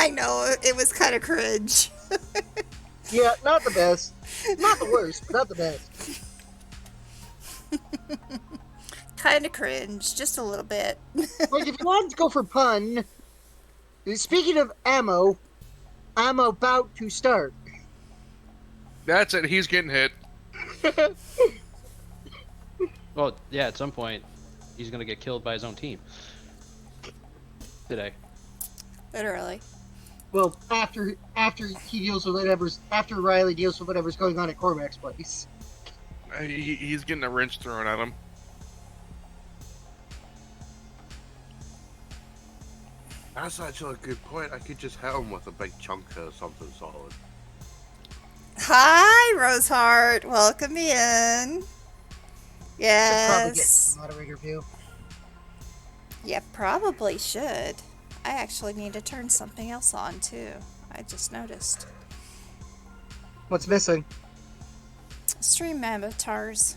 I know, it was kind of cringe. Yeah, not the best. Not the worst, but not the best. Kind of cringe, just a little bit. Like, if you wanted to go for pun, speaking of ammo, I'm about to start. That's it. He's getting hit. Well, yeah, at some point, he's gonna get killed by his own team. Today. Literally. Well, after he deals with whatever's after Riley deals with whatever's going on at Cormac's place. He's getting a wrench thrown at him. That's actually a good point. I could just hit him with a big chunk of something solid. Hi, Roseheart. Welcome in. Should probably get Yes. moderator view. Yeah, probably should. I actually need to turn something else on, too. I just noticed. What's missing? Stream avatars.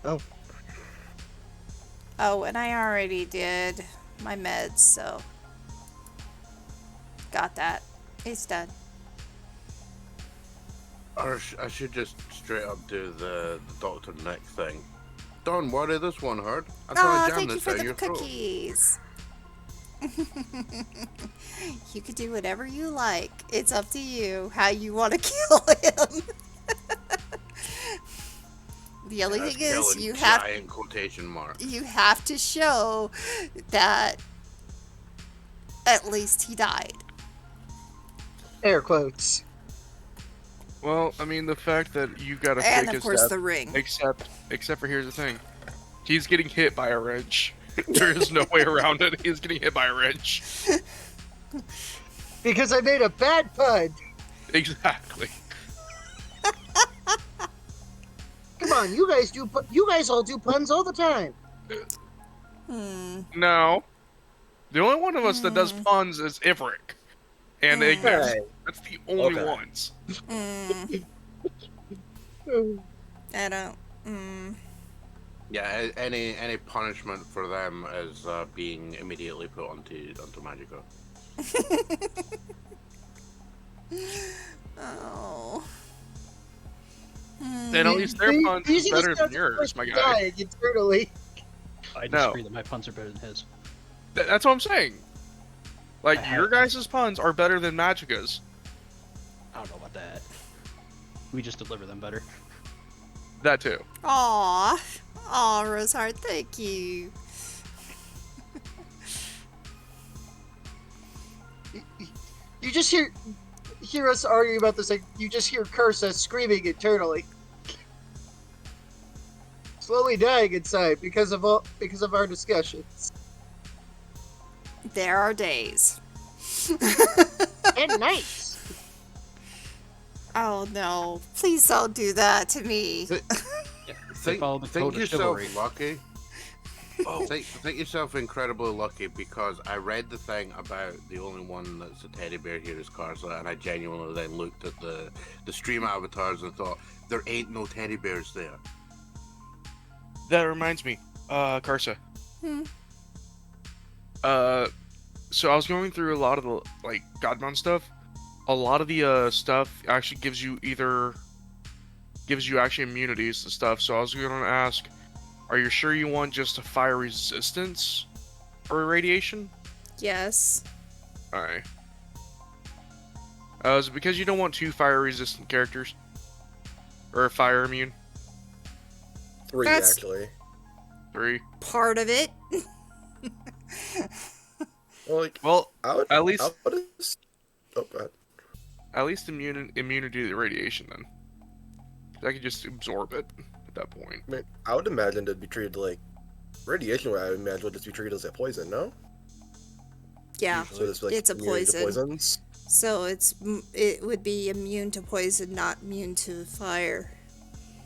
Oh. Oh, and I already did my meds, so... Got that. It's done. Or I should just straight up do the Dr. Nick thing. Don't worry, this one hurt. I Oh, thought I jammed thank you this for down the your throat. cookies. You could do whatever you like. It's up to you how you want to kill him. The only That's thing is killing you have giant quotation mark. to show that at least he died. Air quotes. Well, I mean, the fact that you got to And fake of his course death, the ring. except for here's the thing, he's getting hit by a wrench. There is no way around it. He's getting hit by a wrench. Because I made a bad pun. Exactly. Come on, you guys all do puns all the time. No. The only one of us that does puns is Iverick. And Ignis. Right. That's the only Okay. ones. I don't. Yeah, any punishment for them is being immediately put onto Magico. Oh. And at least their puns is better than yours, my guy. Dying internally. I No. disagree that my puns are better than his. That's what I'm saying. Like, I your have- guys' puns are better than Magica's. I don't know about that. We just deliver them better. That too. Aw. Aw, Roseheart, thank you. You just hear us arguing about this. Like, you just hear Karsa screaming internally, slowly dying inside because of our discussions There are days. and nights. Oh no. Please don't do that to me. They follow the Think code of yourself chivalry. lucky. Think yourself incredibly lucky because I read the thing about the only one that's a teddy bear here is Karsa, and I genuinely then looked at the stream avatars and thought there ain't no teddy bears there. That reminds me, Karsa. Hmm. So I was going through a lot of the, like, Godmount stuff. A lot of the, stuff actually gives you actually immunities and stuff, so I was going to ask, are you sure you want just a fire resistance or irradiation? Yes. Alright. Is it because you don't want 2 fire resistant characters? Or fire immune? 3, That's- actually. 3? Part of it. Well, like, Well, I would, at least- I would, oh, go ahead. at least immunity to the radiation then. I could just absorb it at that point. I mean, I would imagine it'd be treated like radiation. I would imagine would just be treated as a poison, no? Yeah. So it's, like, It's a immunity to poison. poisons. So it would be immune to poison, not immune to fire.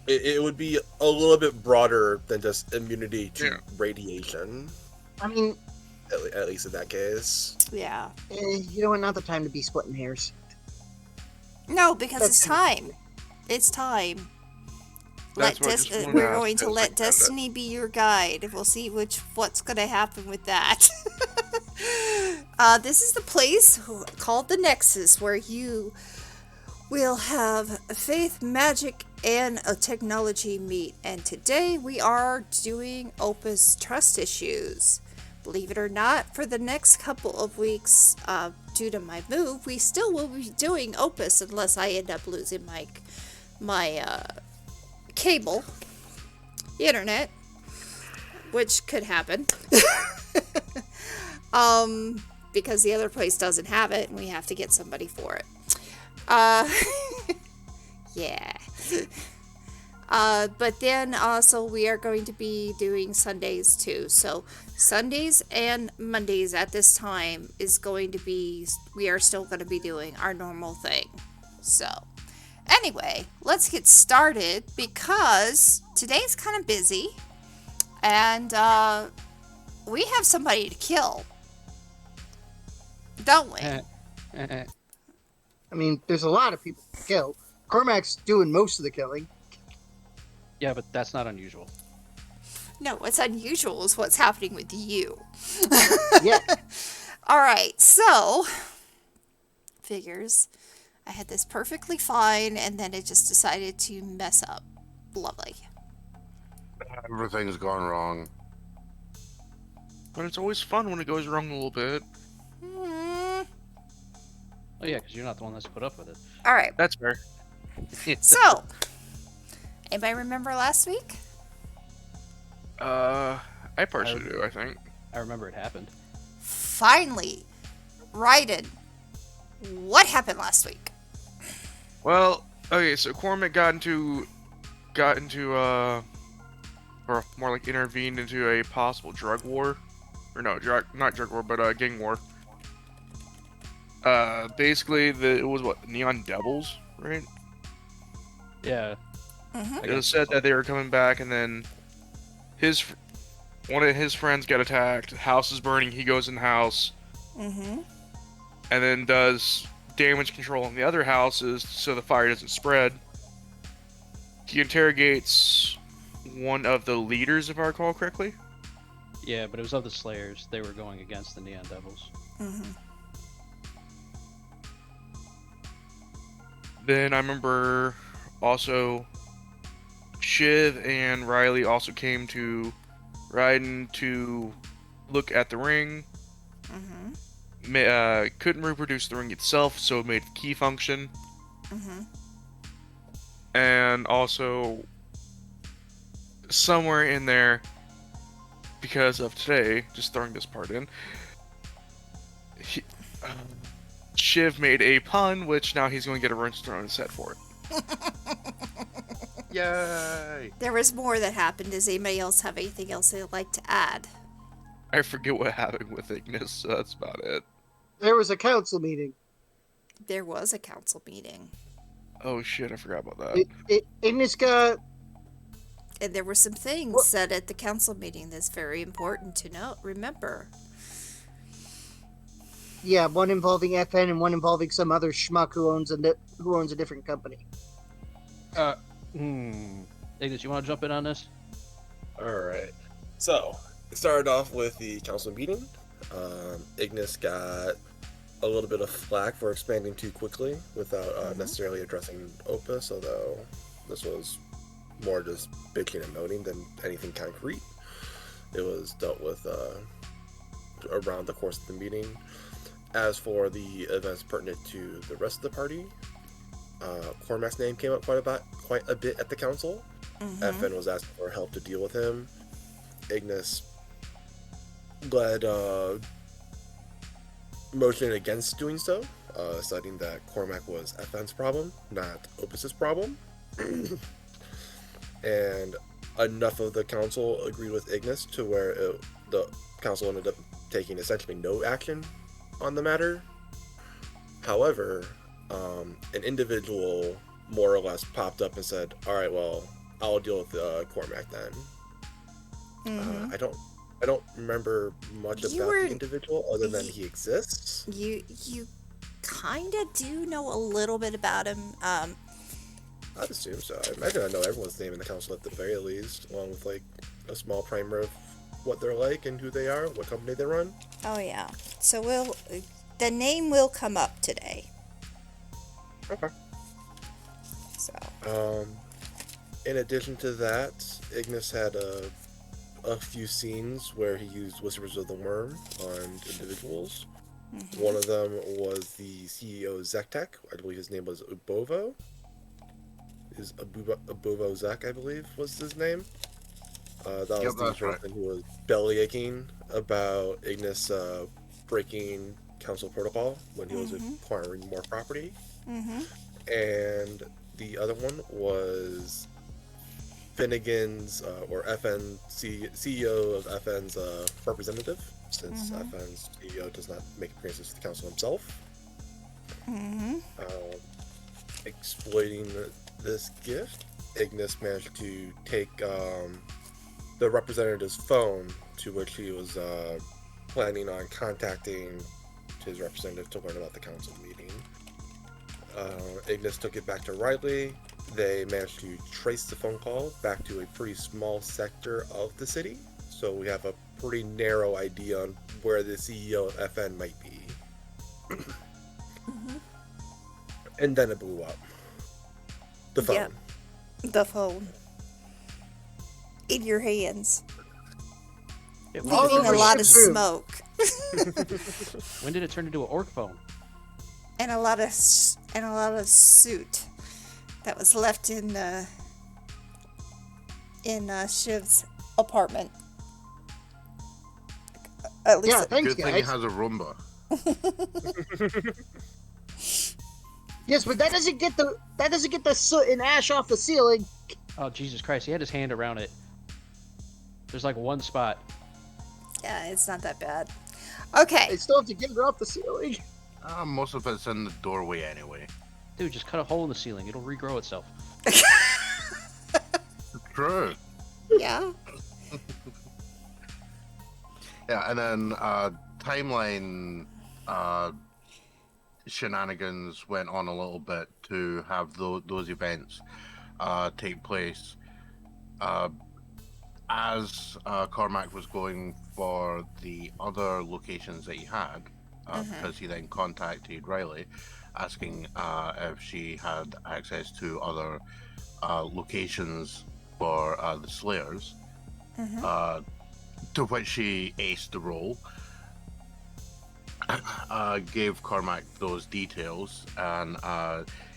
It would be a little bit broader than just immunity to Yeah. radiation. I mean, At least in that case. Yeah. you know what? Not the time to be splitting hairs. No, because That's- it's time. It's time. That's what I just wanted to We're ask, going to because, let like, Destiny be your guide. We'll see what's going to happen with that. This is the place called the Nexus where you will have faith, magic, and a technology meet. And today we are doing Opus trust issues. Believe it or not, for the next couple of weeks, due to my move, we still will be doing Opus unless I end up losing my cable, internet, which could happen. Because the other place doesn't have it, and we have to get somebody for it. Yeah. But then also we are going to be doing Sundays too. So Sundays and Mondays at this time is going to be, we are still going to be doing our normal thing. So anyway, let's get started because today's kind of busy and we have somebody to kill. Don't we? I mean, there's a lot of people to kill. Cormac's doing most of the killing. Yeah, but that's not unusual. No, what's unusual is what's happening with you. Yeah. All right, so figures. I had this perfectly fine, and then it just decided to mess up. Lovely. Everything's gone wrong. But it's always fun when it goes wrong a little bit. Oh yeah, because you're not the one that's put up with it. All right, That's fair. so anybody remember last week? I partially do, I think. I remember it happened. Finally, Raiden. What happened last week? Well, okay, so Cormac got into, or more like intervened into a possible drug war. Or no, not drug war, but gang war. Basically, it was what, Neon Devils, right? Yeah. Mm-hmm. It was said that they were coming back, and then one of his friends got attacked. The house is burning. He goes in the house, Mm-hmm. and then does damage control in the other houses so the fire doesn't spread. He interrogates one of the leaders, if I recall correctly. Yeah, but it was of the Slayers. They were going against the Neon Devils. Mm-hmm. Then I remember also Shiv and Riley also came to Raiden to look at the ring. Mm-hmm. Couldn't reproduce the ring itself, so it made the key function. Mm-hmm. And also somewhere in there, because of today, just throwing this part in, Shiv made a pun, which now he's going to get a wrench thrown in his head for it. Yay! There was more that happened. Does anybody else have anything else they'd like to add? I forget what happened with Ignis, so that's about it. There was a council meeting. There was a council meeting. Oh shit, I forgot about that. Ignis got... And there were some things What? said at the council meeting that's very important to note. Remember. Yeah, one involving FN and one involving some other schmuck who owns a different company. Ignis, you want to jump in on this? Alright. So, it started off with the council meeting. Ignis got a little bit of flack for expanding too quickly without necessarily addressing Opus, although this was more just bitching and moaning than anything concrete. It was dealt with around the course of the meeting. As for the events pertinent to the rest of the party, Cormac's name came up quite a bit at the council. Mm-hmm. FN was asking for help to deal with him. Ignis led motion against doing so, citing that Cormac was FN's problem, not Opus's problem. And enough of the council agreed with Ignis to where the council ended up taking essentially no action on the matter. However, an individual more or less popped up and said, "All right, well, I'll deal with Cormac then." Mm-hmm. I don't remember much about the individual other than he exists. You kind of do know a little bit about him. I'd assume so. I imagine I know everyone's name in the council at the very least, along with like a small primer of what they're like and who they are, what company they run. Oh yeah. So the name will come up today. Okay. So. In addition to that, Ignis had a few scenes where he used Whispers of the Worm on individuals. Mhm. One of them was the CEO Zektek. I believe his name was Ubovo. Ubovo Zek, I believe, was his name. That was Yep, the that's right. person who was belly aching about Ignis breaking council protocol when he was acquiring more property. Mhm. And the other one was Finnegan's or CEO of FN's representative, since FN's CEO does not make appearances to the council himself. Mhm. Exploiting this gift, Ignis managed to take the representative's phone, to which he was planning on contacting his representative to learn about the council meeting. Ignis took it back to Riley. They managed to trace the phone call back to a pretty small sector of the city, so we have a pretty narrow idea on where the CEO of FN might be. And then it blew up. The phone. Yep. The phone. In your hands. Yeah, All Leaving a over lot of ship's room. smoke. when did it turn into an orc phone? And a lot of soot that was left in Shiv's apartment. At least Yeah, thanks, Good thing he guys. has a Roomba. Yes, but that doesn't get the soot and ash off the ceiling. Oh, Jesus Christ. He had his hand around it. There's like one spot. yeah, it's not that bad. Okay. I still have to get it off the ceiling. Most of it's in the doorway anyway. Dude, just cut a hole in the ceiling. It'll regrow itself. True. Yeah. Yeah, and then timeline shenanigans went on a little bit to have those events take place. As Cormac was going for the other locations that he had, because he then contacted Riley, asking if she had access to other locations for the Slayers, to which she aced the role. Gave Cormac those details, and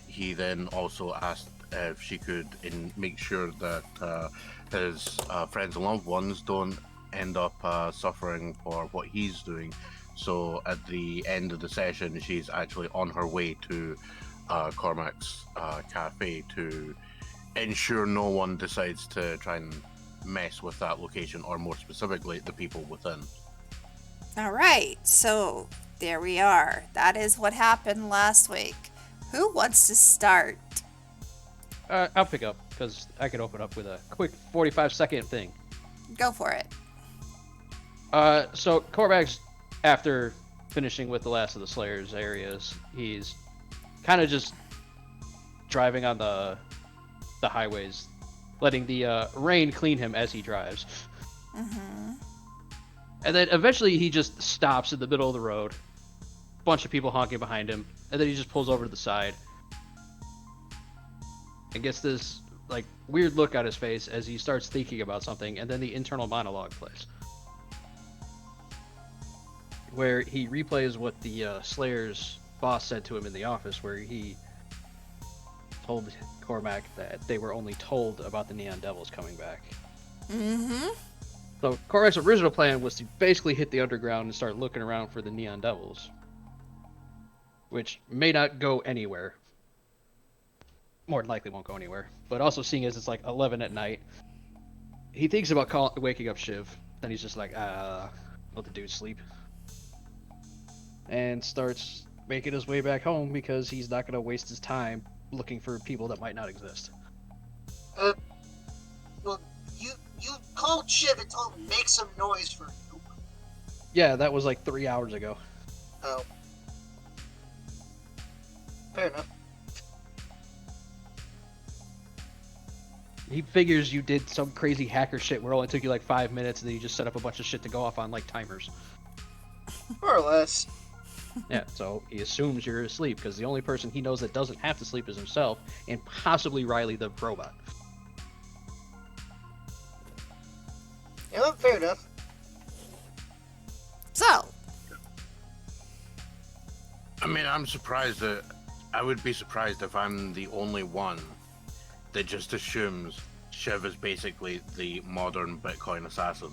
he then also asked if she could make sure that his friends and loved ones don't end up suffering for what he's doing. So at the end of the session, she's actually on her way to Cormac's cafe to ensure no one decides to try and mess with that location, or more specifically, the people within. All right. So there we are. That is what happened last week. Who wants to start? I'll pick up, because I can open up with a quick 45-second thing. Go for it. So Cormac's, after finishing with the last of the Slayers areas, he's kind of just driving on the highways, letting the rain clean him as he drives. And then eventually he just stops in the middle of the road, bunch of people honking behind him, and then he just pulls over to the side and gets this like weird look on his face as he starts thinking about something, and then the internal monologue plays, where he replays what the Slayer's boss said to him in the office, where he told Cormac that they were only told about the Neon Devils coming back. So Cormac's original plan was to basically hit the underground and start looking around for the Neon Devils, which may not go anywhere. More than likely won't go anywhere. But also, seeing as it's like 11 at night, he thinks about waking up Shiv. Then he's just like, let the dude sleep. And starts making his way back home, because he's not going to waste his time looking for people that might not exist. Well, you called Shiv and told him make some noise for you. Yeah, that was like 3 hours ago. Oh. Fair enough. He figures you did some crazy hacker shit where it only took you like 5 minutes, and then you just set up a bunch of shit to go off on like timers. More or less. Yeah, so he assumes you're asleep because the only person he knows that doesn't have to sleep is himself and possibly Riley the robot. Yeah, well, fair enough. So, I mean, I'm surprised that I would be surprised if I'm the only one that just assumes Shiv is basically the modern Bitcoin assassin.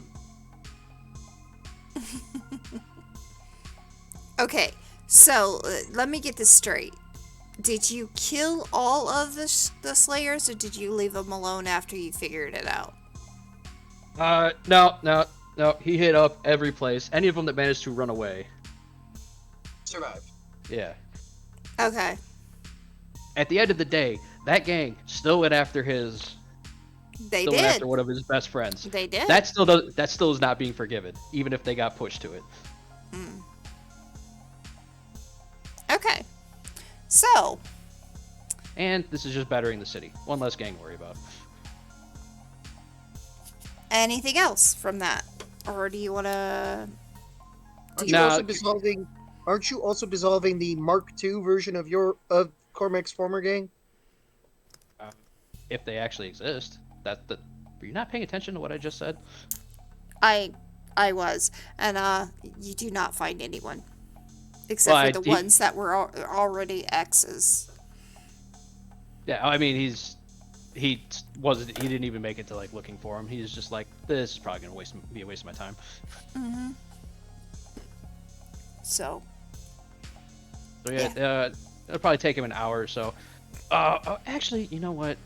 okay, so let me get this straight. Did you kill all of the Slayers, or did you leave them alone after you figured it out? No. He hit up every place. Any of them that managed to run away. Survived. Yeah. Okay. At the end of the day, that gang still went after his. They Still went did. after one of his best friends. They did. That still is not being forgiven, even if they got pushed to it. Mm. Okay. So, And this is just battering the city. One less gang to worry about. anything else from that? Or do you want to... Aren't you also dissolving the Mark II version of Cormac's former gang? If they actually exist. Were you not paying attention to what I just said? I was. And you do not find anyone. Except for the ones that were already exes. Yeah, I mean, he didn't even make it to like looking for him. He's just like, this is probably gonna be a waste of my time. Mm-hmm. So yeah, it'll probably take him an hour or so. Actually, you know what?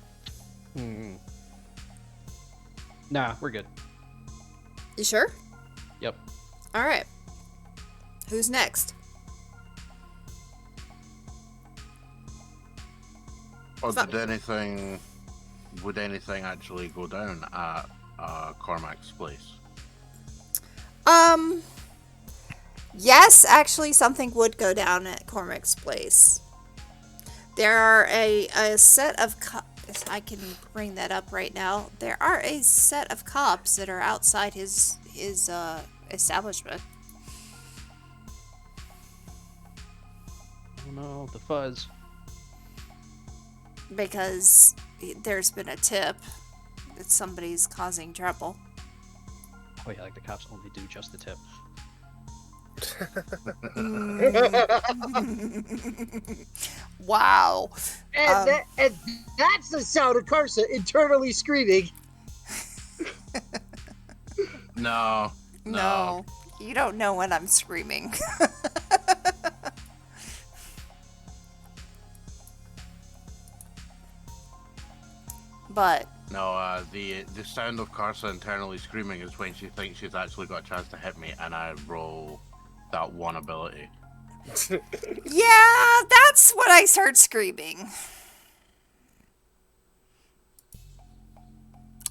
Nah, we're good. You sure? Yep. All right. Who's next? Or would anything actually go down at Cormac's place? Yes, actually, something would go down at Cormac's place. There are a set of I can bring that up right now. There are a set of cops that are outside his establishment. Oh no, the fuzz. Because there's been a tip that somebody's causing trouble. Oh yeah, like the cops only do just the tip. Wow. And that's the sound of Karsa internally screaming. No. No, you don't know when I'm screaming. But No, the sound of Karsa internally screaming is when she thinks she's actually got a chance to hit me, and I roll that one ability. yeah, that's when I start screaming.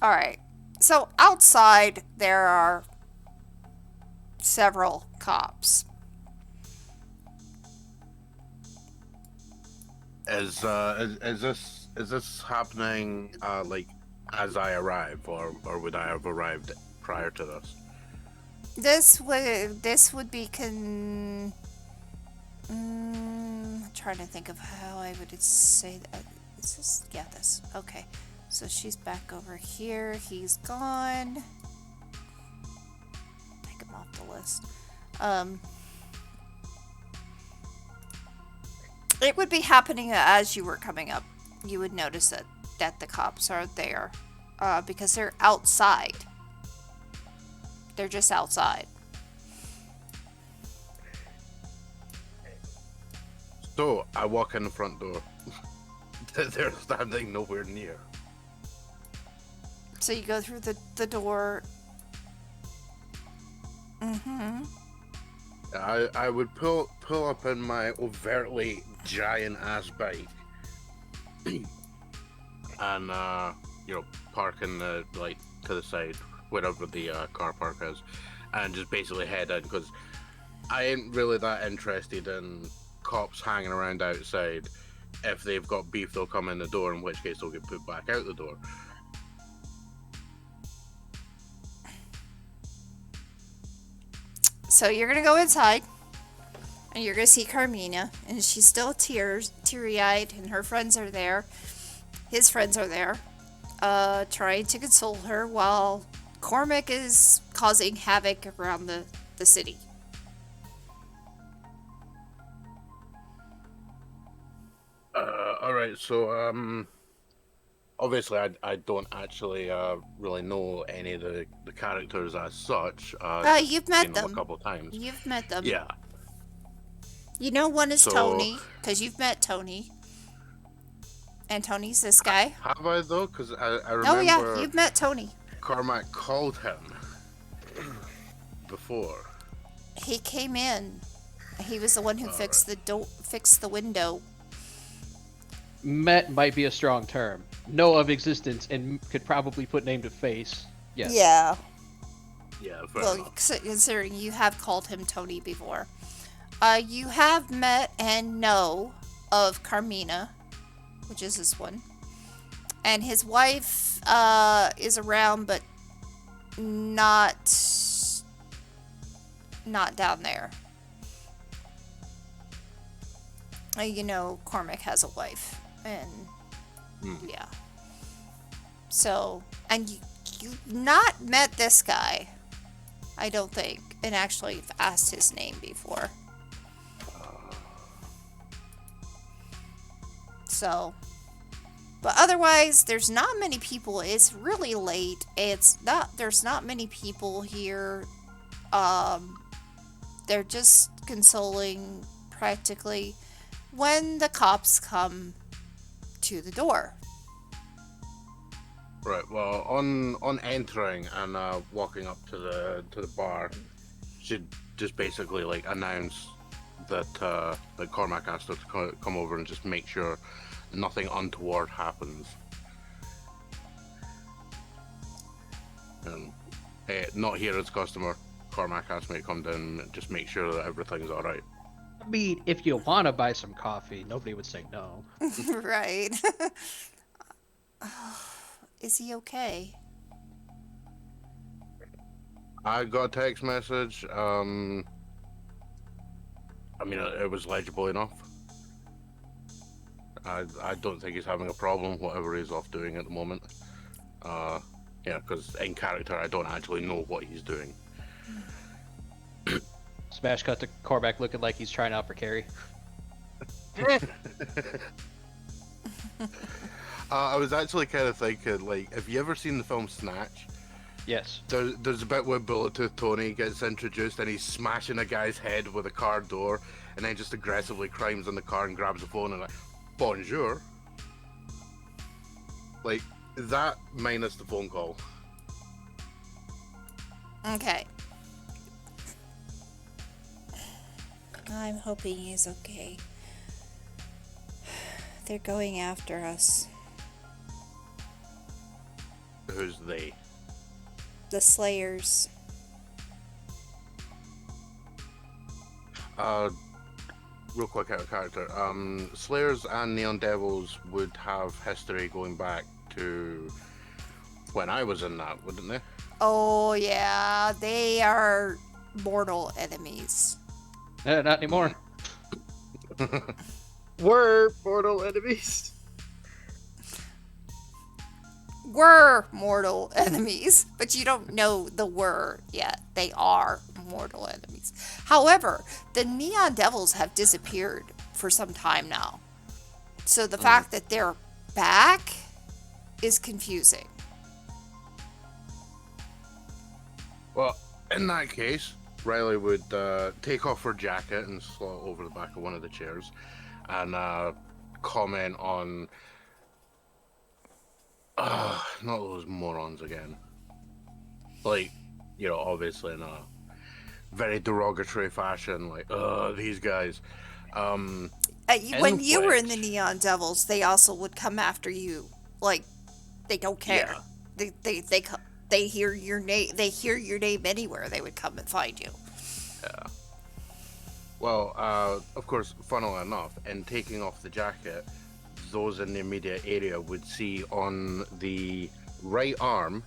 All right. So outside there are several cops. Is this happening like as I arrive, or would I have arrived prior to this? This would be trying to think of how I would say that. This. Okay. So she's back over here. He's gone. Take him off the list. It would be happening as you were coming up. You would notice that the cops are there because they're outside. They're just outside. So I walk in the front door. They're standing nowhere near. So you go through the door. Mm-hmm. I would pull up in my overtly giant ass bike and park in the to the side, wherever the car park is, and just basically head in, because I ain't really that interested in cops hanging around outside. If they've got beef, they'll come in the door, in which case they'll get put back out the door. So you're gonna go inside, and you're gonna see Carmina, and she's still teary-eyed, and her friends are there. His friends are there, trying to console her while Cormac is causing havoc around the city. All right. So, obviously, I don't actually really know any of the characters as such. You've Seen met them a them. couple of times. You've met them. Yeah. You know one is So- Tony, because you've met Tony. And Tony's this guy. Have I though? Because I remember. Oh yeah, you've met Tony. Cormac called him before. He came in. He was the one who fixed the window. Met might be a strong term. Know of existence and could probably put name to face. Yes. Yeah. Yeah. Fair Well, enough. considering you have called him Tony before. You have met and know of Carmina, which is this one. And his wife is around, but not down there. You know, Cormac has a wife, and yeah. So, and you've not met this guy, I don't think, and actually have asked his name before. So, but otherwise, there's not many people. It's really late. There's not many people here. They're just consoling practically when the cops come to the door. Right. Well, on entering and walking up to the bar, she'd just basically like announce that Cormac asked her to come over and just make sure nothing untoward happens. And hey, not here as customer. Cormac asked me to come down and just make sure that everything's all right. I mean, if you want to buy some coffee, nobody would say no. Right. Is he okay? I got a text message. I mean, it was legible enough. I don't think he's having a problem, whatever he's off doing at the moment. Yeah, because in character, I don't actually know what he's doing. Smash cut to Cormac looking like he's trying out for Carrie. I was actually kind of thinking, like, have you ever seen the film Snatch? Yes. There's a bit where Bullet-Tooth Tony gets introduced and he's smashing a guy's head with a car door and then just aggressively climbs in the car and grabs the phone and like, bonjour. Like, that minus the phone call. Okay. I'm hoping he's okay. They're going after us. Who's they? The Slayers. Real quick out of character. Slayers and Neon Devils would have history going back to when I was in that, wouldn't they? Oh, yeah. They are mortal enemies. Not anymore. We're mortal enemies. Were mortal enemies, but you don't know the were yet. They are mortal enemies. However, the Neon Devils have disappeared for some time now. So the fact that they're back is confusing. Well, in that case, Riley would take off her jacket and slot over the back of one of the chairs and comment on not those morons again. Like, you know, obviously in a very derogatory fashion, like, these guys. When you were in the which- Neon Devils, they also would come after you. Like, they don't care. They hear your name. They hear your name anywhere. They would come and find you. Yeah. Well, of course, funnily enough, in taking off the jacket, those in the immediate area would see on the right arm,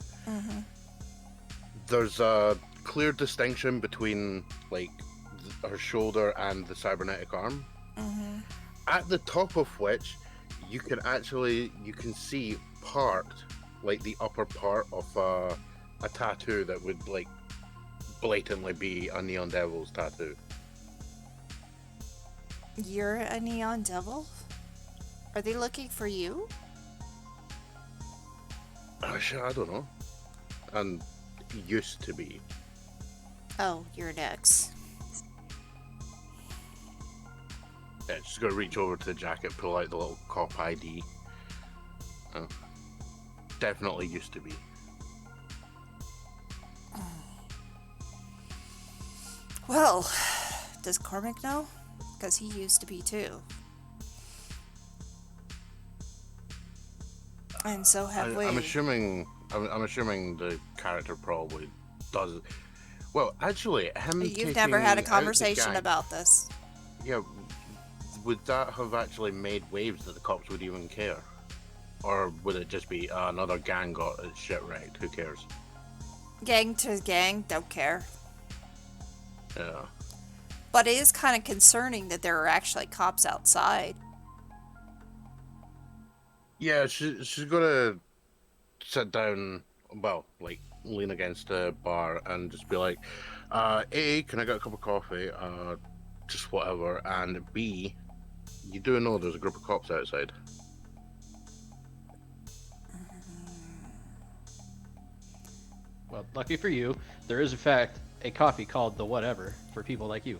there's a clear distinction between like her shoulder and the cybernetic arm. Mm-hmm. At the top of which you can see part, like the upper part of a tattoo that would like blatantly be a Neon Devil's tattoo. You're a neon devil? Are they looking for you? Sure, I don't know. And used to be. Oh, you're next. Yeah, just gonna reach over to the jacket, pull out the little cop ID. Oh. Definitely used to be. Well, does Cormac know? Because he used to be too. And so have we. I'm assuming the character probably does. Well, actually, You've never had a taking out the conversation gang- about this. Yeah, would that have actually made waves that the cops would even care? Or would it just be another gang got its shit wrecked? Who cares? Gang to gang, don't care. Yeah. But it is kind of concerning that there are actually cops outside. Yeah, she's gonna sit down, well, like lean against a bar and just be like, A, can I get a cup of coffee? Just whatever. And B, you do know there's a group of cops outside. Well, lucky for you, there is in fact a coffee called the Whatever for people like you.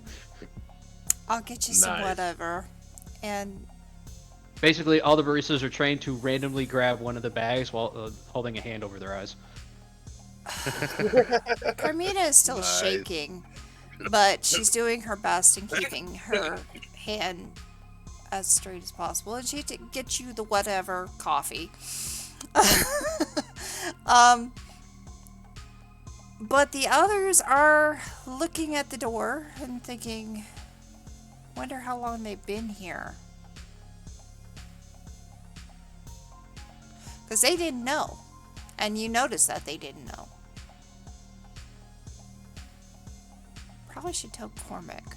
I'll get you some Nice. whatever. And Basically, all the baristas are trained to randomly grab one of the bags while holding a hand over their eyes. Carmina is still Nice. shaking, but she's doing her best in keeping her hand as straight as possible. And she gets you the whatever coffee. But the others are looking at the door and thinking, wonder how long they've been here. Because they didn't know. And you noticed that they didn't know. Probably should tell Cormac.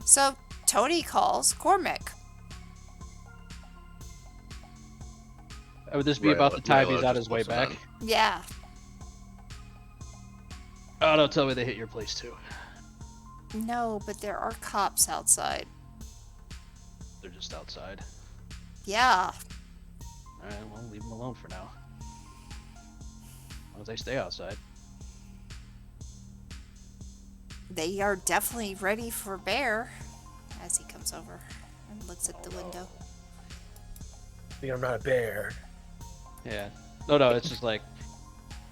So Tony calls Cormac. Would this be about the time Rayla he's on just his way listen back? in. Yeah. Oh, don't tell me they hit your place too. No, but there are cops outside. They're just outside. Yeah. Alright, well, leave them alone for now. As long as they stay outside. They are definitely ready for Bear as he comes over and looks at the window. I mean, I'm not a bear. Yeah. No, it's just like,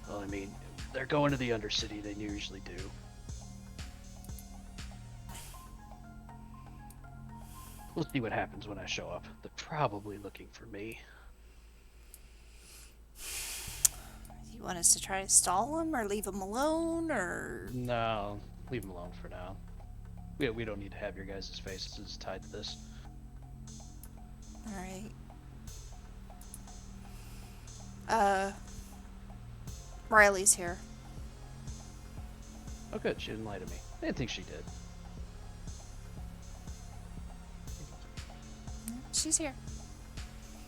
well, I mean, they're going to the Undercity, they usually do. We'll see what happens when I show up. They're probably looking for me. You want us to try to stall him or leave him alone or... No, leave them alone for now. We don't need to have your guys' faces tied to this. Alright. Riley's here. Oh good, she didn't lie to me. I didn't think she did. She's here.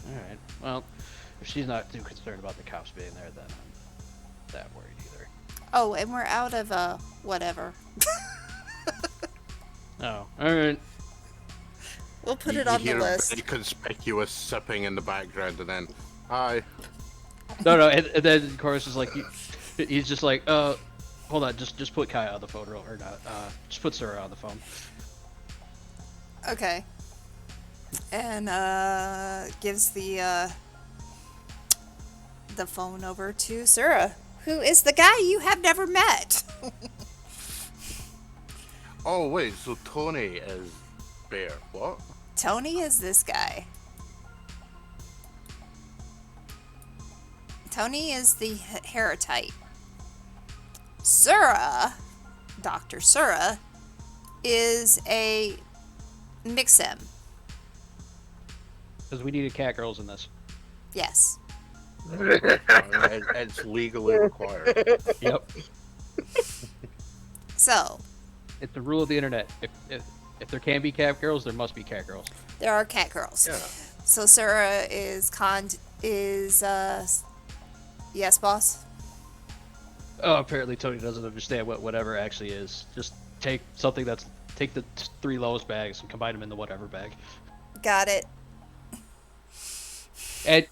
Alright, well, if she's not too concerned about the cops being there, then I'm that worried either. Oh, and we're out of, whatever. Oh, alright. We'll put You- it on you the hear list. very conspicuous sipping in the background, and then, hi. No, and then of course is like, he's just like, hold on, just put Kaya on the phone, or not, just put Sarah on the phone. Okay. And, gives the phone over to Sarah, who is the guy you have never met. Oh, wait, so Tony is Bear. What? Tony is this guy. Tony is the Heritite. Sura, Dr. Sura, is a Mixem. Because we needed cat girls in this. Yes. It's legally required. Yep. So, It's the rule of the internet. If there can be cat girls, there must be cat girls. there are cat girls. Yeah. So Sarah is yes, boss. Oh, apparently Tony doesn't understand what whatever actually is. Just take the 3 lowest bags and combine them in the whatever bag. Got it. And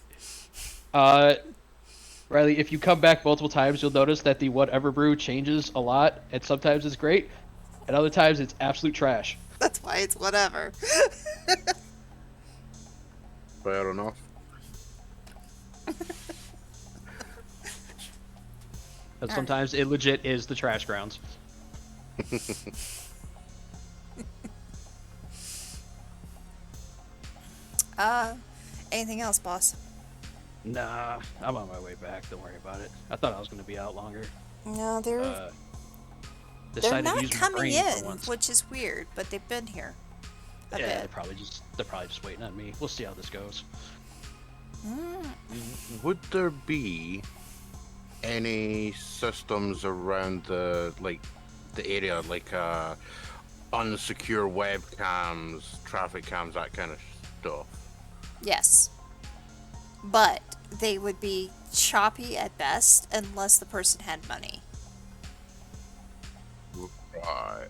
Riley, if you come back multiple times, you'll notice that the whatever brew changes a lot, and sometimes it's great, and other times it's absolute trash. That's why it's whatever. Fair enough. But sometimes it legit is the trash grounds. Anything else, boss? Nah, I'm on my way back. Don't worry about it. I thought I was going to be out longer. No, they're Decided to not use my coming brain for in, once. which is weird, but they've been here. A Yeah, they're bit. probably just waiting on me. We'll see how this goes. Would there be any systems around the area, like unsecure webcams, traffic cams, that kind of stuff? Yes. But they would be choppy at best unless the person had money. Right.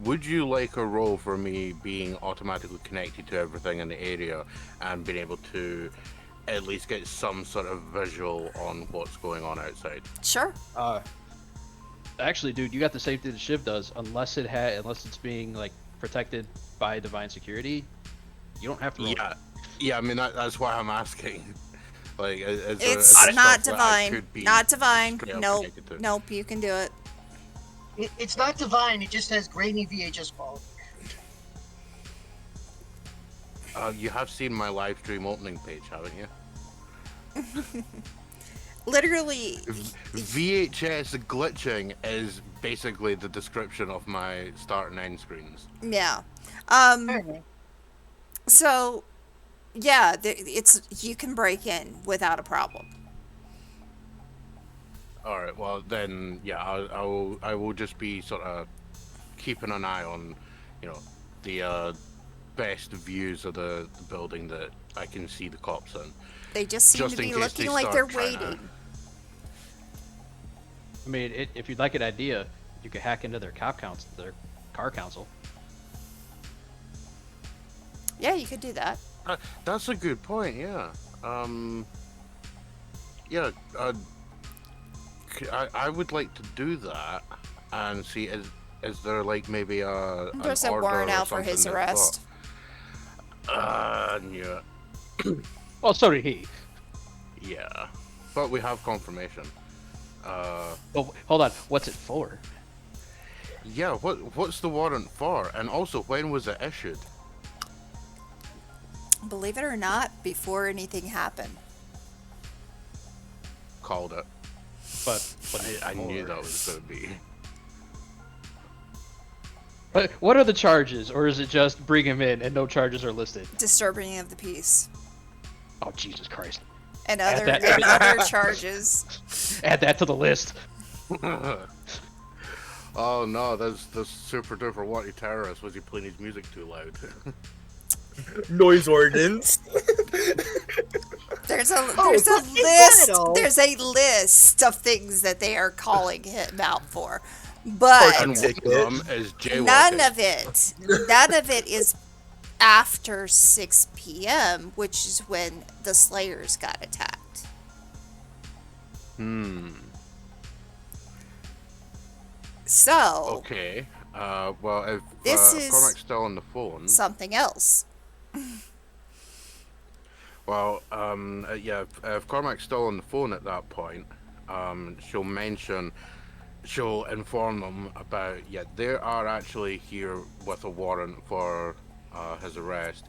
Would you like a role for me being automatically connected to everything in the area and being able to at least get some sort of visual on what's going on outside? Sure. Actually, dude, you got the same thing that Shiv does. Unless it's being like protected by divine security, you don't have to roll. Yeah. I mean that's why I'm asking. Like, It's not divine. Not divine. Nope. Nope, you can do it. It's not divine. It just has grainy VHS quality. You have seen my live stream opening page, haven't you? Literally, VHS glitching is basically the description of my start and end screens. yeah. Apparently. So, yeah, you can break in without a problem. All right. Well, then, yeah, I will just be sort of keeping an eye on, the best views of the building that I can see the cops in. They just seem Just to in be case looking they like start they're trying to- waiting. I mean, if you'd like an idea, you could hack into their their car council. Yeah, you could do that. That's a good point. Yeah. Yeah. I would like to do that and see is there like maybe There's an a order warrant or out for his something that's arrest. Yeah. Well, so did he. Yeah. But we have confirmation. Oh, hold on. What's it for? Yeah. What's the warrant for? And also, when was it issued? Believe it or not, before anything happened. Called it. But I knew that was going to be. But what are the charges, or is it just bring him in and no charges are listed? Disturbing of the peace. Oh, Jesus Christ! And Add other that- and other charges. Add that to the list. Oh no, there's the super duper wanty terrorist. Was he playing his music too loud? Noise ordinance. There's a Oh, there's a but is list. that all? There's a list of things that they are calling him out for, but And one of them is jaywalking. none of it is after 6 p.m., which is when the Slayers got attacked. So Okay. Well, if This is- Cormac's still on the phone, something else. well, yeah, if Cormac's still on the phone at that point, she'll inform them about, yeah, they are actually here with a warrant for his arrest.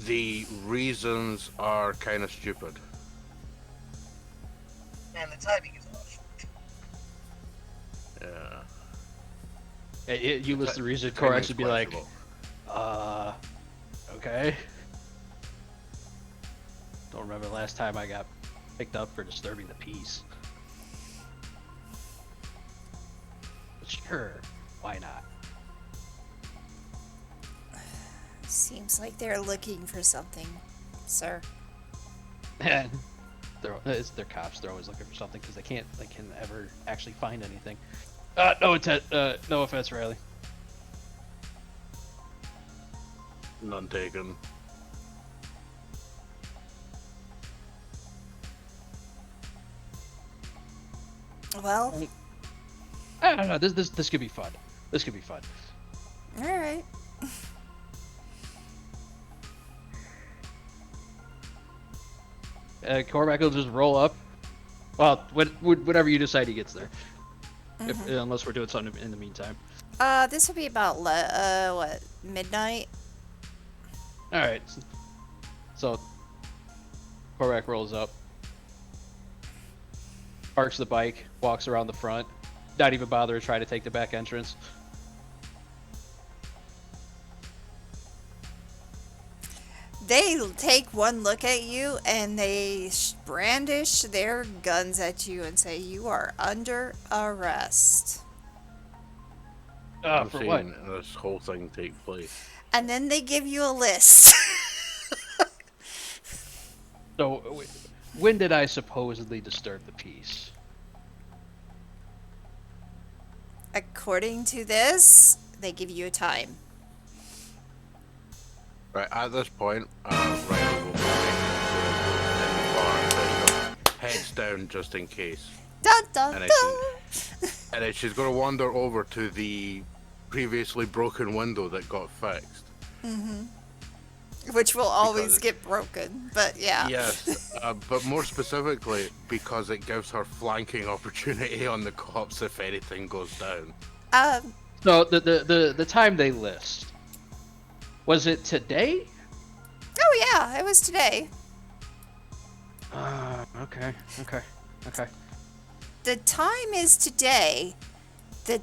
The reasons are kind of stupid. And the timing is off. Yeah. You list the reason. Korax would be like, Questionable. Okay. Don't remember the last time I got picked up for disturbing the peace. But sure, why not? Seems like they're looking for something, sir. they're cops. They're always looking for something because they can ever actually find anything. No offense, Riley. None taken. Well, I don't know. This could be fun. This could be fun. all right. Cormac will just roll up. Well, whenever you decide he gets there. Unless we're doing something in the meantime. This will be about what, midnight? All right. So Cormac rolls up, parks the bike, walks around the front, not even bother to try to take the back entrance. They take one look at you and they brandish their guns at you and say, "You are under arrest." I'm For seeing what? this whole thing take place. And then they give you a list. So, when did I supposedly disturb the peace? According to this, they give you a time. Right, at this point, Riley will be in the bar, heads down just in case. Dun dun And dun! And then she's going to wander over to the previously broken window that got fixed. Which will always Because- get broken, but yeah. Yes, but more specifically, because it gives her flanking opportunity on the cops if anything goes down. So the time they list, was it today? Oh yeah, it was today. Okay. The time is today. The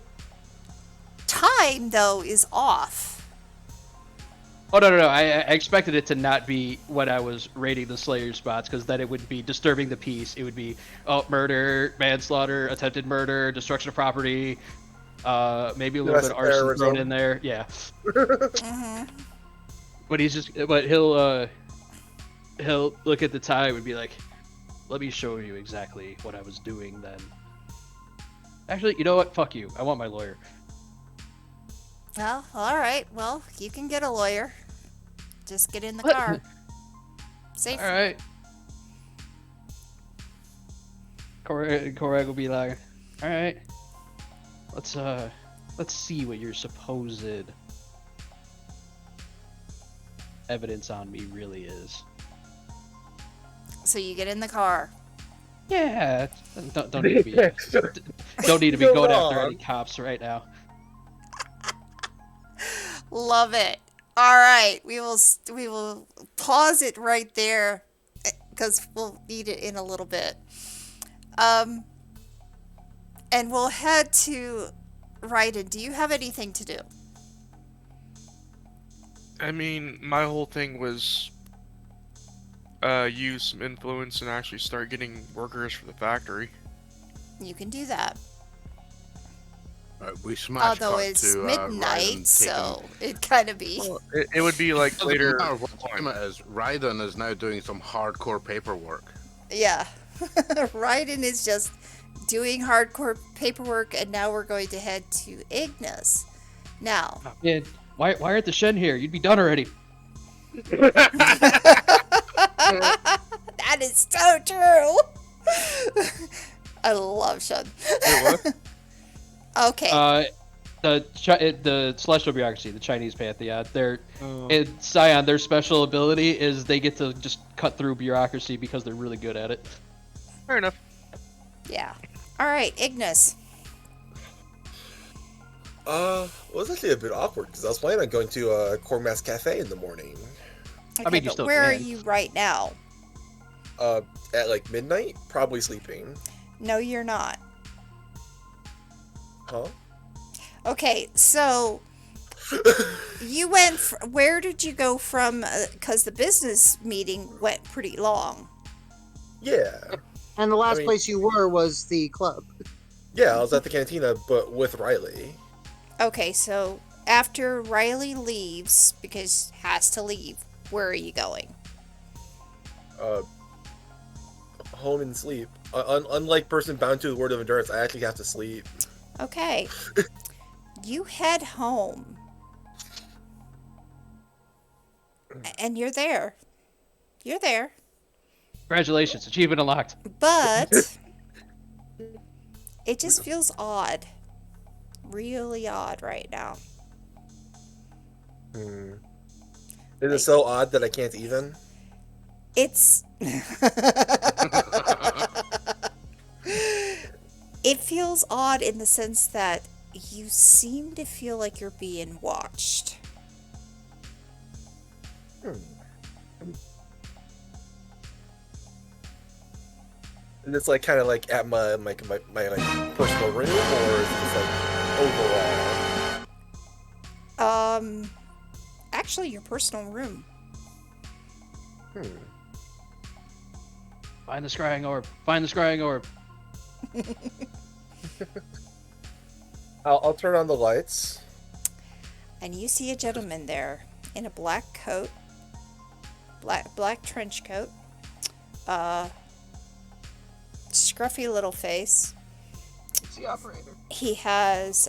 time, though, is off. Oh no! I expected it to not be when I was rating the Slayer spots, because then it would be disturbing the peace. It would be murder, manslaughter, attempted murder, destruction of property, maybe a little bit of arson thrown in there. Yeah. But he'll look at the time and be like, "Let me show you exactly what I was doing then." Actually, you know what? Fuck you. I want my lawyer. Well, all right. Well, you can get a lawyer. Just get in the What? car. Safe. All right. Korag will be like, "All right, let's see what your supposed evidence on me really is." So you get in the car. Yeah, don't need to be don't need to be Go going after on. any cops right now. Love it. All right, we will pause it right there because we'll need it in a little bit. And we'll head to Ryden. Do you have anything to do? I mean, my whole thing was use some influence and actually start getting workers for the factory. You can do that. Right, we smash Although cut it's to, midnight, Raiden so it'd kind of be. Well, it would be like Doesn't later. matter what time it is. Raiden is now doing some hardcore paperwork. Yeah. Ryden is just doing hardcore paperwork, and now we're going to head to Ignis. Now, Oh, man, why aren't the Shen here? You'd be done already. that is so true. I love Shun. Wait, what? Okay. The celestial bureaucracy, the Chinese pantheon, in Scion, their special ability is they get to just cut through bureaucracy because they're really good at it. Fair enough. Yeah. All right, Ignis. Well, it's actually a bit awkward because I was planning on going to Cormax Cafe in the morning. Okay, mean, you but still where are can. you right now? At like midnight, probably sleeping. No, you're not. Huh? Okay, so You went. Where did you go from? Because the business meeting went pretty long. Yeah. And the last mean- place you were was the club. Yeah, I was at the cantina, but with Riley. Okay, so after Riley leaves, because has to leave, where are you going? Home and sleep. Unlike person bound to the word of endurance, I actually have to sleep. Okay. You head home. And you're there. You're there. Congratulations, achievement unlocked. But it just feels odd. Really odd right now. Is it so odd that I can't even? It's it feels odd in the sense that you seem to feel like you're being watched. And it's like kind of like at my like personal room, or is it just like overall? Actually your personal room. Find the scrying orb. Find the scrying orb. I'll turn on the lights. And you see a gentleman there in a black coat, black trench coat, scruffy little face. It's the operator. He has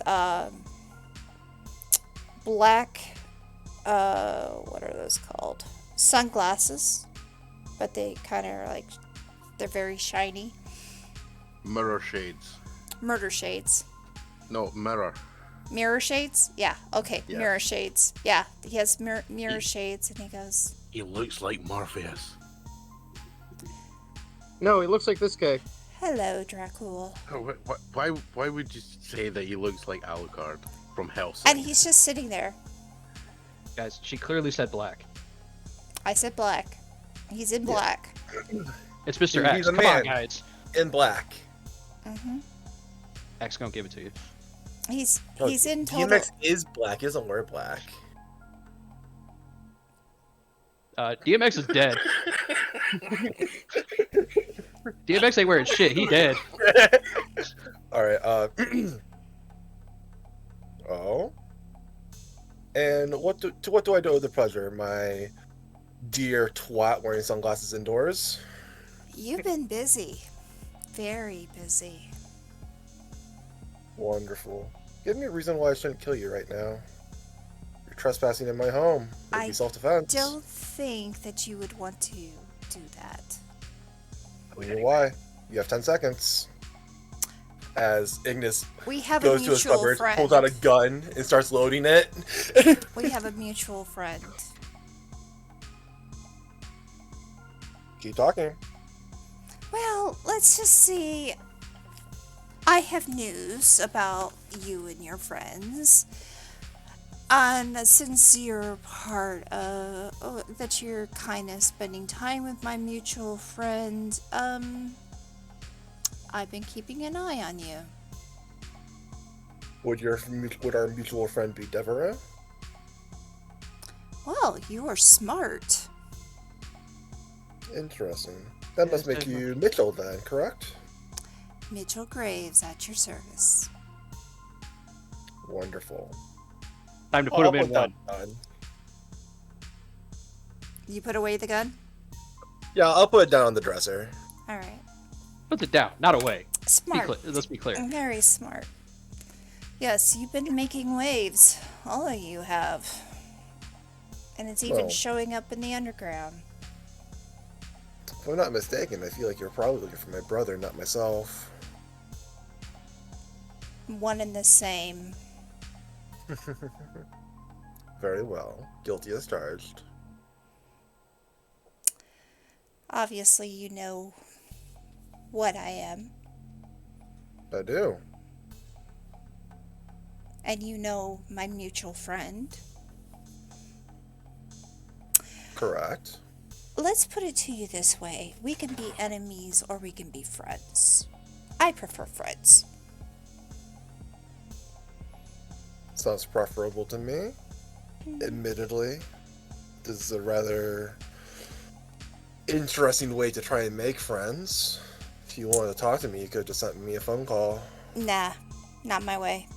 black, what are those called? Sunglasses, but they kind of are like, they're very shiny. Mirror shades. Murder shades. No, mirror. Mirror shades? Yeah, okay, Yeah. mirror shades. Yeah, he has mirror shades, and he goes, He looks like Morpheus. No, he looks like this guy. hello, Dracul. Oh, why would you say that he looks like Alucard from Hellsing? And he's just sitting there. Guys, she clearly said black. I said black. He's in black. It's Mr. He's X. a Come on, man. guys. In black. Mm-hmm. X gonna give it to you. He's No, in total. DMX is black. He doesn't wear black. DMX is dead. DMX ain't wearing shit. He dead. All right. Oh. And what do I do with the pleasure, my dear twat wearing sunglasses indoors? You've been busy. Very busy. Wonderful. Give me a reason why I shouldn't kill you right now. You're trespassing in my home. It'd I be self-defense. Don't think that you would want to do that. Tell you why. You have 10 seconds. As Ignis We have a goes to his mutual cupboard, friend. pulls out a gun, and starts loading it. We have a mutual friend. Keep talking. Well, let's just see. I have news about you and your friends. And since you're part of that you're kind of spending time with my mutual friend, I've been keeping an eye on you. Would our mutual friend be Deborah? Well, you are smart. Interesting. That must Yes, make Deborah. you Mitchell then, correct? Mitchell Graves at your service. Wonderful. Time to put him in that one. gun. You put away the gun? Yeah, I'll put it down on the dresser. All right. Put it down, not away. Smart. Let's be clear. Very smart. Yes, you've been making waves. All of you have. And it's even Well. showing up in the underground. If I'm not mistaken, I feel like you're probably looking for my brother, not myself. One and the same. Very well. Guilty as charged. Obviously, you know what I am. I do. And you know my mutual friend. Correct. Let's put it to you this way. We can be enemies or we can be friends. I prefer friends. Sounds preferable to me. Admittedly, this is a rather interesting way to try and make friends. If you wanted to talk to me, you could have just sent me a phone call. Nah, not my way.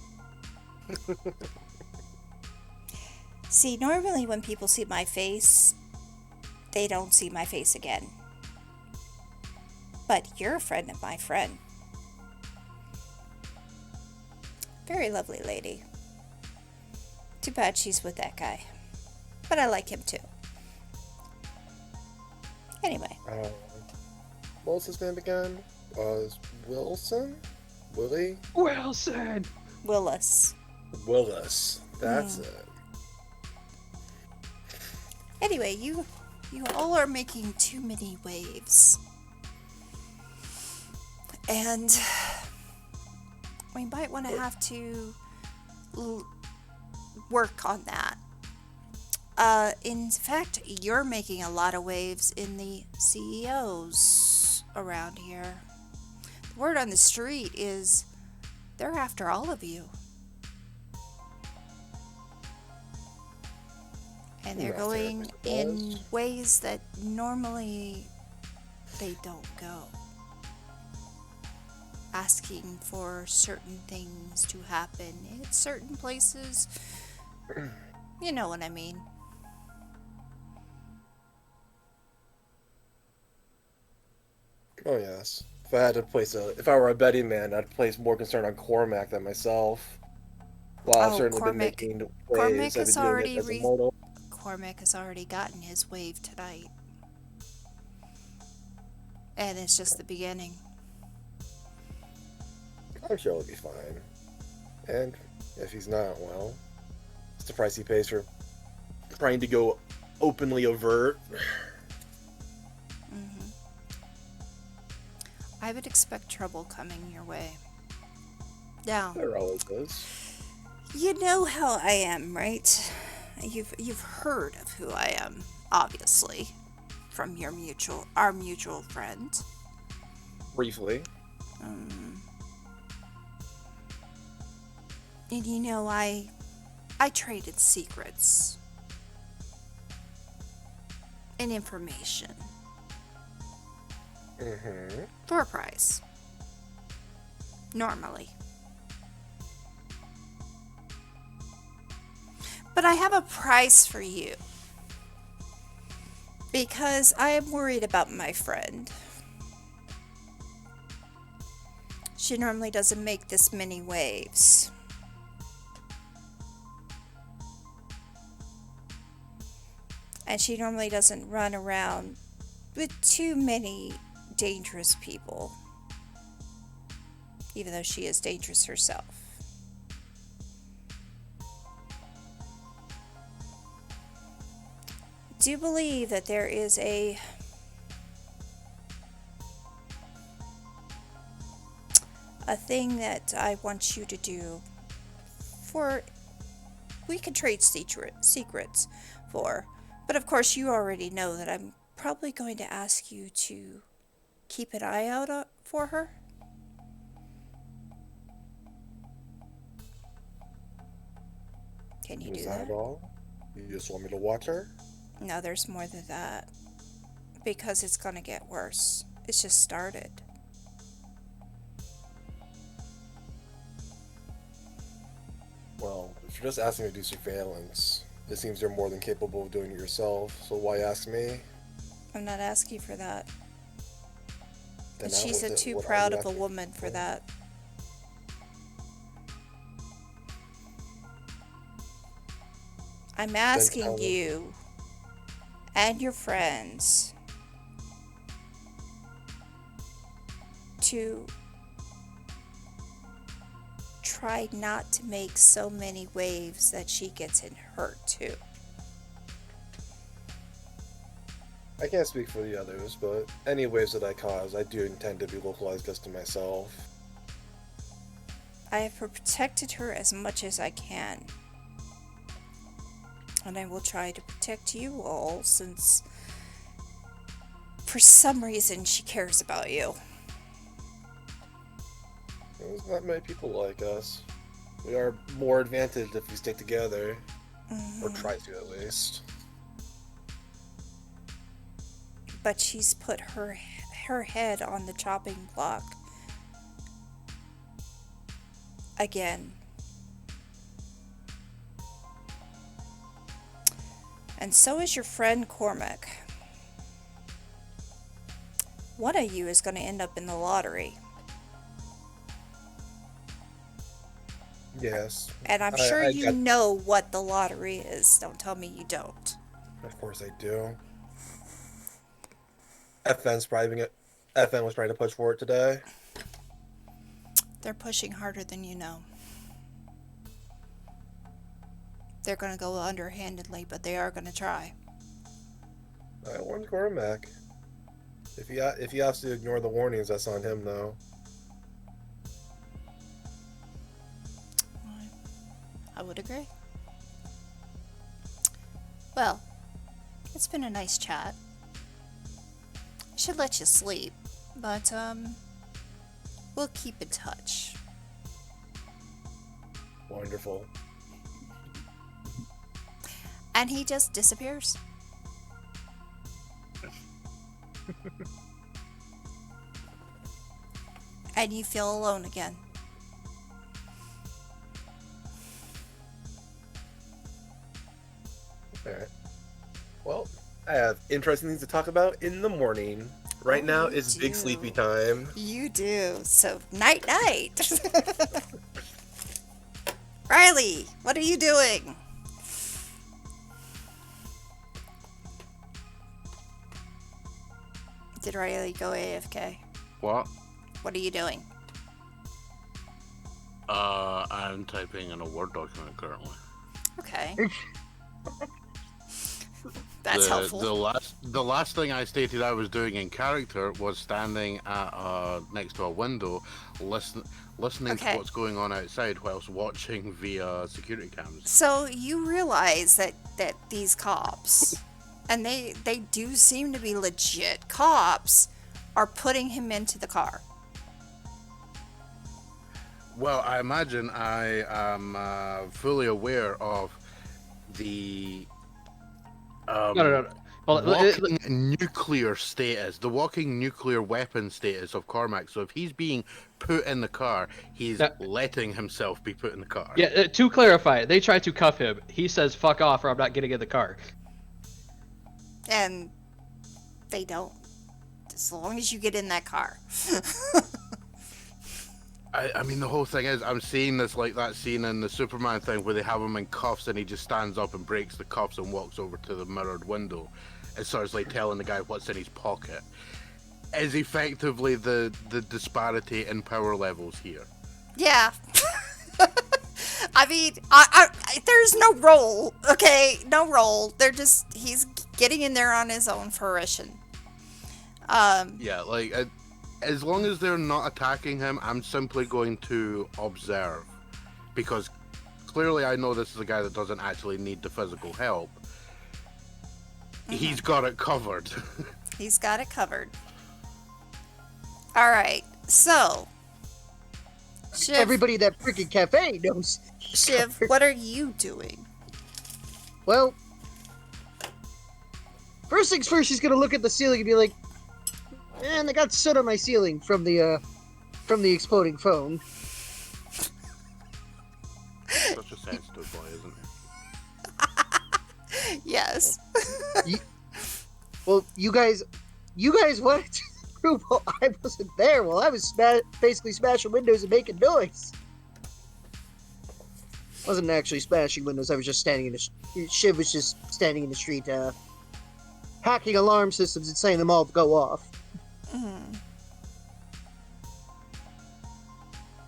See, normally when people see my face, they don't see my face again. But you're a friend of my friend. Very lovely lady. Too bad she's with that guy. But I like him too. Anyway. What was his name again? Wilson? Willie? Wilson! Willis. Willis. That's it. Anyway, you all are making too many waves. And we might want to have to work on that. In fact, you're making a lot of waves in the CEOs around here. The word on the street is they're after all of you. And they're going in ways that normally they don't go. Asking for certain things to happen in certain places. You know what I mean. Oh yes. If I were a betting man, I'd place more concern on Cormac than myself. Well, I've certainly been making waves. I've been doing it as a mortal. Cormac has already gotten his wave tonight. And it's just the beginning. I'm sure he'll be fine. And if he's not, well, it's the price he pays for trying to go openly overt. I would expect trouble coming your way. Now, There always is. you know how I am, right? You've heard of who I am, obviously, from our mutual friend. Briefly. And you know, I traded secrets and information for a price. Normally. But I have a price for you. Because I am worried about my friend. She normally doesn't make this many waves. And she normally doesn't run around with too many dangerous people. Even though she is dangerous herself. Do you believe that there is a thing that I want you to do we could trade secrets for, but of course you already know that I'm probably going to ask you to keep an eye out for her? Can you do that? Is that all? You just want me to watch her? No, there's more than that. Because it's gonna get worse. It's just started. Well, if you're just asking me to do surveillance, it seems you're more than capable of doing it yourself, so why ask me? I'm not asking for that. Then She's out with it. too What are proud you of a asking woman for that. I'm asking you and your friends to try not to make so many waves that she gets hurt too. I can't speak for the others, but any waves that I cause, I do intend to be localized just to myself. I have protected her as much as I can. And I will try to protect you all, since for some reason she cares about you. There's not many people like us. We are more advantaged if we stick together. or tries to at least. But she's put her head on the chopping block again. And so is your friend Cormac. One of you is going to end up in the lottery. Yes. And I'm sure you know what the lottery is. Don't tell me you don't. Of course I do. FN's probably FN was trying to push for it today. They're pushing harder than you know. They're going to go underhandedly, but they are going to try. I warned Cormac. If he has to ignore the warnings, that's on him, though. I would agree. Well, it's been a nice chat. I should let you sleep, but we'll keep in touch. Wonderful. And he just disappears. And you feel alone again. Alright. Well, I have interesting things to talk about in the morning. Right now is big sleepy time. You do. So, night night. Riley, what are you doing? Did Riley go AFK? What? What are you doing? I'm typing in a Word document currently. Okay. That's helpful. The last thing I stated I was doing in character was standing at next to a window, listening to what's going on outside whilst watching via security cameras. So you realize that these cops, and they do seem to be legit cops, are putting him into the car. Well, I imagine I am fully aware of the No. Well, walking nuclear status, the walking nuclear weapon status of Cormac. So if he's being put in the car, he's letting himself be put in the car. Yeah, to clarify, they try to cuff him. He says, "Fuck off, or I'm not getting in the car." And they don't. As long as you get in that car. I mean, the whole thing is, I'm seeing this like that scene in the Superman thing where they have him in cuffs and he just stands up and breaks the cuffs and walks over to the mirrored window and starts like telling the guy what's in his pocket. Is effectively the disparity in power levels here. Yeah. I mean, I there's no role, okay? No role. He's getting in there on his own fruition. Yeah, like, as long as they're not attacking him, I'm simply going to observe. Because clearly I know this is a guy that doesn't actually need the physical help. Mm-hmm. He's got it covered. He's got it covered. Alright, so... Shiv, Everybody at that freaking cafe knows. Shiv, what are you doing? Well, first things first, she's gonna look at the ceiling and be like, "Man, I got soot on my ceiling from the exploding phone." Such a sensitive boy, isn't he? Yes. Well, you guys wanted to prove while I wasn't there. Well, I was basically smashing windows and making noise. Wasn't actually smashing windows. I was just standing in the Shiv was just standing in the street, hacking alarm systems and saying them all to go off. Mm-hmm.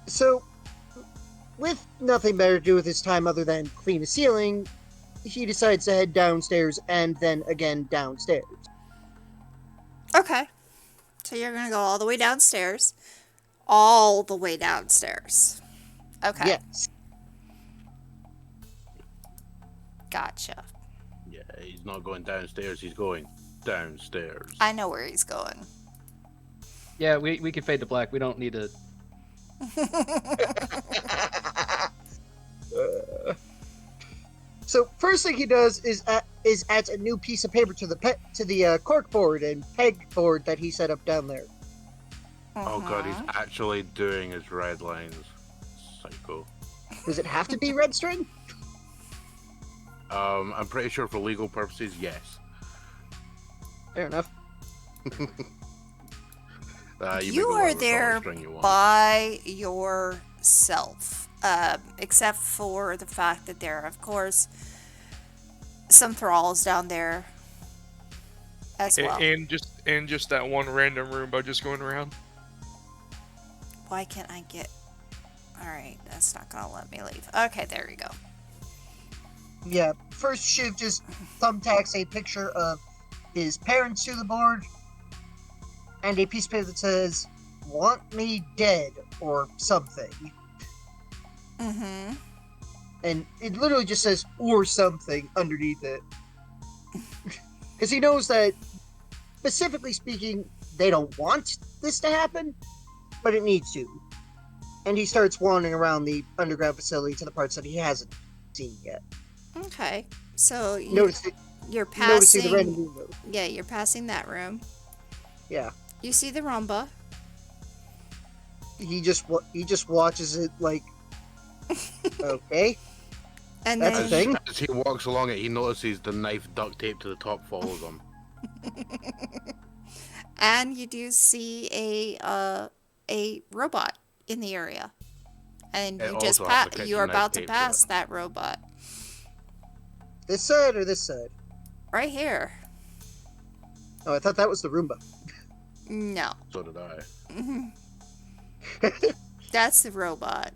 So, with nothing better to do with his time other than clean the ceiling, he decides to head downstairs and then again downstairs. Okay. So you're gonna go all the way downstairs. All the way downstairs. Okay. Yes. Gotcha. Yeah, he's not going downstairs, he's going downstairs. I know where he's going. Yeah, we can fade to black. We don't need to. So, first first thing he does is adds a new piece of paper to the cork board and peg board that he set up down there. Oh god, he's actually doing his red lines. Psycho. Does it have to be red string? I'm pretty sure for legal purposes, yes. Fair enough. You are there by yourself, except for the fact that there are, of course, some thralls down there as well. And just that one random Roomba just going around. Why can't I get... Alright, that's not gonna let me leave. Okay, there you go. Yeah, first Shiv just thumbtacks a picture of his parents to the board and a piece of paper that says, "Want me dead," or something. Mm-hmm. And it literally just says, "or something," underneath it. Because he knows that, specifically speaking, they don't want this to happen, but it needs to. And he starts wandering around the underground facility to the parts that he hasn't seen yet. Okay, so you're Noticing passing... the random window. Yeah, you're passing that room. Yeah. You see the Roomba. He just watches it like, okay. And That's then... a thing. As he walks along it, he notices the knife duct taped to the top follows him. And you do see a robot in the area, and It you just also has the you're kitchen about to knife taped to pass it. that robot This side or this side? right here. Oh, I thought that was the Roomba. No, So did I. that's the robot.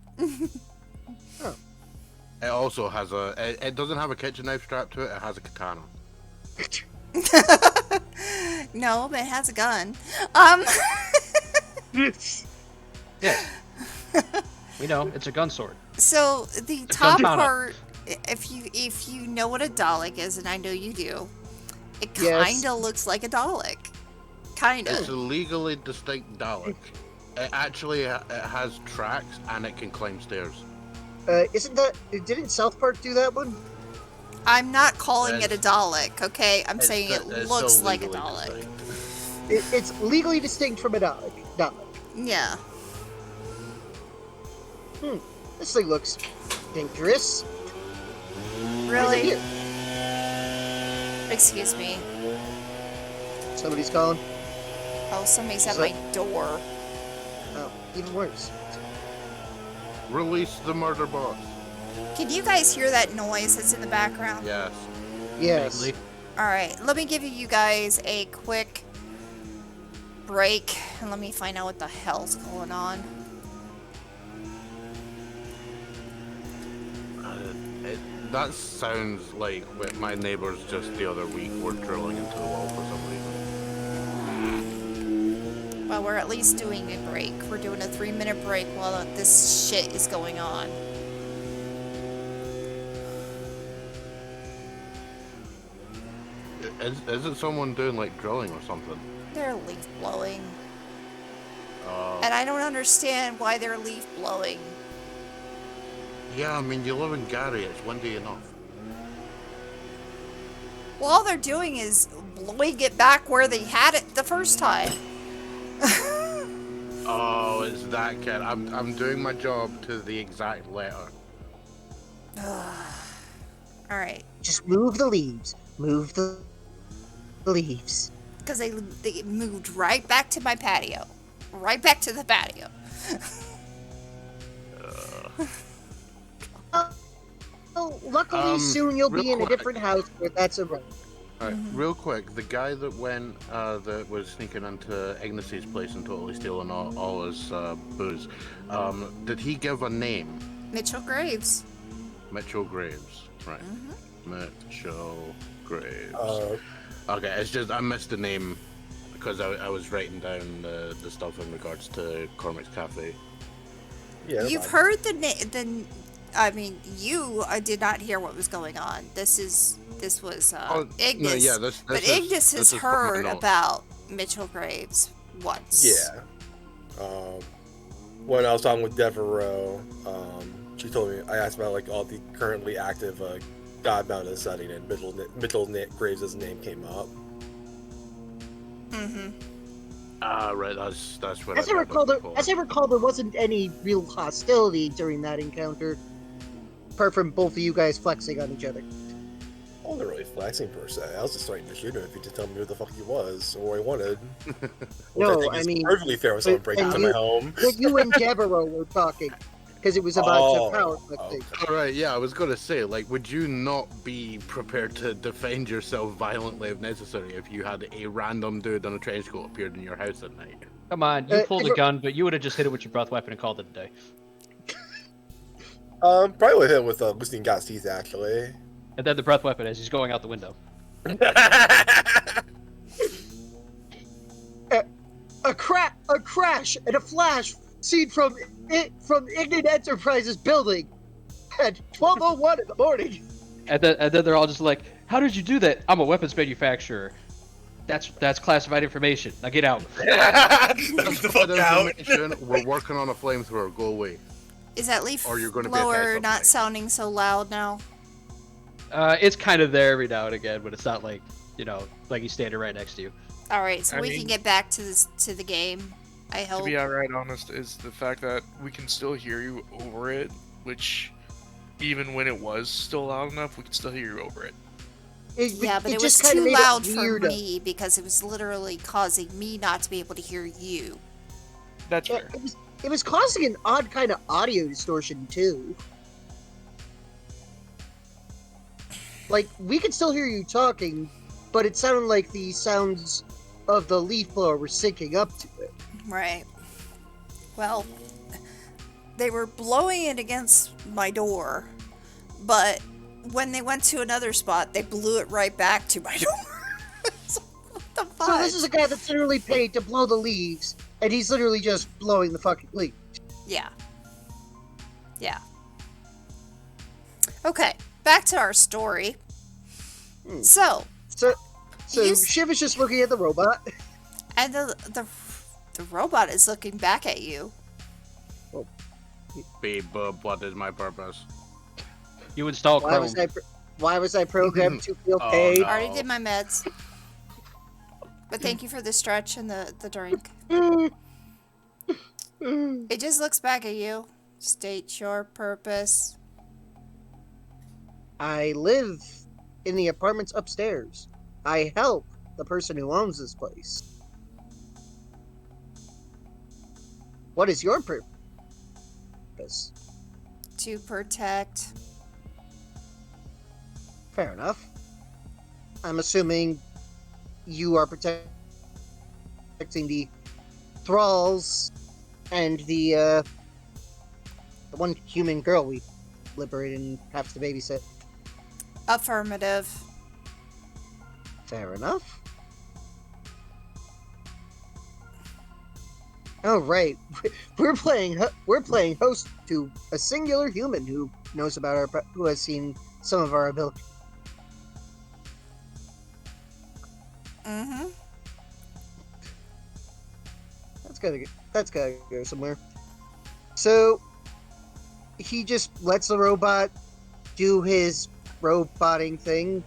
It also has it doesn't have a kitchen knife strapped to it, it has a katana. No, but it has a gun. Yeah. We know it's a gun sword. So the top katana. part, if you know what a Dalek is, and I know you do, it Yes. kind of looks like a Dalek. Kind It's of. a legally distinct Dalek. It actually it has tracks and it can climb stairs. Didn't South Park do that one? I'm not calling it a It's- Dalek, okay? I'm saying it It's looks still like a legally Dalek. distinct. It's legally distinct from a Dalek. Yeah. This thing looks dangerous. Really? Here. Excuse me. Somebody's calling. Oh, somebody's at So- my door. Oh, even worse. Release the murder boss. Can you guys hear that noise that's in the background? Yes. Yes. Vaguely. Alright, let me give you guys a quick break and let me find out what the hell's going on. That sounds like what my neighbors just the other week were drilling into the wall for some reason. Well, we're at least doing a break. We're doing a 3-minute break while this shit is going on. Is it someone doing like drilling or something? They're leaf blowing. And I don't understand why they're leaf blowing. Yeah, I mean, you live in Gary, it's windy enough. Well, all they're doing is blowing it back where they had it the first time. Oh, it's that kid. I'm doing my job to the exact letter. Alright. Just move the leaves. Move the leaves. Because they moved right back to my patio. Right back to the patio. Oh, luckily soon you'll be real in a quick. different house where that's around. Alright, real quick, the guy that went, that was sneaking into Ignacy's place and totally stealing all his booze, did he give a name? Mitchell Graves. Mitchell Graves. Right. Mitchell Graves. Uh, Okay, it's just, I missed the name because I was writing down the stuff in regards to Kuramix-KKWx. yeah. You've heard the I mean, you did not hear what was going on. This was Ignis. No, yeah, this but is- Ignis this has is from my heard notes. about Mitchell Graves once. Yeah. When I was talking with Devereaux, she told me, I asked about like all the currently active Godbound is setting and Mitchell Graves' name came up. Mm-hmm. Ah, right. That's what As I recall, there wasn't any real hostility during that encounter, apart from both of you guys flexing on each other. I wasn't really flexing per se. I was just starting to shoot him if he just tell me who the fuck he was or what he wanted. No, I mean, perfectly fair when someone breaks into my home. But you and Devereaux were talking because it was about the power flexing. All right, yeah, I was gonna say, like, would you not be prepared to defend yourself violently if necessary if you had a random dude in a trench coat appeared in your house at night? Come on, you pulled a gun, but you would have just hit it with your breath weapon and called it a day. Probably would hit it with loosening God's teeth, actually. And then the breath weapon as he's going out the window. A crash and a flash seen from Ignite Enterprises building at 12:01 in the morning. And then they're all just like, "How did you do that? I'm a weapons manufacturer. That's classified information. Now get out." The fuck out. We're working on a flamethrower. Go away. Is that leaf Or you're gonna be blower attacked not tonight. sounding so loud now? It's kind of there every now and again, but it's not like, like he's standing right next to you. All right, so I we mean- can get back to the game. I hope. To be outright honest, is the fact that we can still hear you over it, which, even when it was still loud enough, we can still hear you over it. Yeah, but it was just kinda too made it loud for weirder. me because it was literally causing me not to be able to hear you. That's Yeah, fair. it was causing an odd kind of audio distortion too. Like, we could still hear you talking, but it sounded like the sounds of the leaf blower were syncing up to it. Right. Well, they were blowing it against my door, but when they went to another spot, they blew it right back to my door. So, what the fuck? So this is a guy that's literally paid to blow the leaves, and he's literally just blowing the fucking leaf. Yeah. Yeah. Okay, back to our story. So, So You- Shiv is just looking at the robot. and the robot is looking back at you. Babe, what is my purpose? You install Why Chrome. was I programmed to feel Oh, paid? no. I already did my meds. But thank you for the stretch and the drink. It just looks back at you. State your purpose. I live in the apartments upstairs. I help the person who owns this place. What is your purpose? To protect. Fair enough. I'm assuming you are protecting the thralls and the one human girl we liberated and have to babysit. Affirmative. Fair enough. Oh right, we're playing host to a singular human who knows about who has seen some of our abilities. Mm-hmm. That's gotta go somewhere. So he just lets the robot do his roboting thing,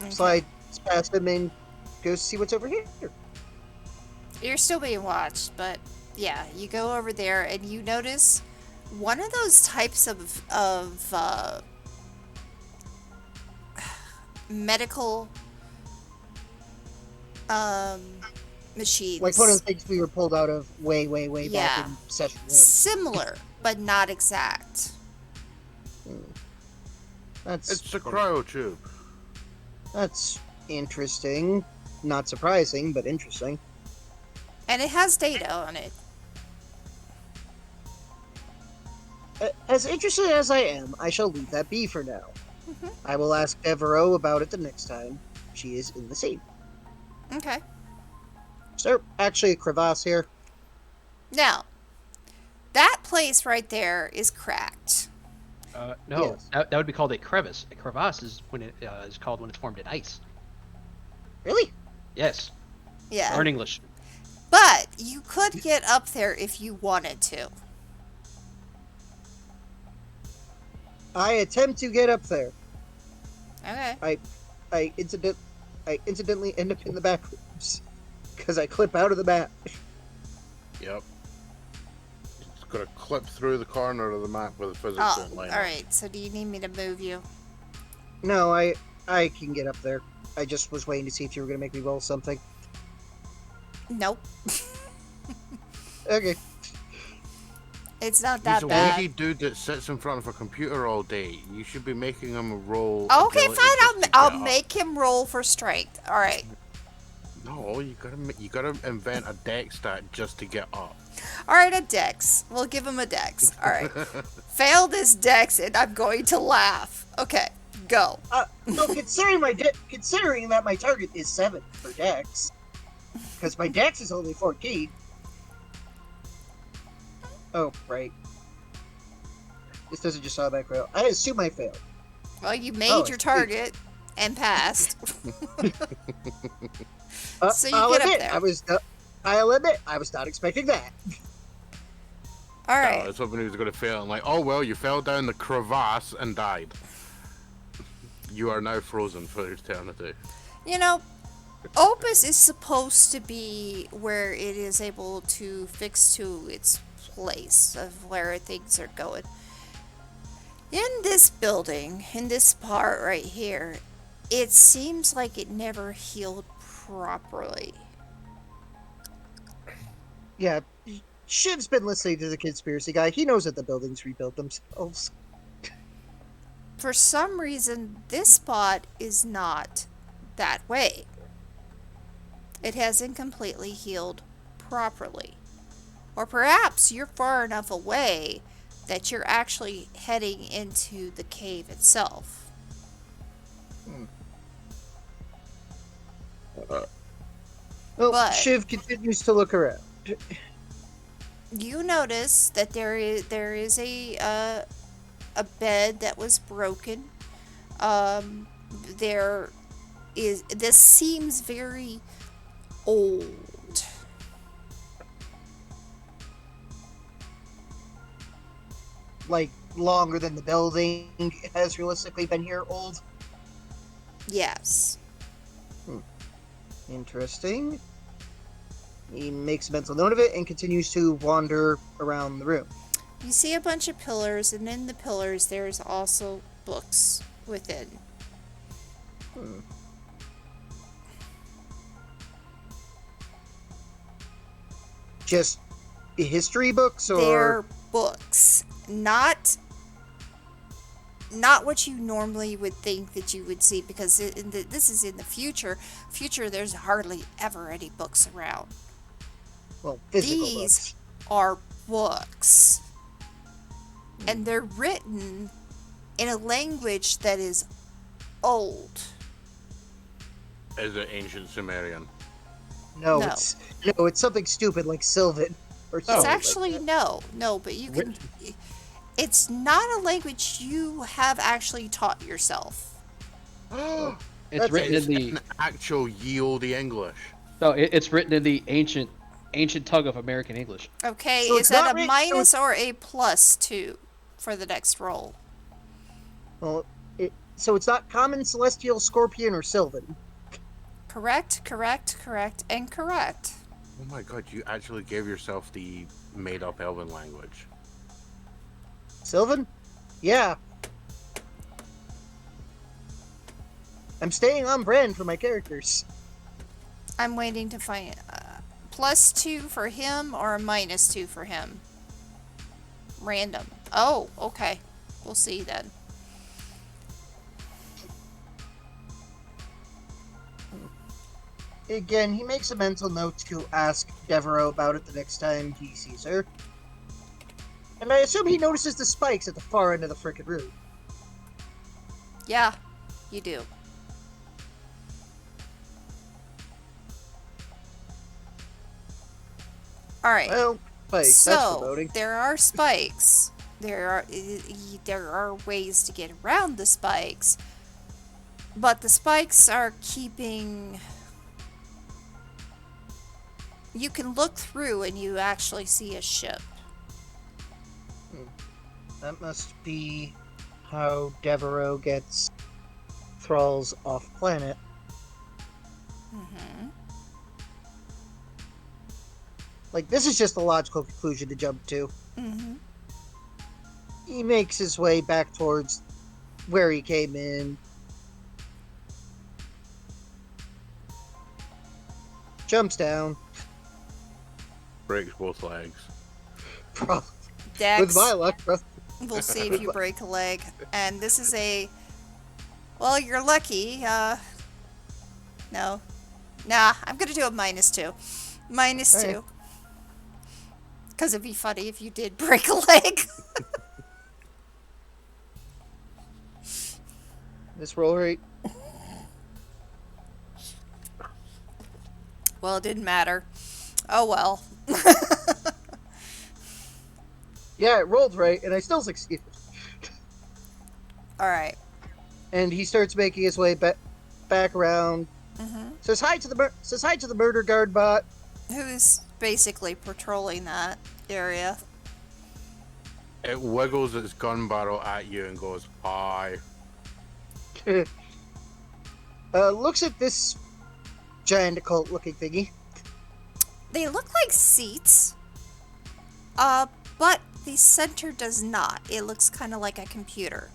slides past him, and goes to see what's over here. You're still being watched, but yeah, you go over there and you notice one of those types of medical machines. Like one of the things we were pulled out of way Yeah. back in session 1. Similar, but not exact. That's It's a cryo tube. That's interesting. Not surprising, but interesting. And it has data on it. As interested as I am, I shall leave that be for now. Mhm. I will ask Devereaux about it the next time she is in the scene. Okay. Is there actually a crevasse here? Now, that place right there is cracked. No, Yes. that would be called a crevice. A crevasse is when it is called when it's formed in ice. Really? Yes, Yeah. learn English. But you could get up there if you wanted to. I attempt to get up there. Okay. I incidentally end up in the back rooms because I clip out of the map. Yep. It's got to clip through the corner of the map with a physics Oh, don't line all up. right. So do you need me to move you? No, I can get up there. I just was waiting to see if you were gonna make me roll something. Nope. Okay. It's not He's that a bad. weedy dude that sits in front of a computer all day. You should be making him roll. Okay, ability fine. just to I'll get up. make him roll for strength. All right. No, you gotta invent a deck stat just to get up. All right, a dex. We'll give him a dex. All right. Fail this dex, and I'm going to laugh. Okay, go. So considering that my target is 7 for Dex, because my Dex is only 14. Oh, right. This doesn't just automatically fail. I assume I failed. Well, you made Oh, your it's target and passed. So you I'll get up admit, there. I'll admit, I was not expecting that. All I right. was hoping he was gonna fail. I'm like, oh well, you fell down the crevasse and died. You are now frozen for eternity. You know, Opus is supposed to be where it is able to fix to its place of where things are going. In this building, in this part right here, it seems like it never healed properly. Yeah, Shiv's been listening to the conspiracy guy. He knows that the buildings rebuild themselves. For some reason, this spot is not that way. It hasn't completely healed properly. Or perhaps you're far enough away that you're actually heading into the cave itself. Well, But- Shiv continues to look around. You notice that there is a bed that was broken. This seems very old. Like, longer than the building has realistically been here old. Yes. Interesting. He makes a mental note of it and continues to wander around the room. You see a bunch of pillars, and in the pillars there's also books within. Just history books, or They're books, not what you normally would think that you would see, because this is in the future. There's hardly ever any books around. well, physical These books. are books, and they're written in a language that is old. Is it ancient Sumerian? No, No. it's something stupid like Sylvan or It's something. actually no, but you can. It's not a language you have actually taught yourself. It's That's written in the An actual ye olde English. no, it's written in the ancient tongue of American English. Okay, So is it's that not a re- so minus or a plus 2 for the next roll? Well, so it's not common, celestial, scorpion, or Sylvan. Correct, and correct. Oh my god, you actually gave yourself the made up elven language. Sylvan? Yeah. I'm staying on brand for my characters. I'm waiting to find plus 2 for him or a minus 2 for him. Random. Oh, okay. We'll see then. Again, he makes a mental note to ask Devereaux about it the next time he sees her. And I assume he notices the spikes at the far end of the frickin' room. Yeah, you do. All right. Well, spikes, that's So foreboding. there are spikes. There are ways to get around the spikes, but the spikes are keeping. You can look through and you actually see a ship. That must be how Devereaux gets thralls off planet. Mm-hmm. Like, this is just a logical conclusion to jump to. Mm-hmm. He makes his way back towards where he came in. Jumps down. Breaks both legs. With my Dex, luck, bro. we'll see if you break a leg. And this is well, you're lucky. No. Nah, I'm gonna do a -2. -2. Alright. Because it'd be funny if you did break a leg. This roll rate. Well, it didn't matter. Oh well. Yeah, it rolled right, and I still succeeded. Alright. And he starts making his way back around. Mm-hmm. Says hi to the murder guard bot. Who's basically patrolling that area. It wiggles its gun barrel at you and goes, "Hi." Looks at this giant occult-looking thingy. They look like seats. But the center does not. It looks kind of like a computer.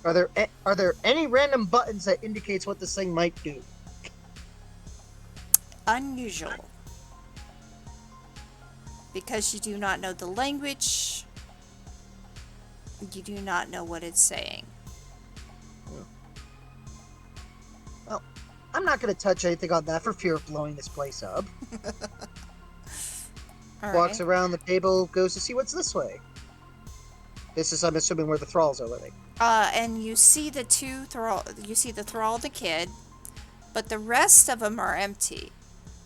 Are there any random buttons that indicates what this thing might do? Unusual. Because you do not know the language, you do not know what it's saying. Well, I'm not going to touch anything on that for fear of blowing this place up. Walks Alright. around the table, goes to see what's this way. This is, I'm assuming, where the thralls are living. And you see the you see the thrall and the kid, but the rest of them are empty.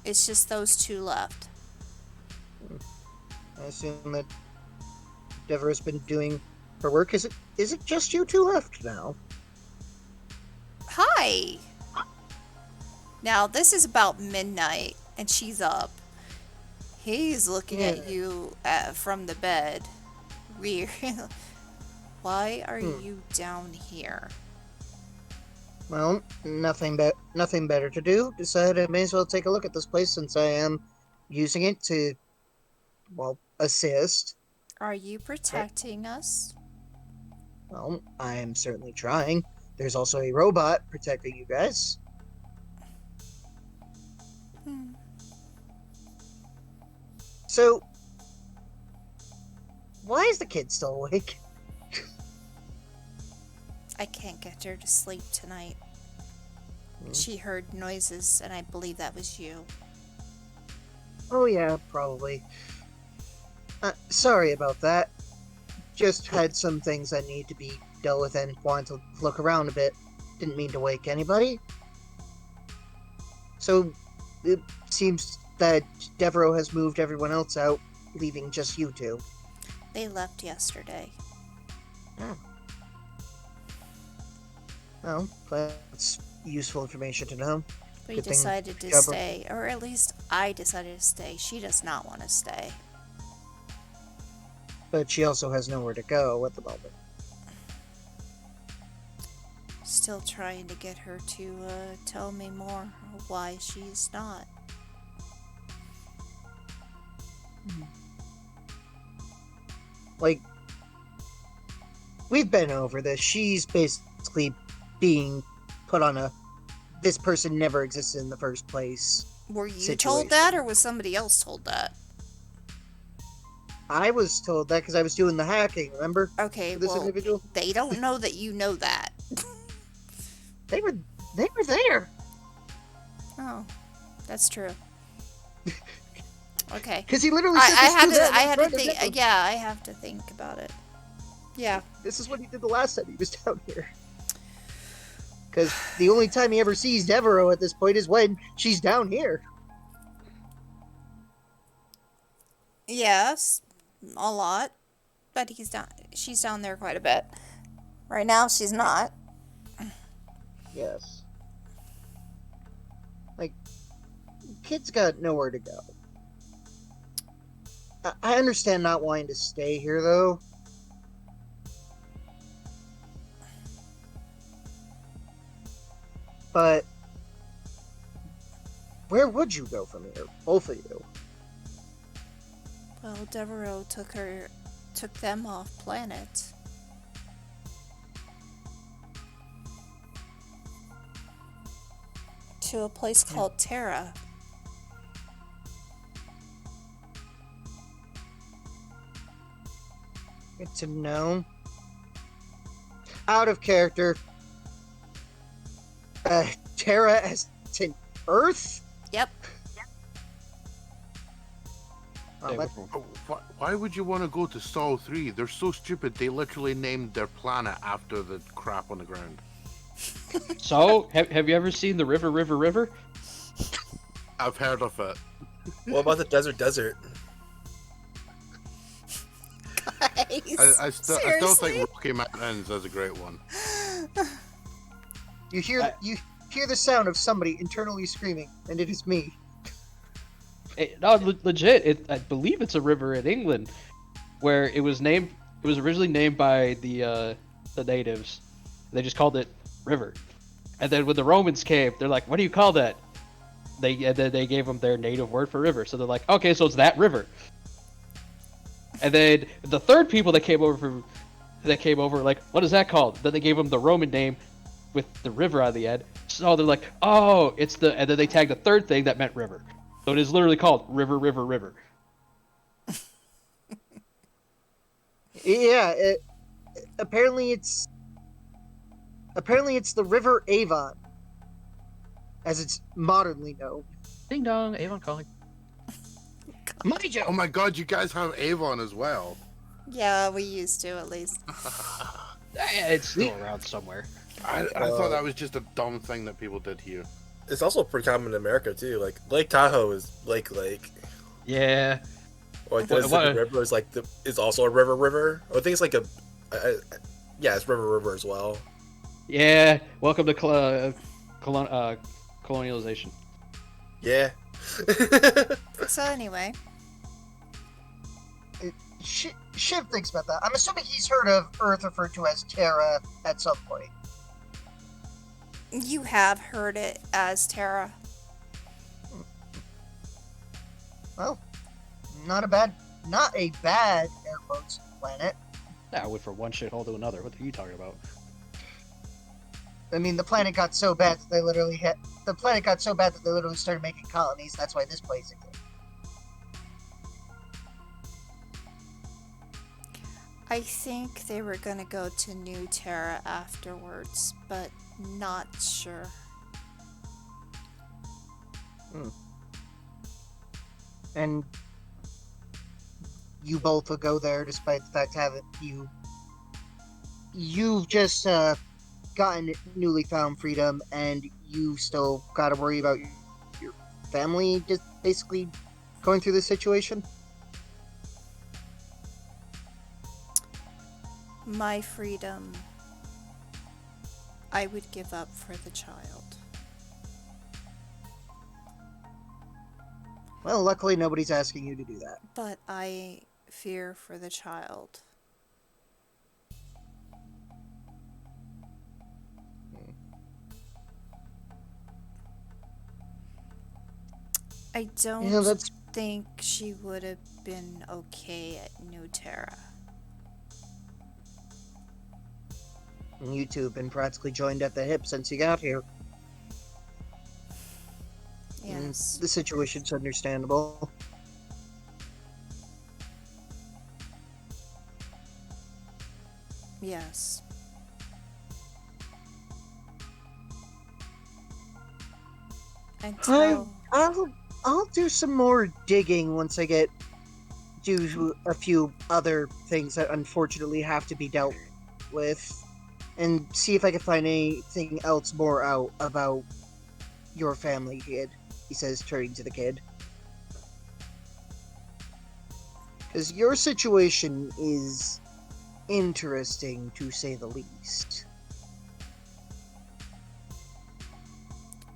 It's just those two left. I assume that Deborah's been doing her work. Is it just you two left now? Hi! Now, this is about midnight, and she's up. He's looking at you from the bed. Weird. Why are you down here? Well, nothing better to do. Decided I may as well take a look at this place since I am using it to, well, assist. Are you protecting us? Well, I am certainly trying. There's also a robot protecting you guys. So, why is the kid still awake? I can't get her to sleep tonight. She heard noises, and I believe that was you. Oh yeah, probably. Sorry about that. Just had some things that need to be dealt with and wanted to look around a bit. Didn't mean to wake anybody. So, it seems that Devereaux has moved everyone else out, leaving just you two. They left yesterday. Well, that's useful information to know. We Good thing decided to Deborah- stay, or at least I decided to stay. She does not want to stay. But she also has nowhere to go at the moment. Still trying to get her to tell me more why she's not. Like, we've been over this. She's basically being put on a this person never existed in the first place. Were you Situation. told that, or was somebody else told that? I was told that because I was doing the hacking, remember? Okay, For this well, individual? they don't know that you know that. They were there. Oh, that's true. Okay. Because he literally said this to them. I had to right in think. front of them. Yeah, I have to think about it. Yeah. This is what he did the last time he was down here. Because the only time he ever sees Devereaux at this point is when she's down here. Yes, a lot, but she's down there quite a bit. Right now, she's not. Yes. Like, kid's got nowhere to go. I understand not wanting to stay here, though. But where would you go from here, both of you? Well, Devereaux took them off planet. To a place called Terra. Good to know. Out of character. Terra as in Earth? Yep. Oh, that- Why would you want to go to Sol 3? They're so stupid, they literally named their planet after the crap on the ground. So, have you ever seen the river? I've heard of it. What about the desert? Guys, I still think Rocky Mountains is a great one. you hear the sound of somebody internally screaming, and it is me. Legit. I believe it's a river in England, where it was named. It was originally named by the natives. They just called it river, and then when the Romans came, they're like, "What do you call that?" And then they gave them their native word for river. So they're like, "Okay, so it's that river." And then the third people that came over like, "What is that called?" Then they gave them the Roman name with the river on the end. So they're like, "Oh, it's the," and then they tagged the third thing that meant river. So it is literally called river. Yeah, apparently it's the River Avon, as it's modernly known. Ding dong, Avon calling. Oh my god, you guys have Avon as well. Yeah, we used to at least. It's still around somewhere. I thought that was just a dumb thing that people did here. It's also pretty common in America too. Like Lake Tahoe is Lake. Yeah. Or like the Mississippi River is also a river. I think it's like yeah, it's river as well. Yeah. Welcome to colonialization. Yeah. So anyway, Shiv thinks about that. I'm assuming he's heard of Earth referred to as Terra at some point. you have heard it as Terra. Well, not a bad air quotes planet. I went from one shithole to another. What are you talking about? I mean, the planet got so bad that they literally started making colonies. That's why this place exists. I think they were gonna go to New Terra afterwards, but not sure. And you both will go there despite the fact you've just gotten newly found freedom, and you still gotta worry about your family just basically going through this situation. My freedom, I would give up for the child. Well, luckily nobody's asking you to do that. But I fear for the child. I don't think she would have been okay at New Terra. You two have been practically joined at the hip since you got here. Yes. The situation's understandable. Yes. Until I'll do some more digging once I get do a few other things that unfortunately have to be dealt with, and see if I can find anything else more out about your family, kid. He says, turning to the kid. Because your situation is interesting, to say the least.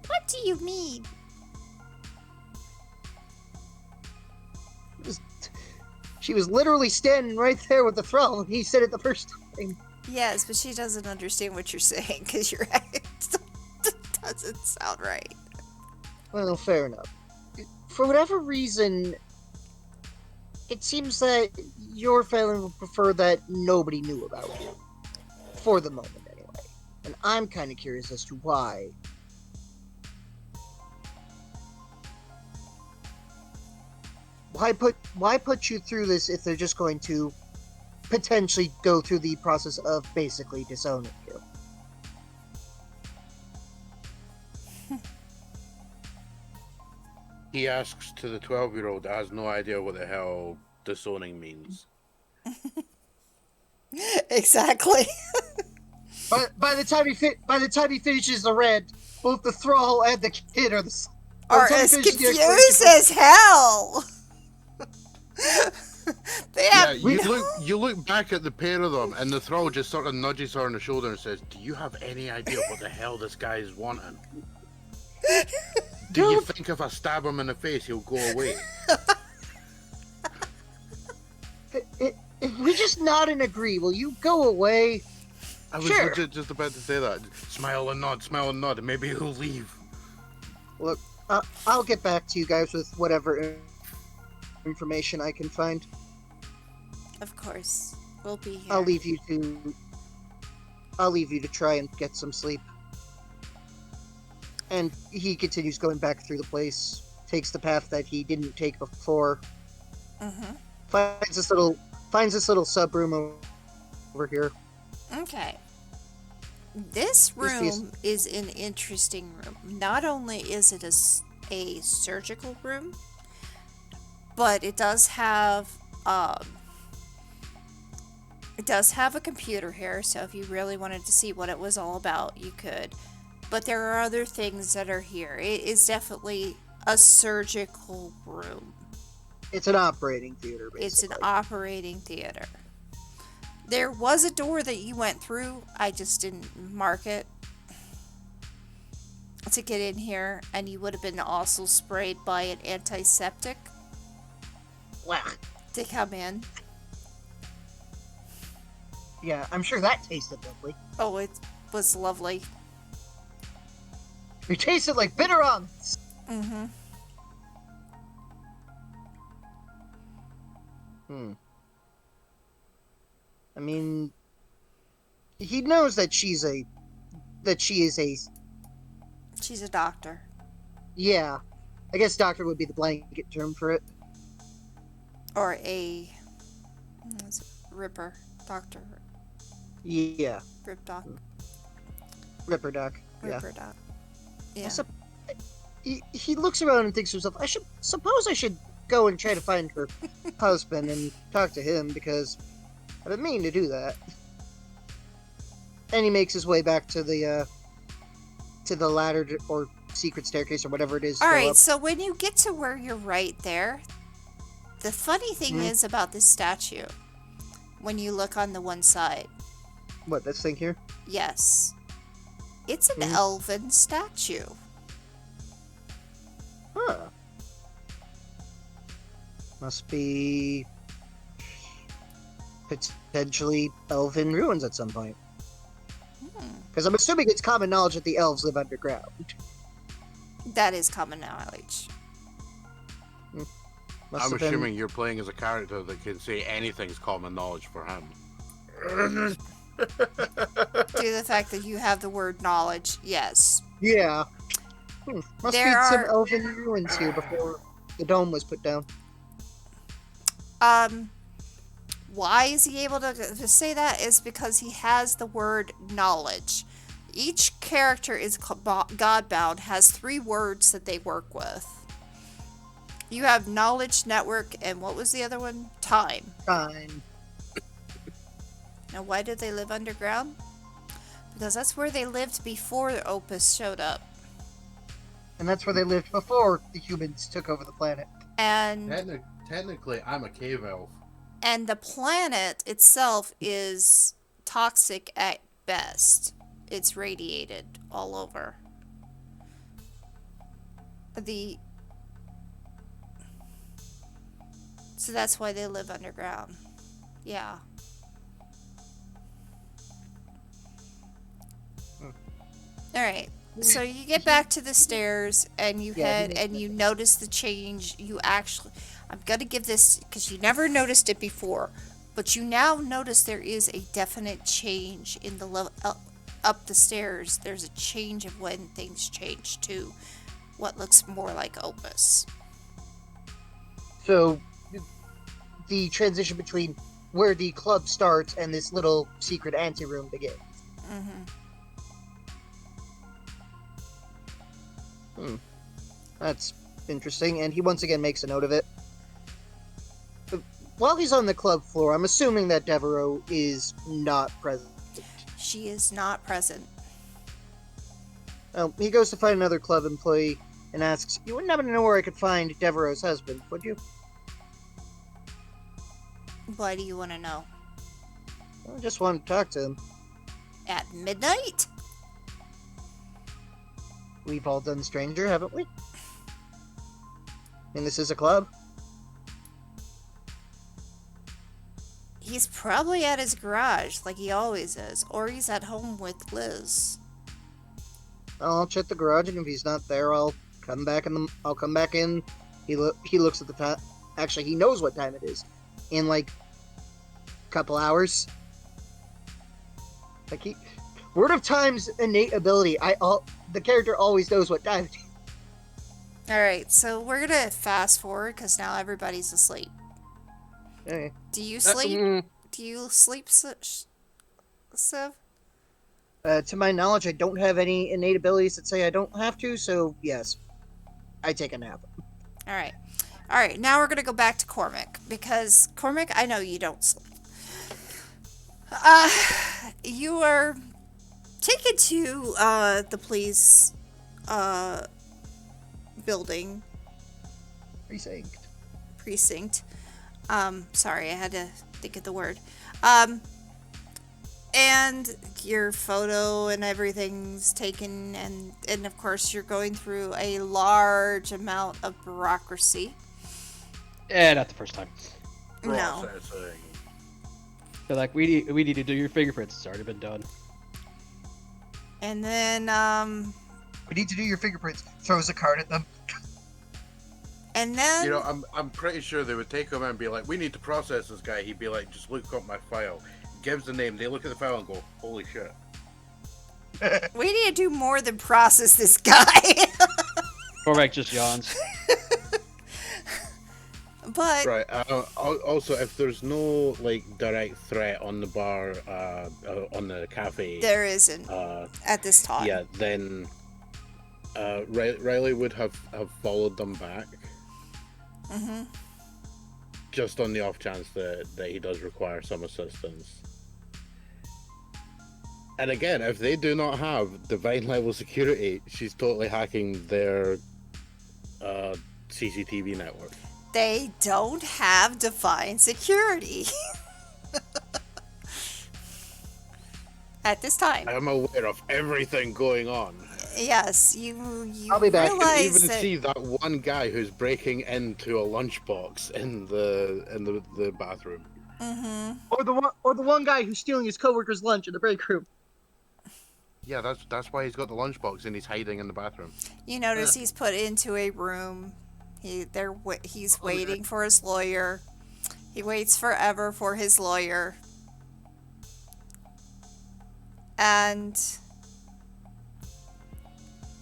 what do you mean? She was literally standing right there with the thrall, and he said it the first time. Yes, but she doesn't understand what you're saying because your accent doesn't sound right. Well, fair enough. For whatever reason, it seems that your family would prefer that nobody knew about you. For the moment, anyway. And I'm kind of curious as to why. Why put you through this if they're just going to potentially go through the process of basically disowning you? He asks to the 12-year-old that has no idea what the hell disowning means. Exactly. By the time he finishes the rant, both the thrall and the kid are Are time he as finishes the confused explanation, as hell. They Yeah, have you look back at the pair of them, and the thrall just sort of nudges her on the shoulder and says, "Do you have any idea what the hell this guy is wanting? Do you think if I stab him in the face, he'll go away?" If we just nod and agree, will you go away? I was Sure. legit just about to say that. Smile and nod, and maybe he'll leave. Look, I'll get back to you guys with whatever information I can find. Of course, we'll be here. I'll leave you to try and get some sleep. And he continues going back through the place, takes the path that he didn't take before. Mm-hmm. Finds this little sub room over here. Okay. This room is an interesting room. Not only is it a surgical room, but it does have a computer here, so if you really wanted to see what it was all about, you could. But there are other things that are here. It is definitely a surgical room. It's an operating theater, basically. It's an operating theater. There was a door that you went through. I just didn't mark it to get in here, and you would have been also sprayed by an antiseptic Wow. to come in. Yeah, I'm sure that tasted lovely. Oh, it was lovely. It tasted like bitter almonds. Mm-hmm. I mean, he knows that she is a. She's a doctor. Yeah, I guess doctor would be the blanket term for it. Or a ripper. Doctor. Yeah, Rip doc. Ripper Doc. Yeah. Ripper doc. Yeah. He looks around and thinks to himself, I should go and try to find her husband and talk to him because I've been meaning to do that. And he makes his way back to the ladder or secret staircase or whatever it is. Alright, so when you get to where you're right there, the funny thing is about this statue, when you look on the one side. What, this thing here? Yes. It's an elven statue. Huh. Must be potentially elven ruins at some point. Because I'm assuming it's common knowledge that the elves live underground. That is common knowledge. I'm assuming you're playing as a character that can say anything's common knowledge for him. Due to the fact that you have the word knowledge, yes. Yeah. Must be some elven ruins here before the dome was put down. Why is he able to say that? Is because he has the word knowledge. Each character is godbound, has 3 words that they work with. You have knowledge, network, and what was the other one? Time. Time. Now, why did they live underground? Because that's where they lived before the Opus showed up. And that's where they lived before the humans took over the planet. And Technically, I'm a cave elf. And the planet itself is toxic at best. It's radiated all over. It's So that's why they live underground. Yeah. All right. So you get back to the stairs and you head and you notice the change. You actually, I'm gonna give this because you never noticed it before, but you now notice there is a definite change in the level up the stairs. There's a change of when things change to what looks more like Opus. So, the transition between where the club starts and this little secret anteroom begins. That's interesting, and he once again makes a note of it. While he's on the club floor, I'm assuming that Devereaux is not present. She is not present. Well, he goes to find another club employee and asks, "You wouldn't happen to know where I could find Devereaux's husband, would you?" Why do you want to know? I just wanted to talk to him. At midnight? We've all done stranger, haven't we? And this is a club. He's probably at his garage, like he always is, or he's at home with Liz. I'll check the garage, and if he's not there, I'll come back in. I'll come back in. He looks at the time. Actually, he knows what time it is. In like a couple hours. Like word of time's innate ability. The character always knows what time it is. Alright, so we're gonna fast forward because now everybody's asleep. Okay. Do you sleep? Do you sleep, Siv? To my knowledge, I don't have any innate abilities that say I don't have to, so yes, I take a nap. Alright. Alright, now we're gonna go back to Cormac, because Cormac, I know you don't sleep. You are taken to the police building precinct. Sorry, I had to think of the word. And your photo and everything's taken, and of course you're going through a large amount of bureaucracy. Not the first time. No. Processing. They're like, we need to do your fingerprints. It's already been done. And then, We need to do your fingerprints. Throws a card at them. and then, You know, I'm pretty sure they would take him and be like, "We need to process this guy." He'd be like, "Just look up my file." Gives the name. They look at the file and go, "Holy shit!" we need to do more than process this guy. Cormac just yawns. But Right. Also, if there's no like direct threat on the bar, on the cafe, there isn't at this time. yeah, then Riley would have followed them back. Mm-hmm. Just on the off chance that he does require some assistance. And again, if they do not have divine level security, she's totally hacking their CCTV network. They don't have divine security at this time. I'm aware of everything going on. Yes, you I'll be back. I can realize even that see that one guy who's breaking into a lunchbox in the bathroom. Or the one guy who's stealing his coworker's lunch in the break room. Yeah, that's why he's got the lunchbox and he's hiding in the bathroom. you notice he's put into a room. He's waiting for his lawyer. He waits forever for his lawyer. And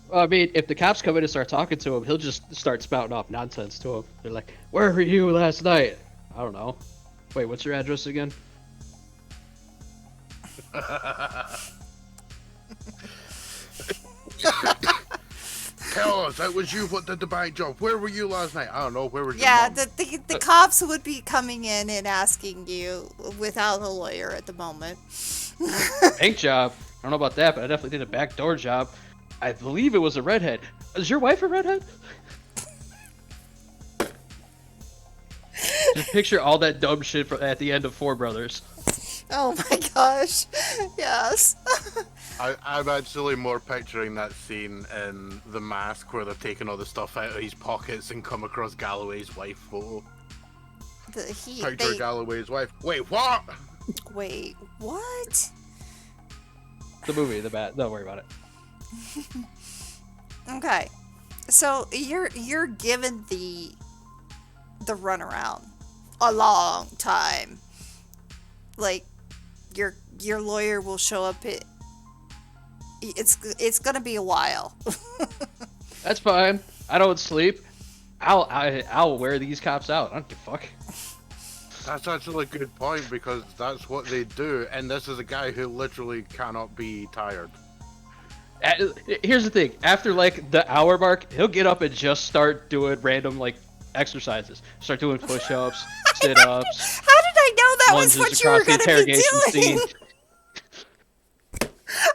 Well, I mean, if the cops come in and start talking to him, he'll just start spouting off nonsense to him. They're like, "Where were you last night?" I don't know. Wait, what's your address again? Tell us, that was you what did the bank job. Where were you last night? I don't know. Where were you? yeah, the cops would be coming in and asking you without a lawyer at the moment. Bank job. I don't know about that, but I definitely did a backdoor job. I believe it was a redhead. Is your wife a redhead? Just picture all that dumb shit at the end of Four Brothers. Oh my gosh. Yes. I'm actually more picturing that scene in The Mask where they're taking all the stuff out of his pockets and come across Galloway's wife photo. Hector Galloway's wife. Wait, what? Wait, what? The movie, the bat. Don't worry about it. Okay, so you're given the runaround a long time. Like your lawyer will show up. It's gonna be a while. That's fine. I don't sleep. I'll wear these cops out. I don't give a fuck. That's actually a good point because that's what they do, and this is a guy who literally cannot be tired. Here's the thing. After like the hour mark, he'll get up and just start doing random like exercises. Start doing push-ups, sit-ups. How did I know that was lunges what you were across the gonna be interrogation doing? scene.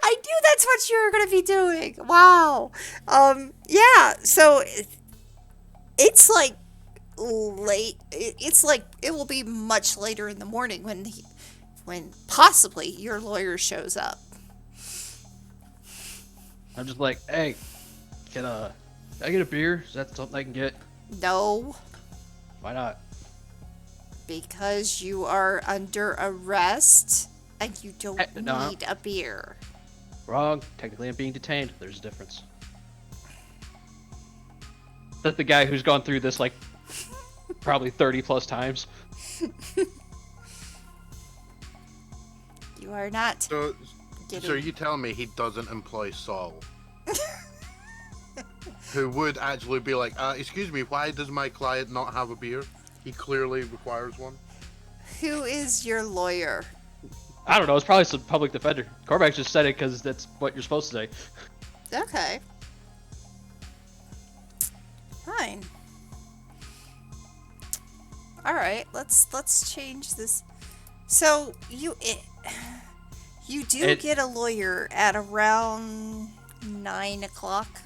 I knew that's what you were gonna be doing. Wow. Yeah. So it's like late. It's like it will be much later in the morning when possibly your lawyer shows up. I'm just like, hey, can I get a beer? Is that something I can get? No, Why not? because you are under arrest and you don't No. need a beer. Wrong. Technically, I'm being detained. There's a difference. That's the guy who's gone through this like probably 30 plus times. You are not So getting. you tell me he doesn't employ Saul, who would actually be like, excuse me, why does my client not have a beer? He clearly requires one. Who is your lawyer? I don't know. It's probably some public defender. Cormac just said it because that's what you're supposed to say. Okay. Fine. All right, let's change this. So you do get a lawyer at around 9 o'clock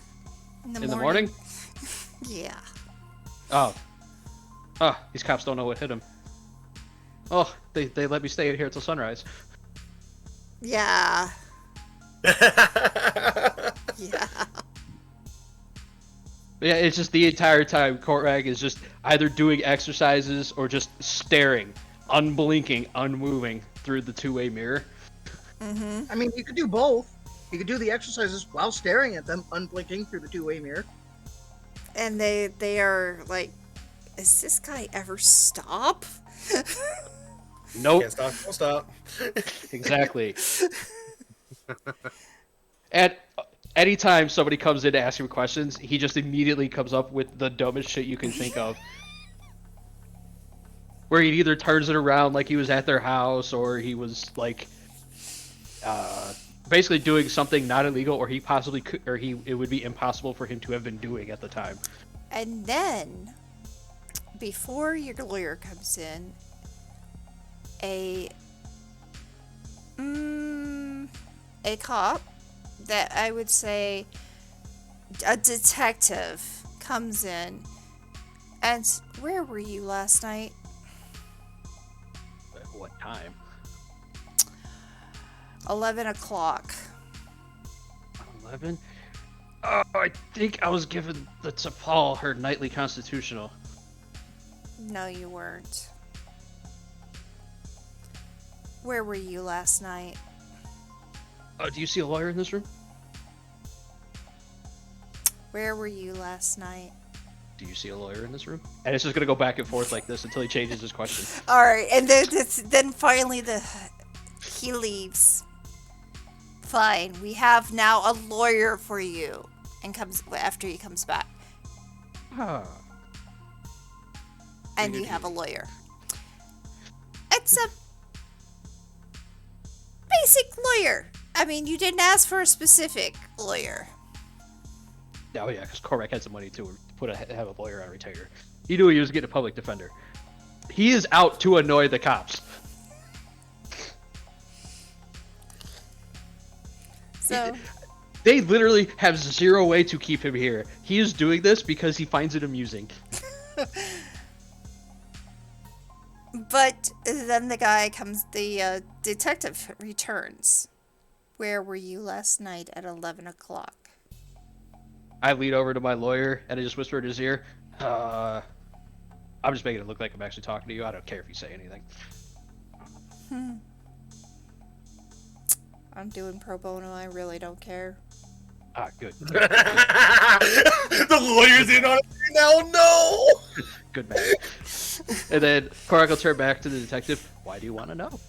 in the morning. Yeah. Oh, these cops don't know what hit him. Oh, they let me stay here until sunrise. Yeah. Yeah. But yeah, it's just the entire time Cormac is just either doing exercises or just staring, unblinking, unmoving through the two-way mirror. I mean, you could do both. You could do the exercises while staring at them, unblinking through the two-way mirror. And they are like, is this guy ever stop? Nope. Can't stop, don't stop. Exactly. And anytime somebody comes in to ask him questions, he just immediately comes up with the dumbest shit you can think of. Where he either turns it around like he was at their house, or he was like, basically doing something not illegal, or he possibly could, or it would be impossible for him to have been doing at the time. And then, before your lawyer comes in, a cop that I would say a detective comes in and where were you last night? At what time? 11 o'clock. 11? Oh, I think I was giving the T'Pol her nightly constitutional. No, you weren't. Where were you last night? Do you see a lawyer in this room? Where were you last night? Do you see a lawyer in this room? And it's just gonna go back and forth like this until he changes his question. All right, and then finally he leaves. Fine, we have now a lawyer for you, and comes after he comes back, and you have a lawyer. It's a basic lawyer. I mean, you didn't ask for a specific lawyer. Oh yeah, because Cormac had some money to have a lawyer on retainer. He knew he was getting a public defender. He is out to annoy the cops. So They literally have zero way to keep him here. He is doing this because he finds it amusing. but then the detective returns. Where were you last night at 11 o'clock? I lean over to my lawyer and I just whisper in his ear, I'm just making it look like I'm actually talking to you. I don't care if you say anything. I'm doing pro bono. I really don't care. Ah, good. The lawyer's in on it now. No. Good man. And then Korak will turn back to the detective. Why do you want to know?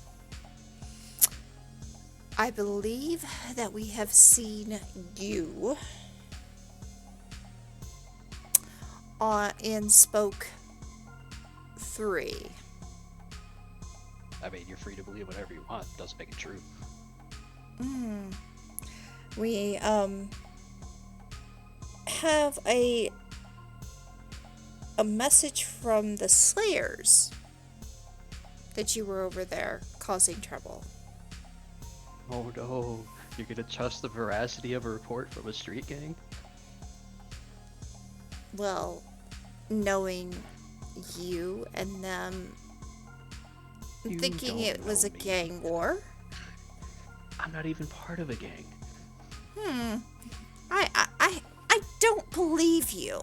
I believe that we have seen you in Spoke 3. I mean, you're free to believe whatever you want. It doesn't make it true. We have a message from the Slayers that you were over there causing trouble. Oh no, you're gonna trust the veracity of a report from a street gang? Well, knowing you and them, You thinking don't it was a know me. gang war. I'm not even part of a gang. I don't believe you.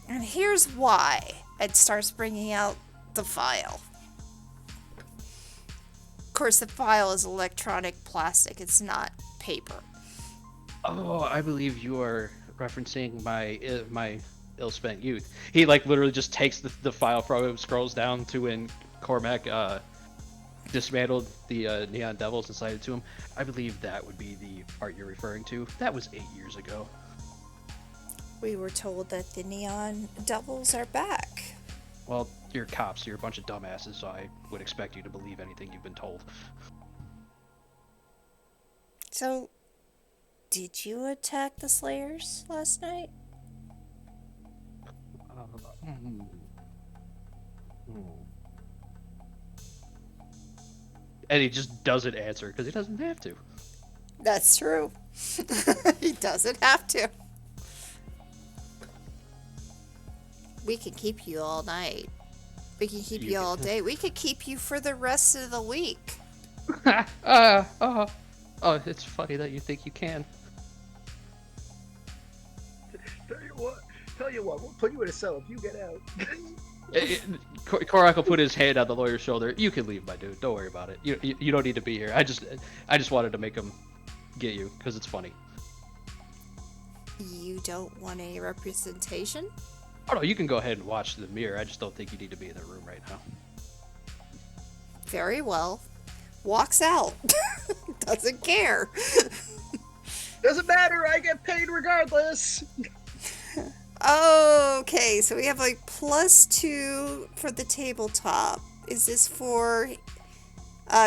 And here's why. It starts bringing out the file. Of course, the file is electronic plastic. It's not paper. Oh, I believe you are referencing my ill-spent youth. He like literally just takes the file from him, scrolls down to when Cormac dismantled the Neon Devils and cited to him. I believe that would be the part you're referring to. That was 8 years ago. We were told that the Neon Devils are back. Well, you're cops. You're a bunch of dumbasses, so I would expect you to believe anything you've been told. So, did you attack the Slayers last night? And he just doesn't answer because he doesn't have to. That's true. He doesn't have to. We can keep you all night. We can keep you all day. We could keep you for the rest of the week. Oh, it's funny that you think you can. Tell you what, we'll put you in a cell if you get out. Korak will put his hand on the lawyer's shoulder. You can leave, my dude. Don't worry about it. You don't need to be here. I just wanted to make him get you because it's funny. You don't want any representation? Oh no, you can go ahead and watch the mirror. I just don't think you need to be in the room right now. Very well. Walks out. Doesn't care. Doesn't matter, I get paid regardless. Okay, so we have like +2 for the tabletop. Is this for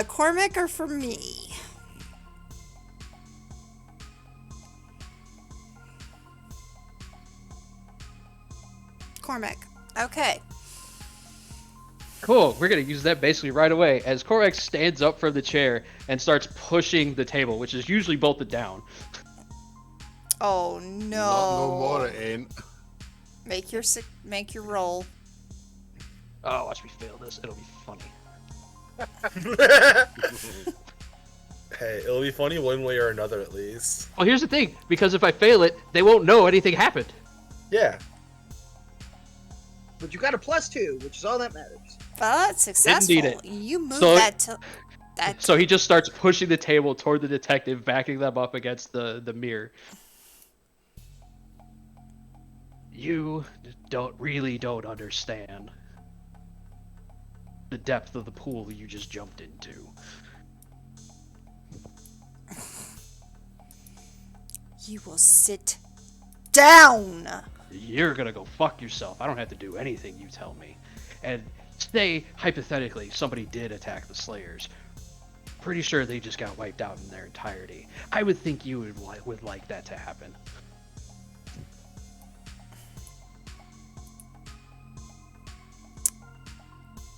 Cormac or for me? Cormac. Okay. Cool. We're gonna use that basically right away as Korak stands up from the chair and starts pushing the table, which is usually bolted down. Oh no. Not no more, it ain't. Make your roll. Oh, watch me fail this. It'll be funny. Hey, it'll be funny one way or another at least. Well, here's the thing. Because if I fail it, they won't know anything happened. Yeah. But you got a +2, which is all that matters. But successful. need it. You moved So- that to that. So he just starts pushing the table toward the detective, backing them up against the mirror. You don't understand the depth of the pool you just jumped into. You will sit down. You're gonna go fuck yourself. I don't have to do anything you tell me. And say, hypothetically, somebody did attack the Slayers. Pretty sure they just got wiped out in their entirety. I would think you would like that to happen.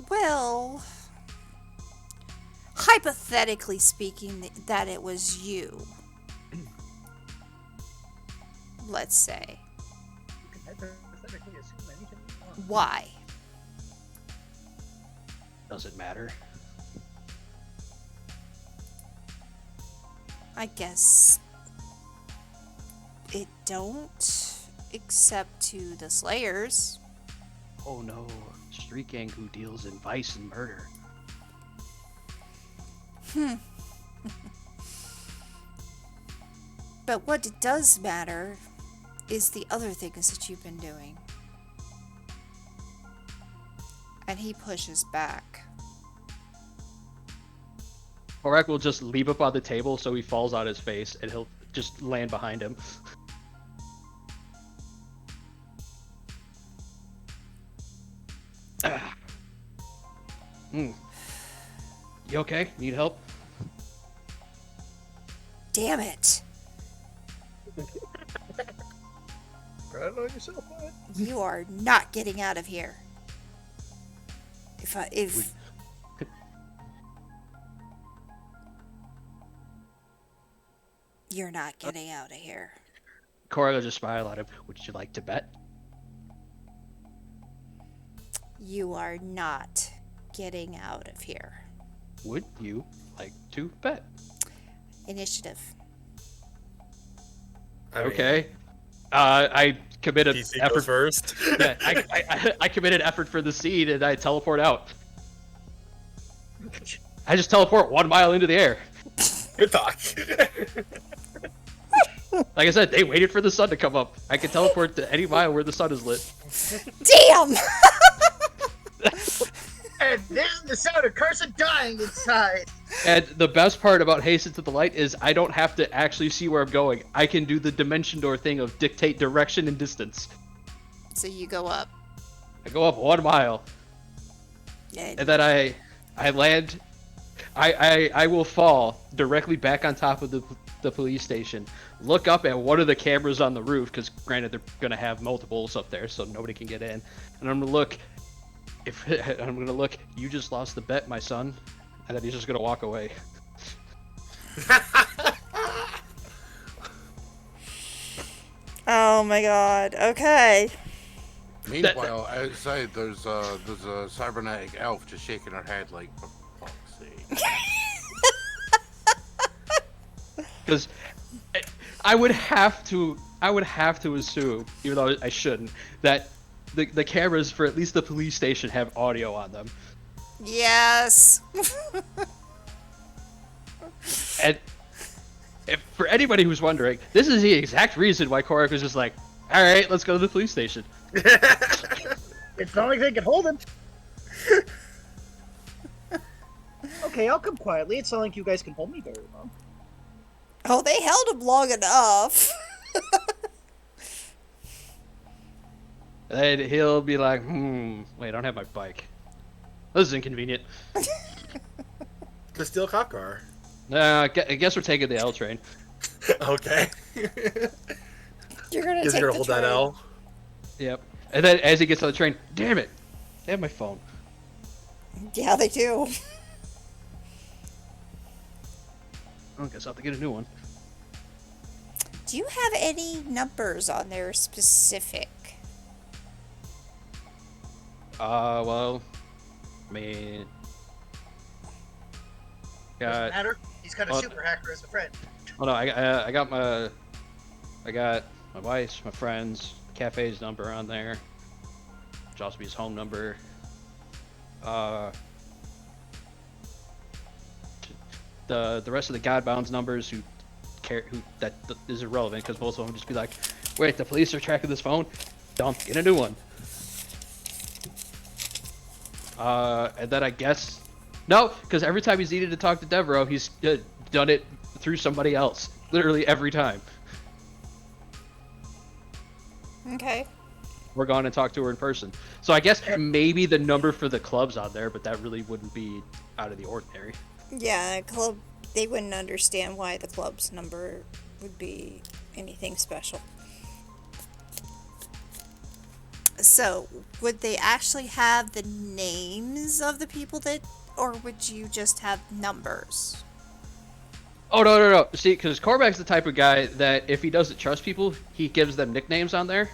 Well, hypothetically speaking, that it was you. Let's say. You can hypothetically assume anything you want. Why? Does it matter? I guess it don't, except to the Slayers. Oh no, street gang who deals in vice and murder. But what does matter is the other things that you've been doing. And he pushes back. Korak will just leap up on the table so he falls on his face, and he'll just land behind him. You okay? Need help? Damn it! Right on yourself, bud. You are not getting out of here. If you're not getting out of here. Korak will just smile at him. Would you like to bet? You are not getting out of here. Would you like to bet? Initiative. I mean, Okay. I committed PC effort goes first. Yeah, I committed effort for the seed, and I teleport out. I just teleport 1 mile into the air. Good talk. Like I said, they waited for the sun to come up. I can teleport to any mile where the sun is lit. Damn! And then the sound of Karsa dying inside. And the best part about Hasten to the Light is I don't have to actually see where I'm going. I can do the dimension door thing of dictate direction and distance. So you go up. I go up 1 mile, and then I land. I will fall directly back on top of the police station. Look up at one of the cameras on the roof, because granted they're gonna have multiples up there, so nobody can get in. And I'm gonna look. You just lost the bet, my son. And then he's just gonna walk away. Oh my god. Okay. Meanwhile, outside there's a cybernetic elf just shaking her head like, for fuck's sake. Because I would have to assume, even though I shouldn't, that the cameras for at least the police station have audio on them. Yes. And if, for anybody who's wondering, this is the exact reason why Korak was just like, all right, let's go to the police station. It's not like they can hold him. Okay, I'll come quietly. It's not like you guys can hold me very long. Oh, they held him long enough. And he'll be like, wait, I don't have my bike. This is inconvenient. The steel cop car. I guess we're taking the L train. Okay. You're gonna Is take he gonna the hold train. that L? Yep. And then as he gets on the train, damn it, they have my phone. Yeah, they do. I guess I'll have to get a new one. Do you have any numbers on there specific? Well, I mean, Doesn't matter. He's got a uh, super hacker as a friend. oh no, I got my wife's, my friend's, cafe's number on there. Josby's home number. The rest of the Godbound's numbers that is irrelevant because most of them just be like, wait, the police are tracking this phone? Dump, get a new one. And then I guess no, because every time he's needed to talk to Devereaux, he's done it through somebody else. Literally every time. Okay. We're going to talk to her in person. So I guess maybe the number for the club's on there, but that really wouldn't be out of the ordinary. Yeah, club. They wouldn't understand why the club's number would be anything special. So, would they actually have the names of the people that, or would you just have numbers? Oh, no. See, because Cormack's the type of guy that if he doesn't trust people, he gives them nicknames on there.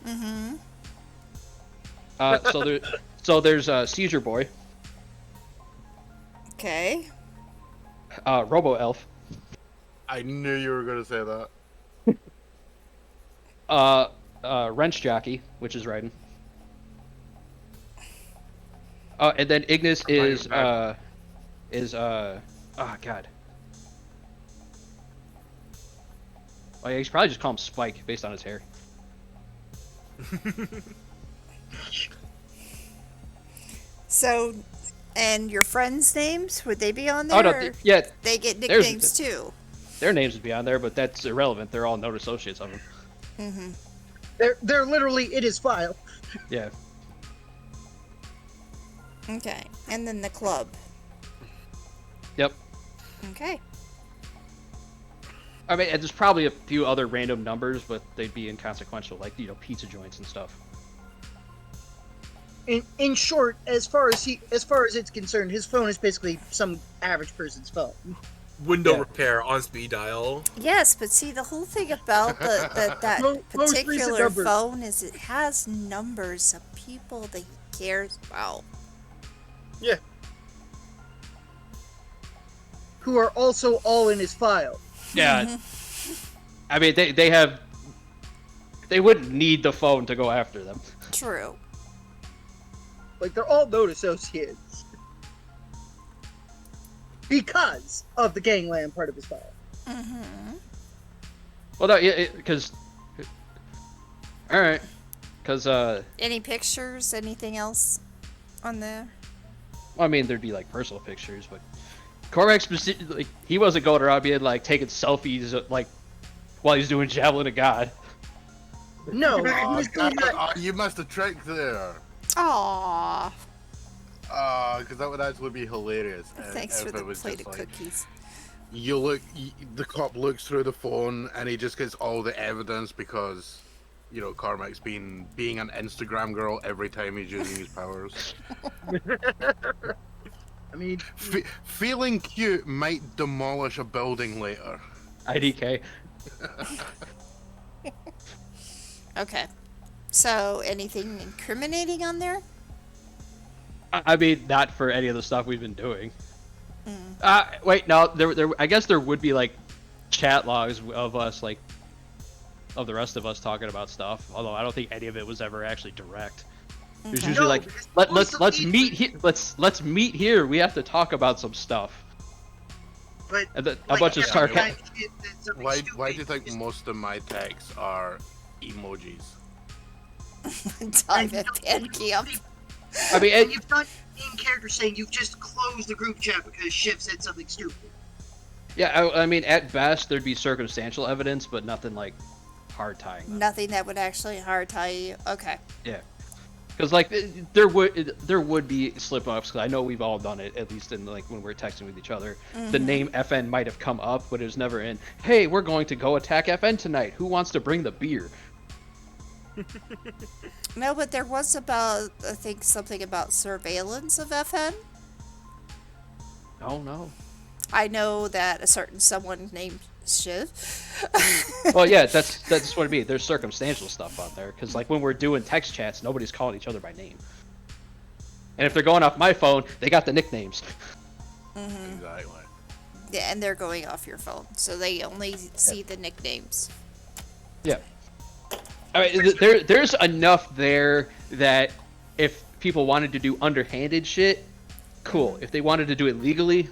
Mm-hmm. So there's Seizure Boy, Okay. Robo Elf, I knew you were gonna say that. Wrench Jockey, which is Raiden, And then Ignis I'm not is even mad. oh god. Oh yeah, you should probably just call him Spike based on his hair. So, and your friends' names, would they be on Oh there? no, Or yeah, they get there's- nicknames too. their names would be on there, but that's irrelevant. They're all known associates of him. Mm-hmm. They're literally in his file. Yeah. Okay, and then the club. Yep. Okay. I mean, and there's probably a few other random numbers, but they'd be inconsequential, like pizza joints and stuff. In short, as far as it's concerned, his phone is basically some average person's phone. Window Yeah. repair on speed dial. Yes, but see, the whole thing about that Most recent particular number. phone is it has numbers of people that he cares about. Yeah. Who are also all in his file. Yeah. I mean, they wouldn't need the phone to go after them. True. Like, they're all known associates. Because of the gangland part of his file. Mm-hmm. Well, no, because. All right, because Any pictures? Anything else on there? well, I mean, there'd be like personal pictures, but Cormac specifically, he wasn't going around being like taking selfies like while he's doing Javelin of God. No, he Oh, was doing that. you must have tricked there. Aww. Because that would actually be hilarious. Thanks if for the it was plate just of like, cookies. the cop looks through the phone and he just gets all the evidence because, Carmack's being an Instagram girl every time he's using his powers. I mean, Feeling cute might demolish a building later. IDK. Okay. So, anything incriminating on there? I mean, not for any of the stuff we've been doing. Wait, no, there. I guess there would be like chat logs of us, like, of the rest of us talking about stuff. Although I don't think any of it was ever actually direct. It was Okay. usually No, like, because let's most of meet here. Let's meet here. We have to talk about some stuff. but And then a like, bunch of every sarcasm. time he did something Why stupid, do you think just- most of my texts are emojis? Time at band camp. I mean, And you've got in character saying you've just closed the group chat because Shiv said something stupid. yeah, I mean, at best there'd be circumstantial evidence, but nothing like hard tying them. Nothing that would actually hard tie you. Okay. Yeah, because like there would be slip ups. Because I know we've all done it, at least in like when we're texting with each other. The name FN might have come up, but it was never in. Hey, we're going to go attack FN tonight. Who wants to bring the beer? No, but there was about, I think, something about surveillance of FN. Oh no. I know that a certain someone named Shiv. Well, yeah, that's what I mean. There's circumstantial stuff on there because like when we're doing text chats, nobody's calling each other by name. And if they're going off my phone, they got the nicknames. Exactly. Yeah, and they're going off your phone, so they only see the nicknames. Yeah. I mean, there's enough there that if people wanted to do underhanded shit, cool. If they wanted to do it legally,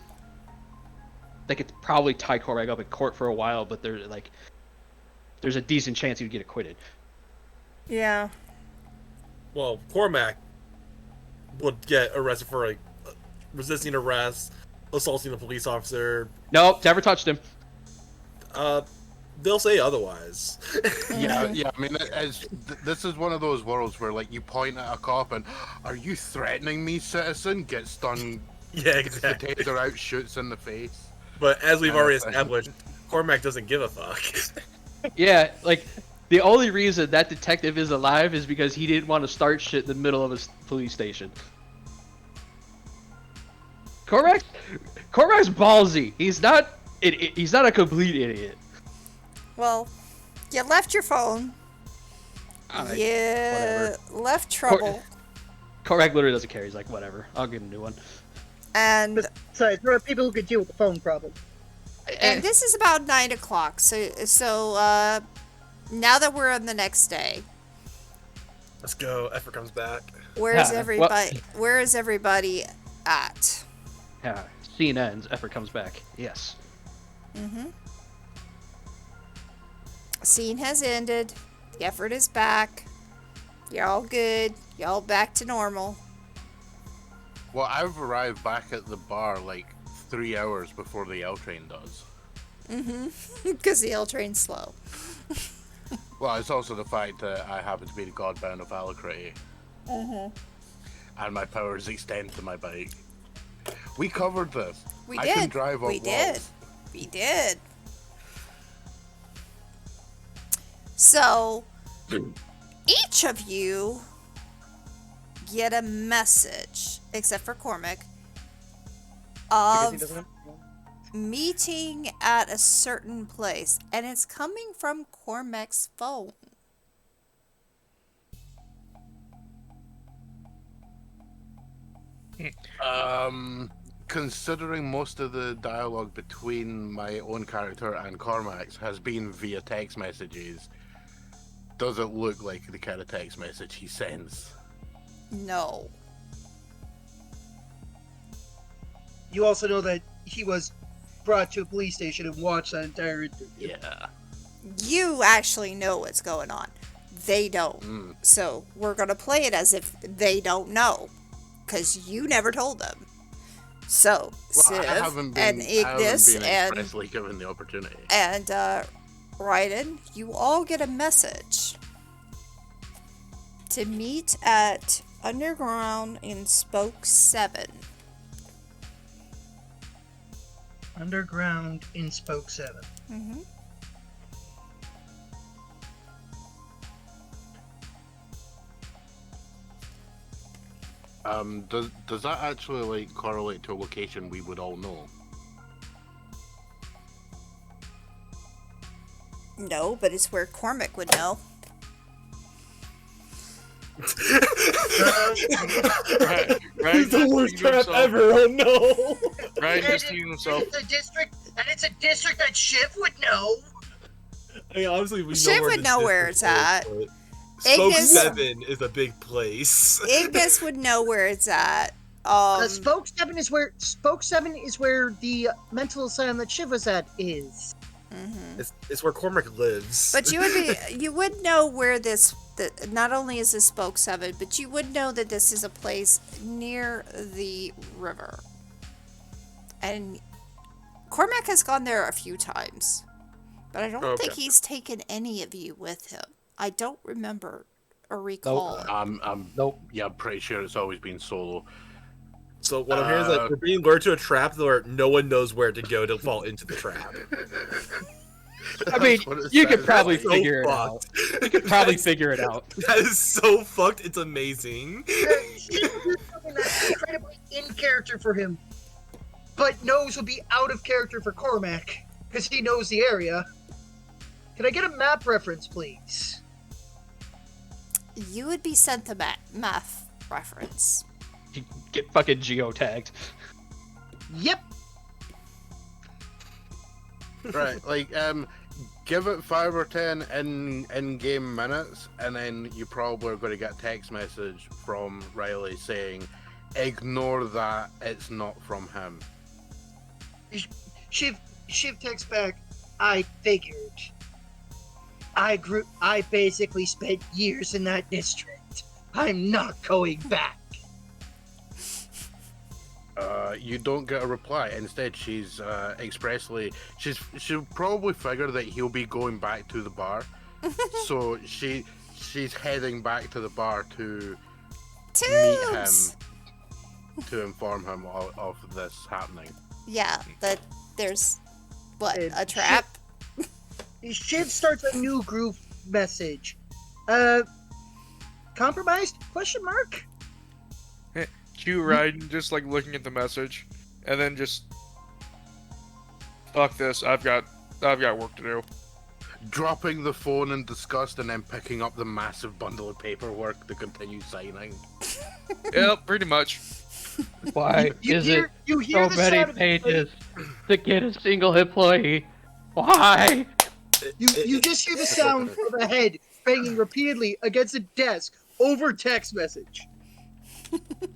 they could probably tie Cormac up in court for a while, but there's a decent chance he would get acquitted. Yeah. Well, Cormac would get arrested for like resisting arrest, assaulting a police officer. Nope, never touched him. They'll say otherwise. Yeah. I mean, this is one of those worlds where like you point at a cop and, "Are you threatening me, citizen?" Gets done. Yeah, The exactly. taser out, shoots in the face. But as we've already thing. established, Cormac doesn't give a fuck. Yeah, like the only reason that detective is alive is because he didn't want to start shit in the middle of a police station. Correct? Cormac's ballsy. He's not a complete idiot. Well, you left your phone. You left trouble. Cormac literally doesn't care. He's like, whatever. I'll get a new one. And Besides, there are people who can deal with the phone problem. and this is about 9 o'clock. So now that we're on the next day, Let's go. Effort comes back. Where's Yeah, everybody? Where is everybody at? Yeah, scene ends. Effort comes back. Yes. Scene has ended. The effort is back. Y'all good. Y'all back to normal. Well, I've arrived back at the bar like 3 hours before the L train does. Because the L train's slow. Well, it's also the fact that I happen to be the godbound of Alacrity. And my powers extend to my bike. We covered this. We I did. can drive up We did. walls. We did. So, each of you get a message, except for Cormac, Because he of doesn't have- meeting at a certain place, and it's coming from Cormac's phone. Considering most of the dialogue between my own character and Cormac's has been via text messages, does it look like the kind of text message he sends? No. You also know that he was brought to a police station and watched that entire interview. Yeah. You actually know what's going on. They don't. So we're going to play it as if they don't know. Because you never told them. So, Well, I Civ haven't been, and Ignis been and expressly given the opportunity. Raiden, you all get a message to meet at Underground in Spoke 7. Underground in Spoke 7. Mm-hmm. Does that actually like correlate to a location we would all know? No, but it's where Cormac would know. Right, the worst trap ever. Oh no! Right, just teaming himself. It's a district that Shiv would know. I mean, obviously we Shiv know where would the know where district it's at. is, but Spoke Ignis- 7 is a big place. Ignis would know where it's at. Spoke 7 is where the mental asylum that Shiv was at is. It's where Cormac lives. But you would know where this. Not only is this Spoke 7, but you would know that this is a place near the river. And Cormac has gone there a few times, but I don't think he's taken any of you with him. I don't remember or recall. Nope. Yeah, I'm pretty sure it's always been solo. So what I'm hearing is like we're being lured to a trap where no one knows where to go to fall into the trap. I mean, you could probably That's so figure it out. fucked. You could probably figure it out. That is so fucked. It's amazing. Shiv would do something that's incredibly in character for him, but knows would be out of character for Cormac because he knows the area. Can I get a map reference, please? You would be sent the map reference. You get fucking geotagged. Yep. Right, like give it 5 or 10 in-game minutes, and then you probably are going to get a text message from Riley saying, "Ignore that. It's not from him." Shiv texts back, I figured. I basically spent years in that district. I'm not going back. You don't get a reply. Instead, she's she'll probably figure that he'll be going back to the bar, so she's heading back to the bar to meet him Tubes! to inform him of this happening. Yeah, that there's And a trap. Shiv starts a new group message. Compromised? Question mark? Cue Raiden just like looking at the message, and then just fuck this. I've got work to do. Dropping the phone in disgust and then picking up the massive bundle of paperwork to continue signing. Yep, pretty much. Why You is hear- it you hear so the many sound of- pages to get a single employee? Why? You just hear the sound of a head banging repeatedly against a desk over text message.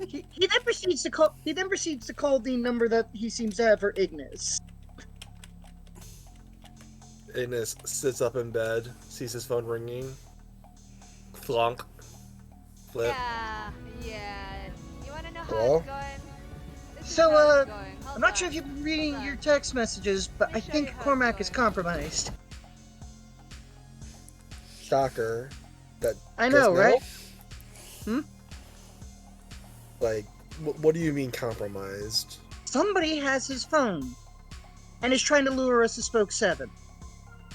He then proceeds to call. He then proceeds to call the number that he seems to have for Ignis. Ignis sits up in bed, sees his phone ringing. Flonk. Flip. Yeah. You wanna know how Hello? it's going? This is So, how it's going. Hold I'm not sure on. if you've been reading Hold your on. text messages, but Let me I show think you how it's Cormac is going. compromised. Shocker. That. I just know, now? right? Hmm? Like, what do you mean compromised? Somebody has his phone and is trying to lure us to Spoke 7.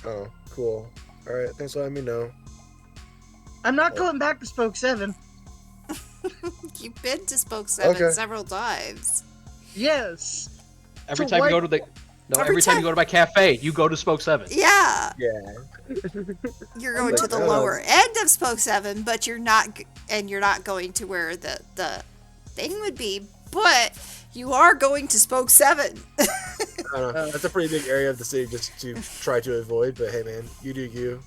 Oh, cool. Alright, thanks for letting me know. I'm not going back to Spoke 7. You've been to Spoke 7 Okay. several times. Yes. Every So time why- you go to the every time you go to my cafe, you go to Spoke 7. Yeah, Yeah. you're going to the Yeah. lower end of Spoke 7, but you're not going to where the thing would be, but you are going to Spoke 7. I don't know. That's a pretty big area of the city just to try to avoid, but hey man, you do you.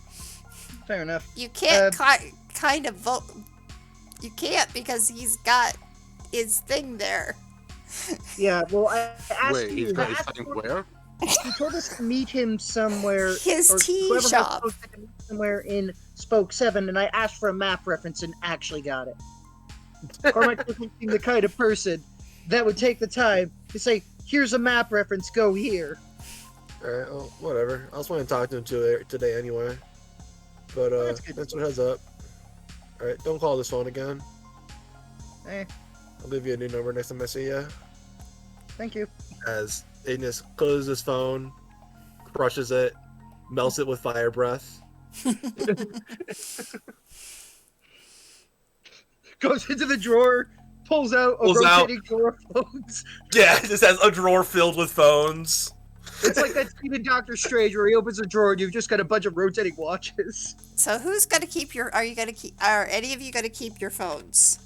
Fair enough. You can't kind of vote. You can't because he's got his thing there. Yeah, well, I asked Wait, you. he's got I his asked thing for- where? He told us to meet him somewhere. His or tea whoever has shop. Spoke said to meet somewhere in Spoke 7, and I asked for a map reference and actually got it. Cormac doesn't seem the kind of person that would take the time to say, here's a map reference, go here. Alright, well, whatever. I just want to talk to him today anyway. But, That's good. that's what heads up. Alright, don't call this phone again. Eh, I'll leave you a new number next time I see ya. thank you. As Ignis closes his phone, crushes it, melts it with fire breath. Goes into the drawer, pulls out a Pulls out- rotating drawer of phones. Yeah, it just has a drawer filled with phones. It's like that scene in Doctor Strange where he opens a drawer and you've just got a bunch of rotating watches. So who's gonna keep your? Are any of you gonna keep your phones?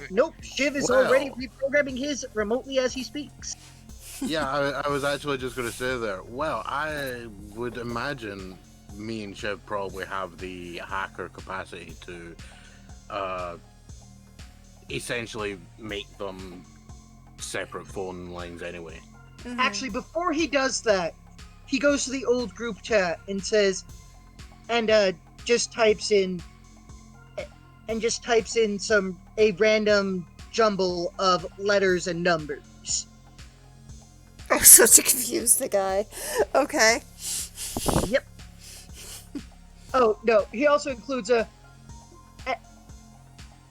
Nope, Shiv is Well. already reprogramming his remotely as he speaks. Yeah, I was actually just going to say there. Well, I would imagine me and Shiv probably have the hacker capacity to essentially make them separate phone lines anyway. Mhm. Actually, before he does that, he goes to the old group chat and says, just types in a random jumble of letters and numbers. I'm so to confuse the guy. Okay. Yep. Oh no, he also includes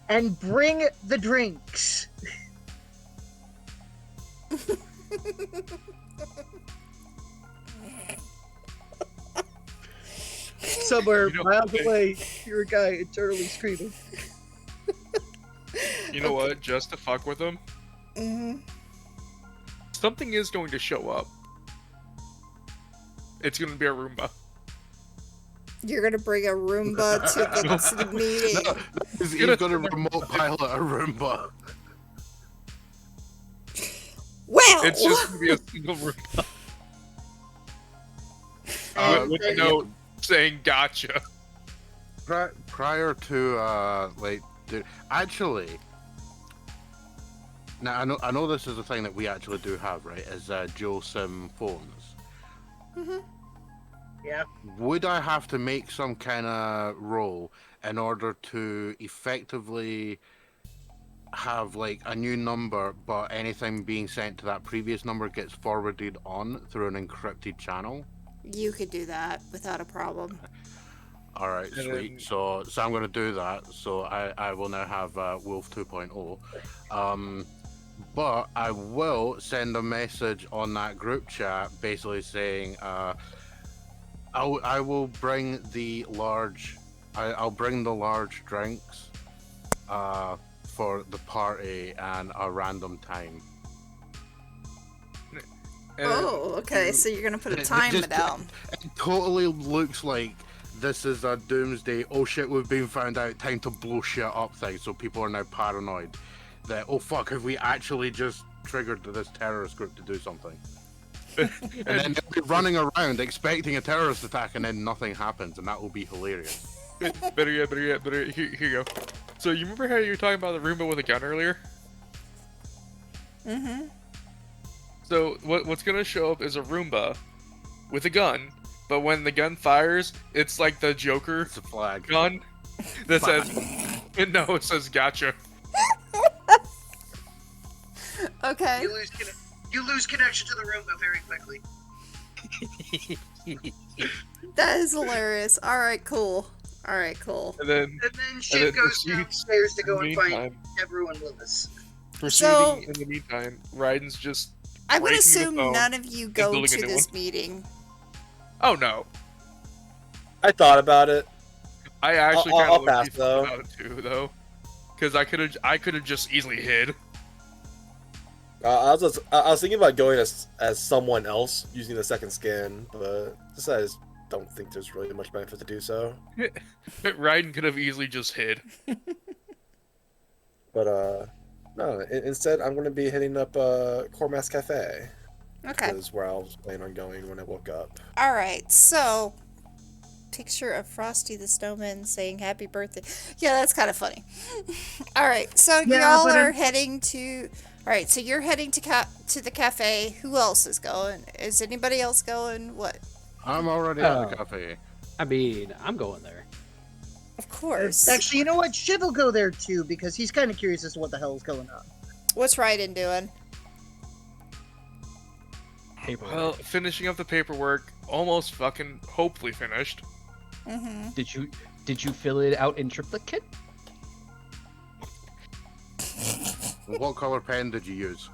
and bring the drinks. Somewhere You know, miles okay. away, you're a guy internally screaming. You know what? Just to fuck with him, Mm-hmm. something is going to show up. It's going to be a Roomba. You're gonna bring a Roomba to the meeting. No, he's going to remote pilot a Roomba. Well, It's just going to be a single Roomba with a And- note saying "Gotcha." Prior to actually, now I know this is a thing that we actually do have, right? Is dual SIM phones. Yeah. Would I have to make some kind of roll in order to effectively have like a new number, but anything being sent to that previous number gets forwarded on through an encrypted channel? you could do that without a problem. All right, And sweet. then- So I'm going to do that. So I will now have Wolf 2.0. But I will send a message on that group chat basically saying I will bring the large I'll bring the large drinks for the party and a random time. And Oh, okay. So you're gonna put a It time just- down. It totally looks like this is a doomsday, oh shit, we've been found out, time to blow shit up thing. So people are now paranoid that, oh fuck, have we actually just triggered this terrorist group to do something? And then they'll be running around expecting a terrorist attack and then nothing happens, and that will be hilarious. better yet. Here you go. So you remember how you were talking about the Roomba with a gun earlier? Mm-hmm. So what's gonna show up is a Roomba with a gun, but when the gun fires, it's like the Joker It's a flag. gun that says, no, it says gotcha. Okay. You lose connection to the Roomba very quickly. That is hilarious. All right, cool. And then And then Shiv goes downstairs to go and find everyone Lewis. proceeding in the meantime, Raiden's just I'm going to breaking the assume phone none of you go building a to new this one. meeting. Oh no. I thought about it. I actually I'll kind of pass, thought though. about it too, though, because I could have just easily hid. I was thinking about going as someone else using the second skin, but I just don't think there's really much benefit to do so. Raiden could have easily just hid. But no. Instead, I'm going to be hitting up Cormax Cafe. Okay. Is where I was planning on going when I woke up. All right. So, picture of Frosty the Snowman saying happy birthday. Yeah, that's kind of funny. All right. So, Yeah, y'all but are heading to... All right. So, you're heading to the cafe. Who else is going? Is anybody else going? What? I'm already at the cafe. I mean, I'm going there. Of course. Actually, you know what? Shiv will go there too because he's kind of curious as to what the hell is going on. What's Raiden doing? Paperwork. Well, finishing up the paperwork, almost fucking hopefully finished. Mm-hmm. Did you fill it out in triplicate? What color pen did you use?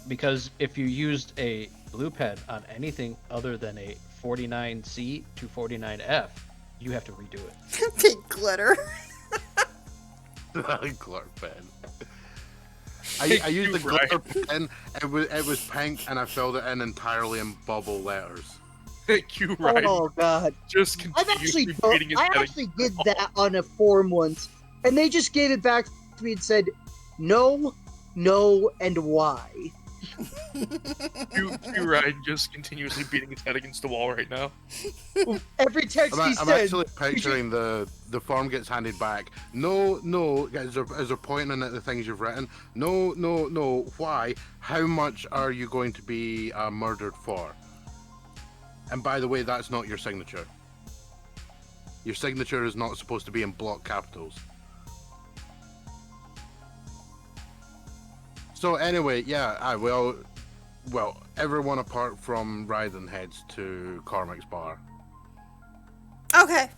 Because if you used a blue pen on anything other than a 49C to 49F, you have to redo it. Big glitter. Glitter pen. I used the glitter pen. It was pink, and I filled it in entirely in bubble letters. Q Raiden Oh god. just I've actually continuously beating his I head actually did that on a form once, and they just gave it back to me and said, no, and why. Q Raiden just continuously beating his head against the wall right now. Every text he I'm said. actually picturing the form gets handed back. No, as they're pointing at the things you've written. No, why? How much are you going to be murdered for? And by the way, that's not your signature. Your signature is not supposed to be in block capitals. So anyway, yeah, well, everyone apart from Raiden heads to Cormac's bar. Okay.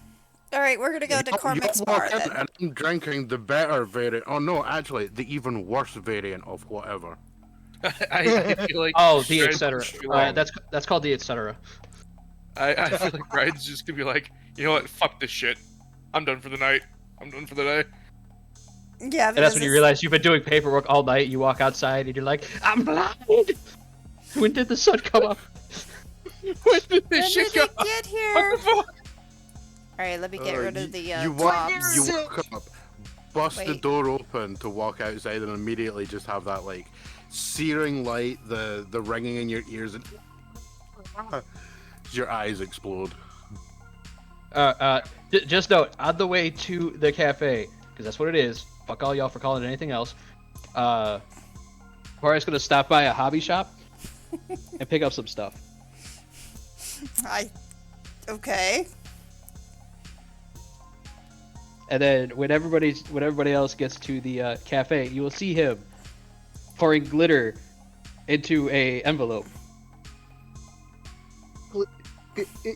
All right, we're gonna go to Cormac's You bar walk in then. and I'm drinking the better variant. Oh no, actually, the even worse variant of whatever. I feel like Oh, the Raiden's etc. just gonna be like- That's called the etc. I feel like Raiden's just gonna be like, you know what? Fuck this shit. I'm done for the night. I'm done for the day. Yeah, And that's when you realize you've been doing paperwork all night. You walk outside and you're like, I'm blind. When did the sun come up? When did When this shit did go? it get here? What the fuck? All right, let me get rid of the you walk tops. up, bust the Wait. door open to walk outside, and immediately just have that like searing light, the ringing in your ears, and your eyes explode. Just note, on the way to the cafe, because that's what it is. Fuck all y'all for calling it anything else. Corey's gonna stop by a hobby shop and pick up some stuff. Okay. And then when everybody else gets to the cafe, you will see him pouring glitter into a envelope.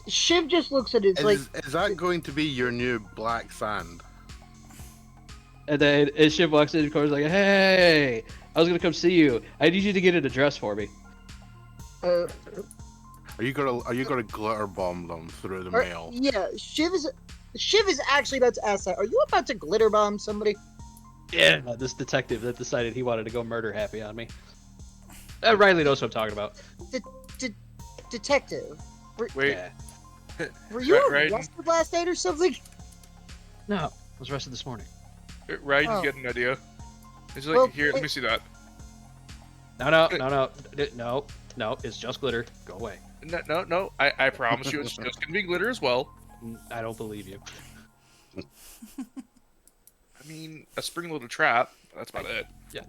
Shiv just looks at it like, Is that going to be your new black sand? And then as Shiv walks in, Corey's like, "Hey, I was gonna come see you. I need you to get an address for me." Are you gonna glitter bomb them through the mail? yeah, Shiv is actually about to ask that. Are you about to glitter bomb somebody? Yeah. This detective that decided he wanted to go murder Happy on me. Riley knows what I'm talking about. Detective, Wait, Yeah. were you Right. arrested last night or something? No, I was arrested this morning. Raiden's Oh. getting an idea. He's like, Well, here, let me see that. No, it's just glitter. Go away. No, I promise you it's just gonna be glitter as well. I don't believe you. I mean, a spring-loaded trap. That's about it. Yeah,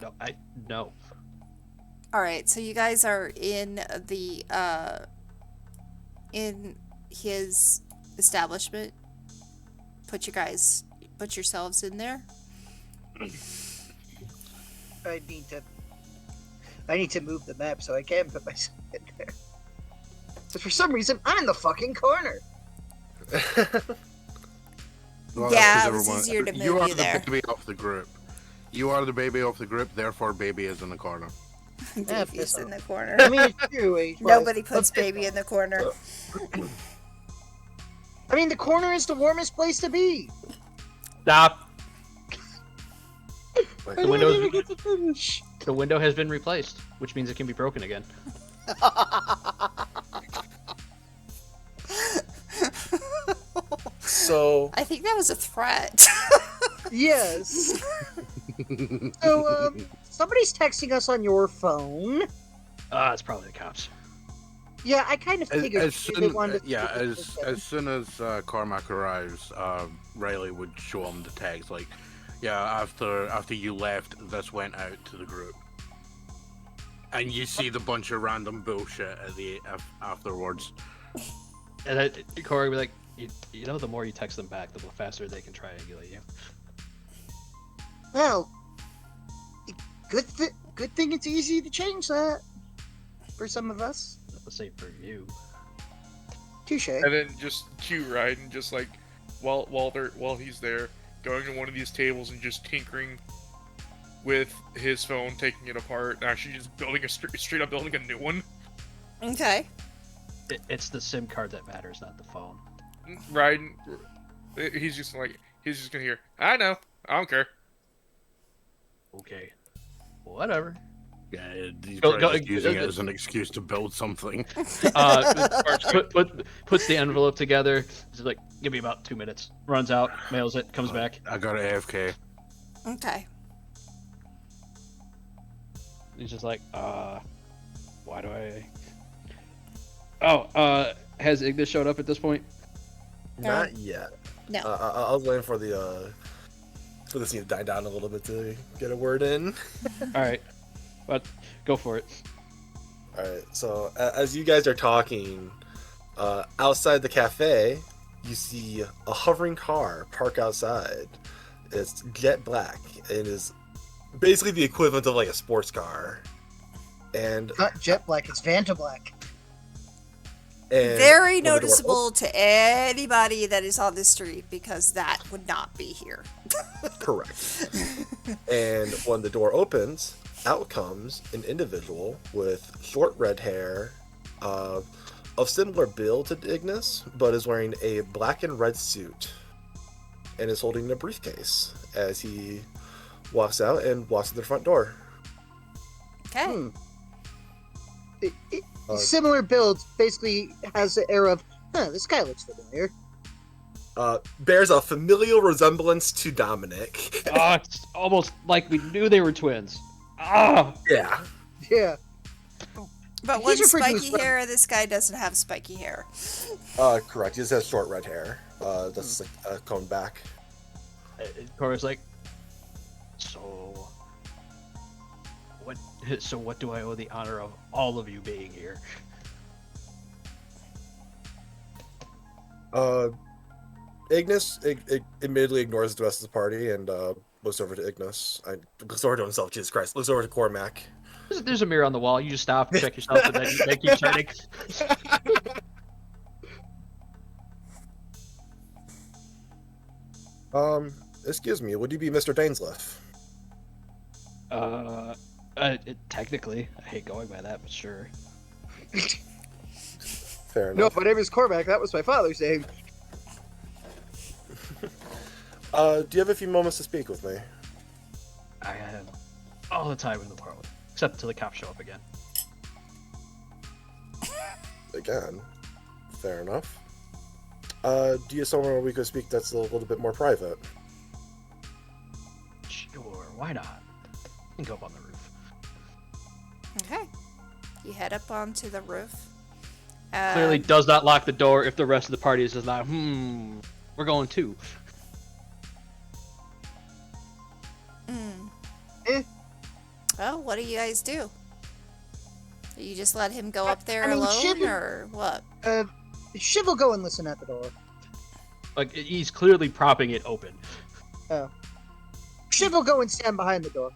no. All right, so you guys are in the in his establishment. Put yourselves in there. I need to move the map so I can put myself in there. But for some reason, I'm in the fucking corner. Well, Yeah, that's 'cause it was easier to you move are you the there. baby of the group. You are the baby of the group, therefore baby is in the corner. Baby's piss in off. the corner. I mean, it's true. age-wise. Nobody puts But piss baby off. in the corner. I mean, the corner is the warmest place to be. Stop. I The don't windows- even get to finish. The window has been replaced, which means it can be broken again. So I think that was a threat. Yes. So, somebody's texting us on your phone. It's probably the cops. Yeah, I kind of figured As they soon, wanted to. yeah, as soon as Cormac arrives, Riley would show him the text like, yeah, after you left, this went out to the group, and you see the bunch of random bullshit at the afterwards. And Corey would be like, you know, the more you text them back, the faster they can triangulate you. Well, good thing it's easy to change that for some of us. Let's say for you. Touche. And then just cue right, and just like while he's there, going to one of these tables and just tinkering with his phone, taking it apart, and actually just building straight up building a new one. Okay. It's the SIM card that matters, not the phone. Right? He's just gonna hear, I know, I don't care. Okay. Whatever. Yeah, he's Go- probably go- just using it as an excuse to build something. Puts the envelope together. He's like, give me about 2 minutes. Runs out, mails it, comes back. I got an AFK. Okay. He's just like, why do I? Oh, has Ignis showed up at this point? not yet. No. I was waiting for the scene to die down a little bit to get a word in. All right, but go for it. All right. So as you guys are talking, outside the cafe, you see a hovering car park outside. It's jet black. It is basically the equivalent of like a sports car. And, Not jet black, it's Vanta black. and Very when the door noticeable to anybody that is on the street because that would not be here. Correct. And when the door opens, out comes an individual with short red hair, of similar build to Ignis, but is wearing a black and red suit, and is holding a briefcase as he walks out and walks to the front door. Okay. Hmm. Uh, Similar builds basically has the air of, this guy looks familiar. Bears a familial resemblance to Dominic. It's almost like we knew they were twins. Yeah. Yeah. But He's one referred to as spiky hair, this guy doesn't have spiky hair. Correct. He just has short red hair. That's like combed back. Corey's like, so what do I owe the honor of all of you being here? Ignis admittedly ignores the rest of the party and looks over to Ignis. Looks over to himself, Jesus Christ. Looks over to Cormac. There's a mirror on the wall. You just stop, check yourself, and then keep turning. Excuse me, would you be Mr. Dainsleff? Technically, I hate going by that, but sure. Fair No, enough. my name is Cormac. That was my father's name. Do you have a few moments to speak with me? I have all the time in the world, except until the cops show up again. Again. Fair enough. Do you have somewhere we could speak that's a little bit more private? Sure, why not? You can go up on the roof. Okay. You head up onto the roof. Clearly does not lock the door if the rest of the party is just not, we're going too. Well, what do you guys do? You just let him go up there I mean, alone, or what? Shiv will go and listen at the door. Like, he's clearly propping it open. Oh. Shiv will go and stand behind the door.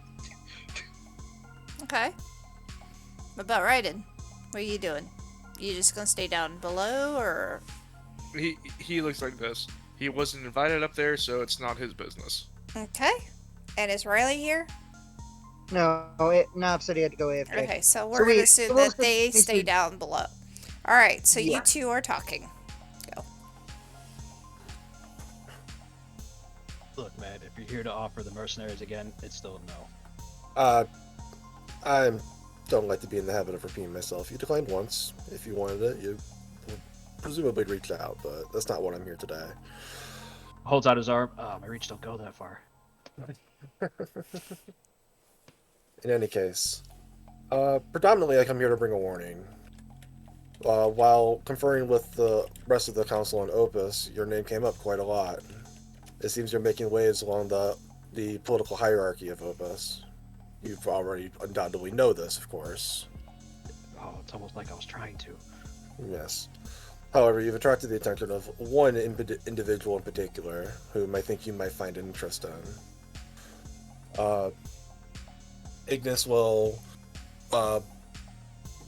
Okay. What about Raiden? What are you doing? You just gonna stay down below, or? He looks like this. He wasn't invited up there, so it's not his business. Okay. And is Riley here? No, Knob said he had to go AFK. Okay, so we're So gonna we- assume we'll that they just- stay down below. All right. So Yeah. you two are talking. Go. Look, man, if you're here to offer the mercenaries again, it's still a no. I don't like to be in the habit of repeating myself. You declined once. If you wanted it, you presumably reached out, but that's not what I'm here today. Holds out his arm. My reach don't go that far. In any case, predominantly I come here to bring a warning. While conferring with the rest of the council on Opus, your name came up quite a lot. It seems you're making waves along the political hierarchy of Opus. You've already undoubtedly know this, of course. Oh, it's almost like I was trying to. Yes. However, you've attracted the attention of one individual in particular, whom I think you might find an interest in. Ignis will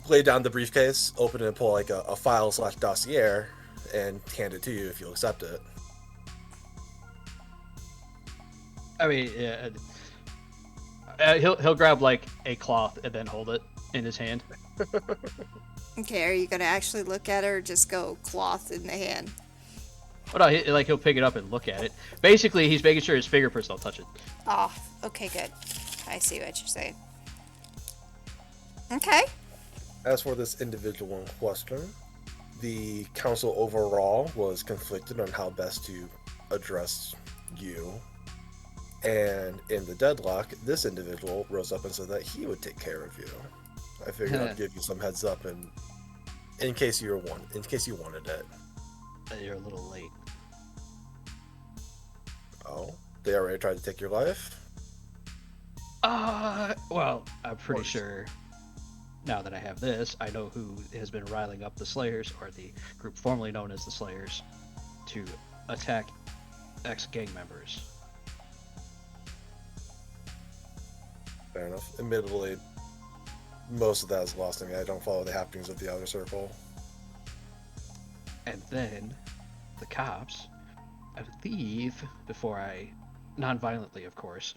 lay down the briefcase, open it, and pull like a file/dossier, and hand it to you if you'll accept it. I mean, yeah, he'll grab like a cloth and then hold it in his hand. Okay. Are you gonna actually look at it, or just go cloth in the hand? Oh no, he'll pick it up and look at it. Basically, he's making sure his fingerprints don't touch it. Oh. Okay. Good. I see what you're saying. Okay. As for this individual in question, the council overall was conflicted on how best to address you. And in the deadlock, this individual rose up and said that he would take care of you. I figured I'd give you some heads up, and in case you wanted it. You're a little late. Oh, they already tried to take your life? Well, I'm pretty sure now that I have this, I know who has been riling up the Slayers, or the group formerly known as the Slayers, to attack ex-gang members. Fair enough. Admittedly, most of that is lost to me. I don't follow the happenings of the Outer Circle. And then the cops, I believe, before I, non-violently of course,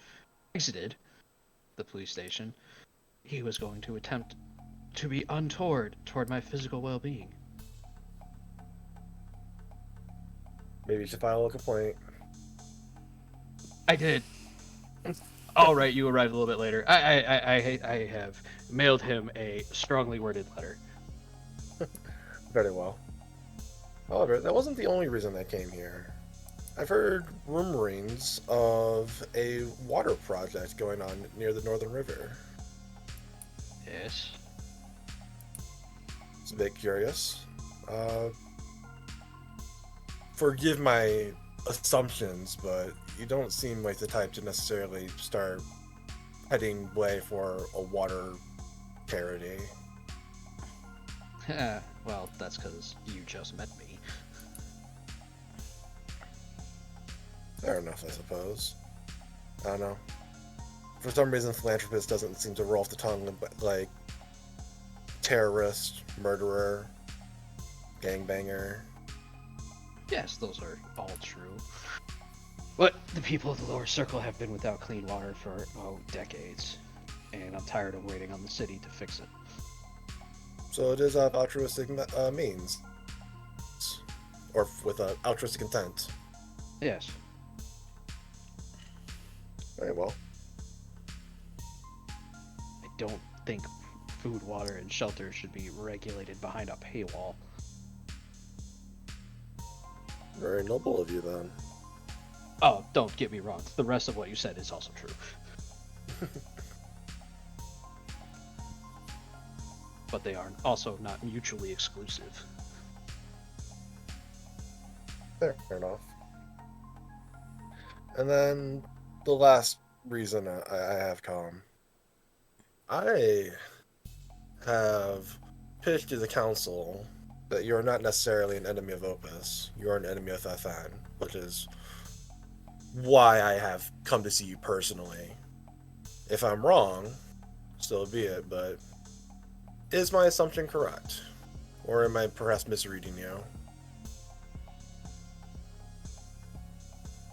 exited the police station, he was going to attempt to be untoward toward my physical well-being. Maybe you should file a complaint. I did. All right, you arrived a little bit later. I have mailed him a strongly worded letter. Very well. However, that wasn't the only reason I came here. I've heard rumorings of a water project going on near the Northern River. Yes. It's a bit curious. Forgive my assumptions, but you don't seem like the type to necessarily start heading way for a water charity. Well, that's because you just met me. Fair enough, I suppose. I don't know. For some reason, philanthropist doesn't seem to roll off the tongue like terrorist, murderer, gangbanger. Yes, those are all true. But the people of the lower circle have been without clean water for, decades. And I'm tired of waiting on the city to fix it. So it is of altruistic means. Or with altruistic intent. Yes. Very well. I don't think food, water, and shelter should be regulated behind a paywall. Very noble of you, then. Oh, don't get me wrong. The rest of what you said is also true. But they are also not mutually exclusive. Fair enough. And then the last reason I have come. I have pitched to the council that you are not necessarily an enemy of Opus. You are an enemy of FN, which is why I have come to see you personally. If I'm wrong, so be it, but is my assumption correct? Or am I perhaps misreading you?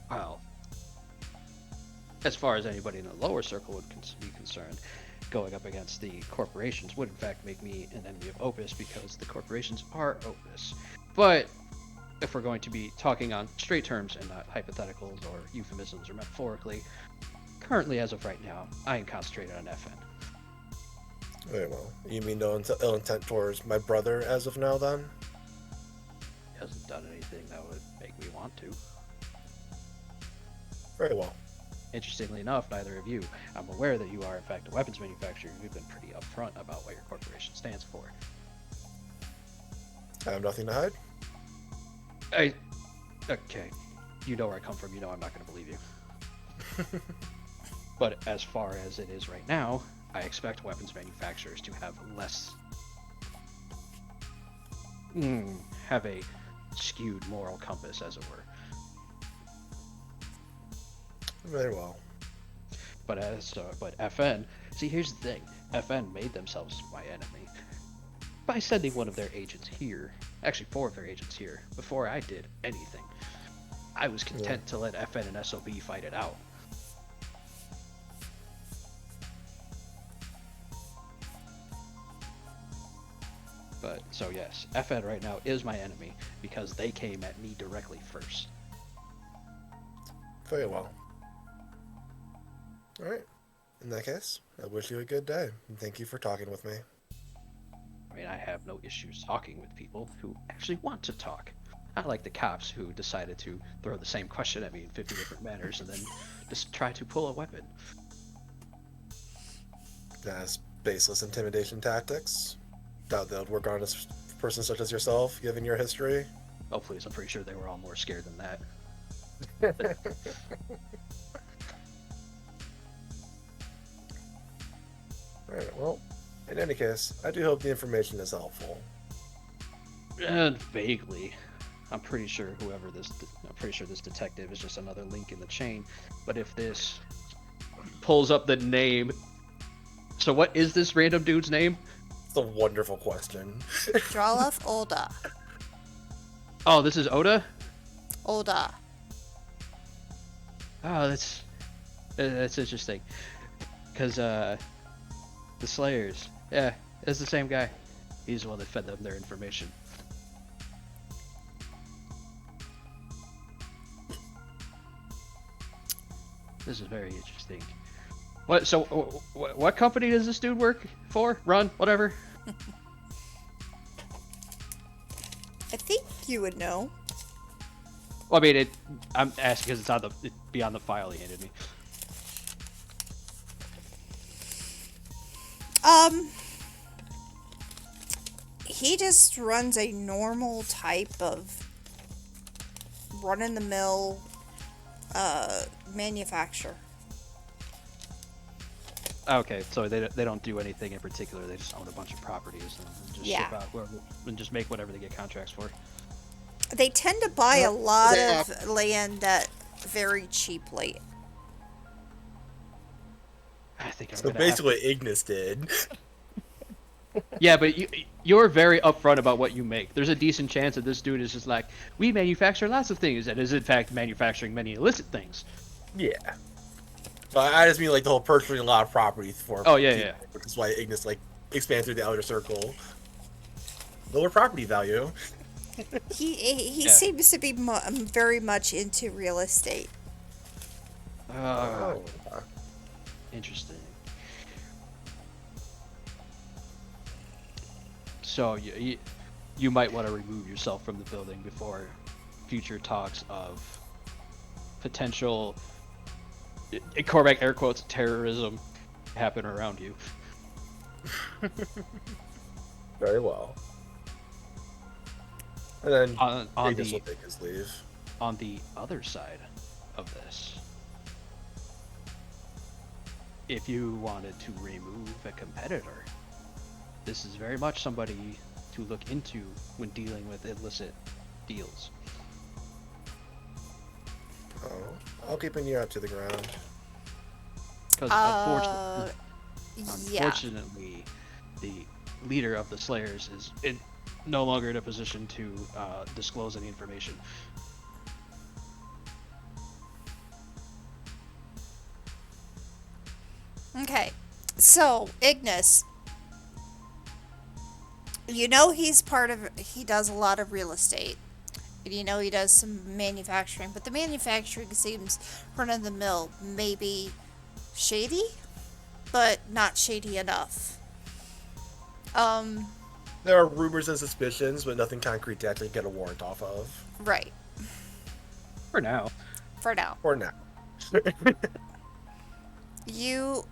Well, as far as anybody in the lower circle would be concerned, going up against the corporations would in fact make me an enemy of Opus because the corporations are Opus. But if we're going to be talking on straight terms and not hypotheticals or euphemisms or metaphorically, currently as of right now, I am concentrated on FN. Very well. You mean no ill intent towards my brother as of now, then? He hasn't done anything that would make me want to. Very well. Interestingly enough, neither of you. I'm aware that you are in fact a weapons manufacturer. You've been pretty upfront about what your corporation stands for. I have nothing to hide. Okay. You know where I come from. You know I'm not going to believe you. But as far as it is right now, I expect weapons manufacturers to have less... have a skewed moral compass, as it were. Very well. But FN... See, here's the thing. FN made themselves my enemy by sending one of their agents here. Actually, 4 of their agents here. Before I did anything. I was content to let FN and SOB fight it out. But, so yes, FN right now is my enemy because they came at me directly first. Very well. Alright. In that case, I wish you a good day, and thank you for talking with me. I mean, I have no issues talking with people who actually want to talk. Not like the cops who decided to throw the same question at me in 50 different manners and then just try to pull a weapon. That's baseless intimidation tactics. Doubt that would work on a person such as yourself, given your history. Oh, please, I'm pretty sure they were all more scared than that. Alright, well, in any case, I do hope the information is helpful. And vaguely. I'm pretty sure this detective is just another link in the chain. But if this pulls up the name... So what is this random dude's name? It's a wonderful question. Drolov Olda. Oh, this is Oda? Olda. Oh, that's interesting. Because, the Slayers. Yeah, it's the same guy. He's the one that fed them their information. This is very interesting. What company does this dude work for? Run? Whatever? I think you would know. Well, I mean, I'm asking because it'd be on the file he handed me. He just runs a normal type of run-in-the-mill manufacturer. Okay, so they don't do anything in particular. They just own a bunch of properties and just ship out and just make whatever they get contracts for. They tend to buy a lot Yeah. of land very cheaply. I think I'm So gonna have basically, Ignis did. Yeah, but you're very upfront about what you make. There's a decent chance that this dude is just like, we manufacture lots of things, and is in fact manufacturing many illicit things. Yeah. But I just mean like the whole purchasing a lot of properties for. Oh, yeah, people, yeah. Which is why Ignis like expands through the outer circle. Lower property value. He Yeah. seems to be very much into real estate. Oh. Interesting. So you might want to remove yourself from the building before future talks of potential, Cormac air quotes, terrorism happen around you. Very well. And then On Ignis will the take his leave. on the other side of this, if you wanted to remove a competitor, this is very much somebody to look into when dealing with illicit deals. Oh, I'll keep an ear out to the ground. Because Yeah. unfortunately, the leader of the Slayers is no longer in a position to disclose any information. Okay. So, Ignis, you know he does a lot of real estate. And you know he does some manufacturing, but the manufacturing seems run of the mill, maybe shady, but not shady enough. There are rumors and suspicions, but nothing concrete to actually get a warrant off of. Right. For now. For now. For now. You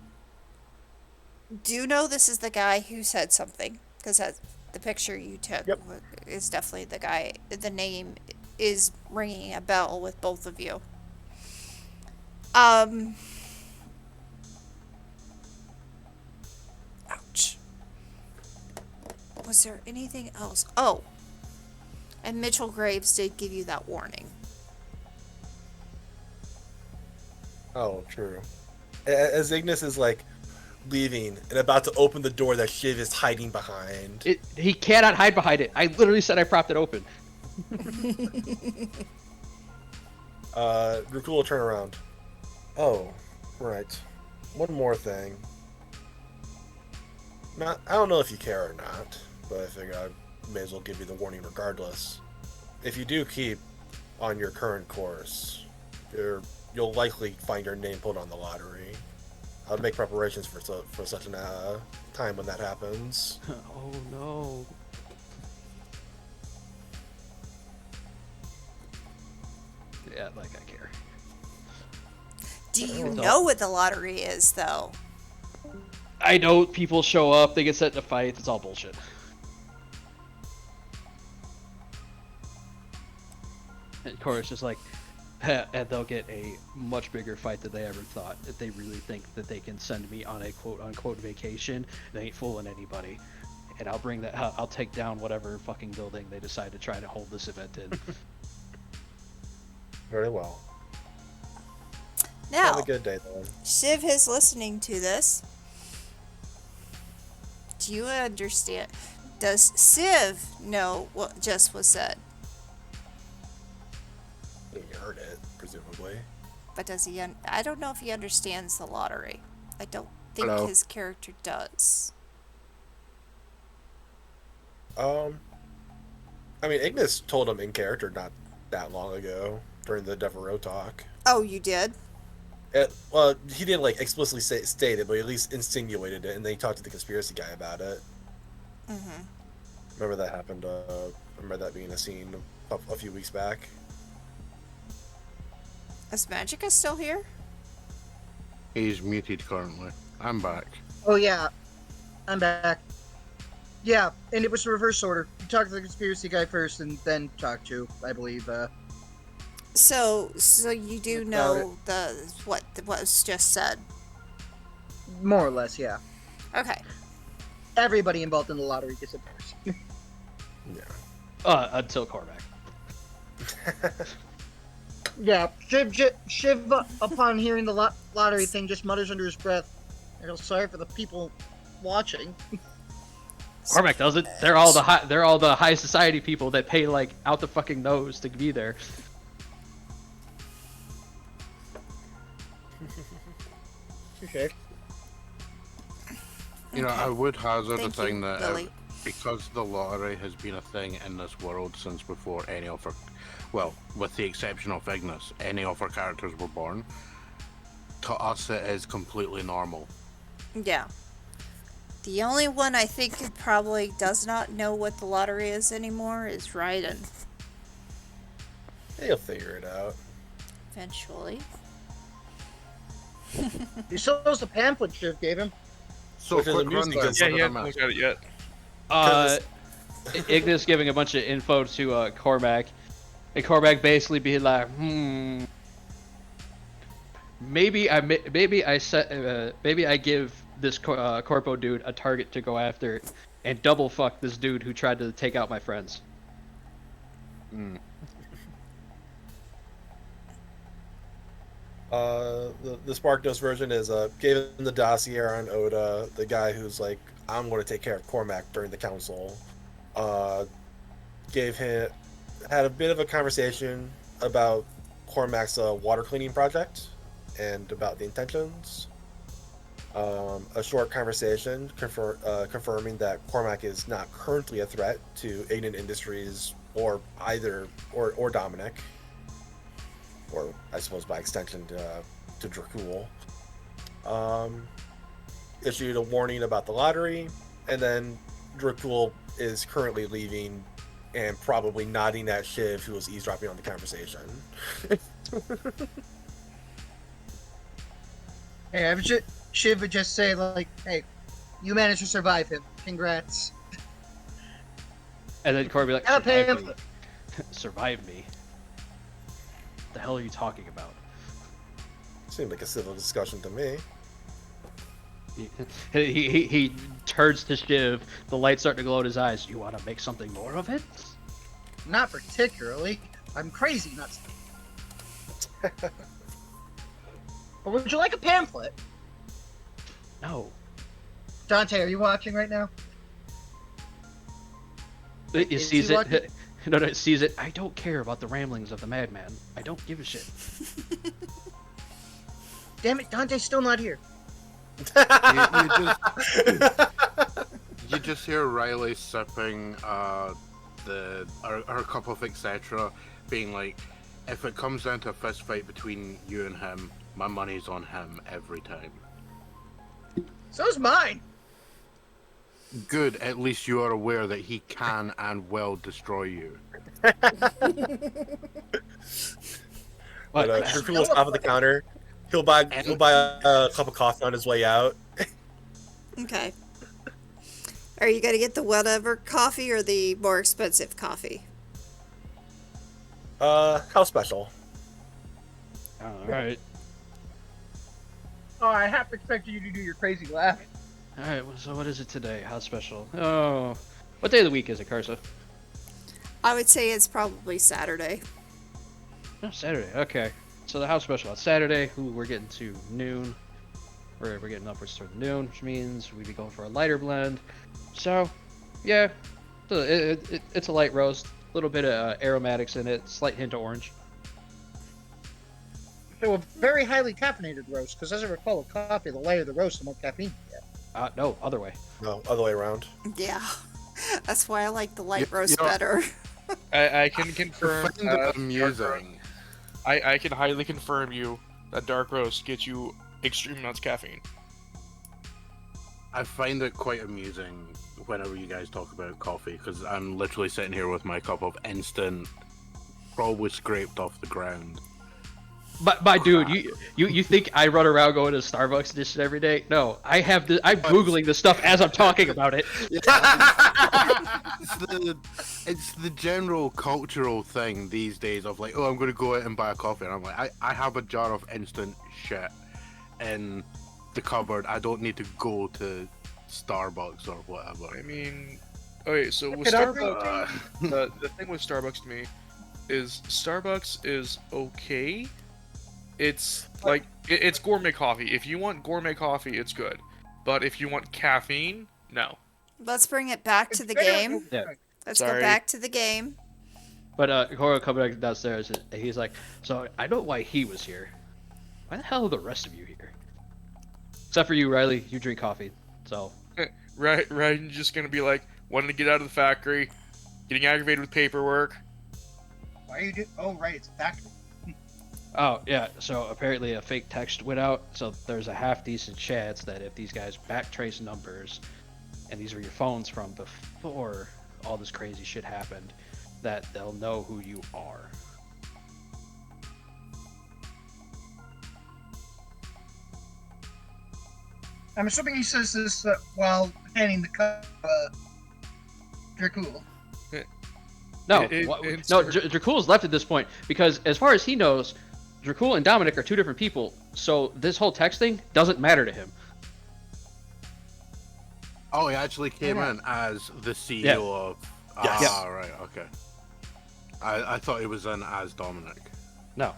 do know this is the guy who said something, because the picture you took is definitely the guy. The name is ringing a bell with both of you. Ouch. Was there anything else? Oh. And Mitchell Graves did give you that warning. Oh, true. As Ignis is like leaving and about to open the door that Shiv is hiding behind. He cannot hide behind it. I literally said I propped it open. Rukul will turn around. Oh, right. One more thing. I don't know if you care or not, but I figure I may as well give you the warning regardless. If you do keep on your current course, you'll likely find your name put on the lottery. I'll make preparations for such a time when that happens. Oh no. Yeah, like I care. Do you know what the lottery is, though? I know people show up, they get set into fights, it's all bullshit. And Cora's just like, and they'll get a much bigger fight than they ever thought. If they really think that they can send me on a quote-unquote vacation, they ain't fooling anybody. And I'll take down whatever fucking building they decide to try to hold this event in. Very well. Now, have a good day, then. Shiv is listening to this. Do you understand? Does Civ know what just was said? He heard it, presumably. But does he? I don't know if he understands the lottery. I don't think Hello. his character does. I mean, Ignis told him in character not that long ago during the Devereaux talk. Oh, you did? Well, he didn't like explicitly state it, but he at least insinuated it, and then he talked to the conspiracy guy about it. Mm-hmm. Remember that happened? Remember that being a scene a few weeks back? Is Magica still here? He's muted currently. I'm back. Oh yeah, I'm back. Yeah, and it was reverse order. You talked to the conspiracy guy first, and then talked to, I believe. So you do About know what was just said. More or less, yeah. Okay. Everybody involved in the lottery gets a purse. Yeah. Until Cormac. Yeah, Shiv upon hearing the lottery thing, just mutters under his breath, "I feel sorry for the people watching." Cormac doesn't. They're all the high society people that pay like out the fucking nose to be there. Okay. You know, I would hazard Thank the thing you, that Lily. because the lottery has been a thing in this world since before any of our, well, with the exception of Ignis, any of our characters were born, to us it is completely normal. Yeah. The only one I think who probably does not know what the lottery is anymore is Raiden. He'll figure it out. Eventually. He still knows the pamphlet Shiv gave him. So Which is quick amusing rundown. because- Yeah, what he did I hasn't miss? looked at it yet. Ignis giving a bunch of info to Cormac, and Cormac basically being like, maybe I give this corpo dude a target to go after, and double fuck this dude who tried to take out my friends. The Sparkdose version is gave him the dossier on Oda, the guy who's like, I'm going to take care of Cormac during the council. Had a bit of a conversation about Cormac's water cleaning project and about the intentions. A short conversation confirming that Cormac is not currently a threat to Ignan Industries or Dominic, or I suppose by extension to Dracul. Issued a warning about the lottery, and then Dracul is currently leaving and probably nodding at Shiv, who was eavesdropping on the conversation. Hey, Shiv would just say, like, hey, you managed to survive him. Congrats. And then Corey would be like, Got a survive me. pamphlet. Survive me. What the hell are you talking about? Seemed like a civil discussion to me. He turns to Shiv, the lights start to glow in his eyes. You want to make something more of it? Not particularly. I'm crazy nuts. But would you like a pamphlet? No. Dante, are you watching right now? It Is sees he it. watching? No, it sees it. I don't care about the ramblings of the madman. I don't give a shit. Damn it, Dante's still not here. You just hear Riley sipping our cup of etc. being like, if it comes down to a fist fight between you and him, my money's on him every time. So's mine. Good, at least you are aware that he can and will destroy you. What? Dracul top of the counter. He'll buy a cup of coffee on his way out. Okay. Are you going to get the whatever coffee or the more expensive coffee? How special? Alright. Oh, I have to expect you to do your crazy laugh. Alright, so what is it today? How special? Oh. What day of the week is it, Karsa? I would say it's probably Saturday. Oh, Saturday. Okay. So the house special on Saturday, we're getting to noon. We're getting upwards toward noon, which means we'd be going for a lighter blend. So, yeah. It's a light roast. A little bit of aromatics in it. Slight hint of orange. So a very highly caffeinated roast, because as I recall, with coffee, the lighter the roast, the more caffeine you get. No, other way. No, other way around. Yeah. That's why I like the light roast you know- better. I can confirm. Find it amusing. I can highly confirm you that dark roast gets you extreme amounts of caffeine. I find it quite amusing whenever you guys talk about coffee, because I'm literally sitting here with my cup of instant, probably scraped off the ground. But my dude, you think I run around going to Starbucks edition every day? No, I'm googling this stuff as I'm talking about it. It's the general cultural thing these days of like, oh, I'm going to go out and buy a coffee, and I'm like, I have a jar of instant shit in the cupboard. I don't need to go to Starbucks or whatever. I mean, okay, so with Can I Starbucks, the thing with Starbucks to me is Starbucks is okay. It's like it's gourmet coffee. If you want gourmet coffee, it's good. But if you want caffeine, no. Let's bring it back to the game. Yeah. Let's go Sorry. back to the game. But Horo coming back downstairs, and he's like, so I know why he was here. Why the hell are the rest of you here? Except for you, Riley. You drink coffee, so. Right, you're just gonna be like wanting to get out of the factory, getting aggravated with paperwork. Why are you doing? Oh, right, it's factory. Oh, yeah, so apparently a fake text went out, so there's a half-decent chance that if these guys backtrace numbers, and these were your phones from before all this crazy shit happened, that they'll know who you are. I'm assuming he says this while handing the cup Dracul. No, It's- Dracul's left at this point, because as far as he knows, Dracul and Dominic are two different people, so this whole text thing doesn't matter to him. Oh, he actually came Yeah. in as the CEO Yeah. of. Yes. Ah, right, okay. I thought he was in as Dominic. No.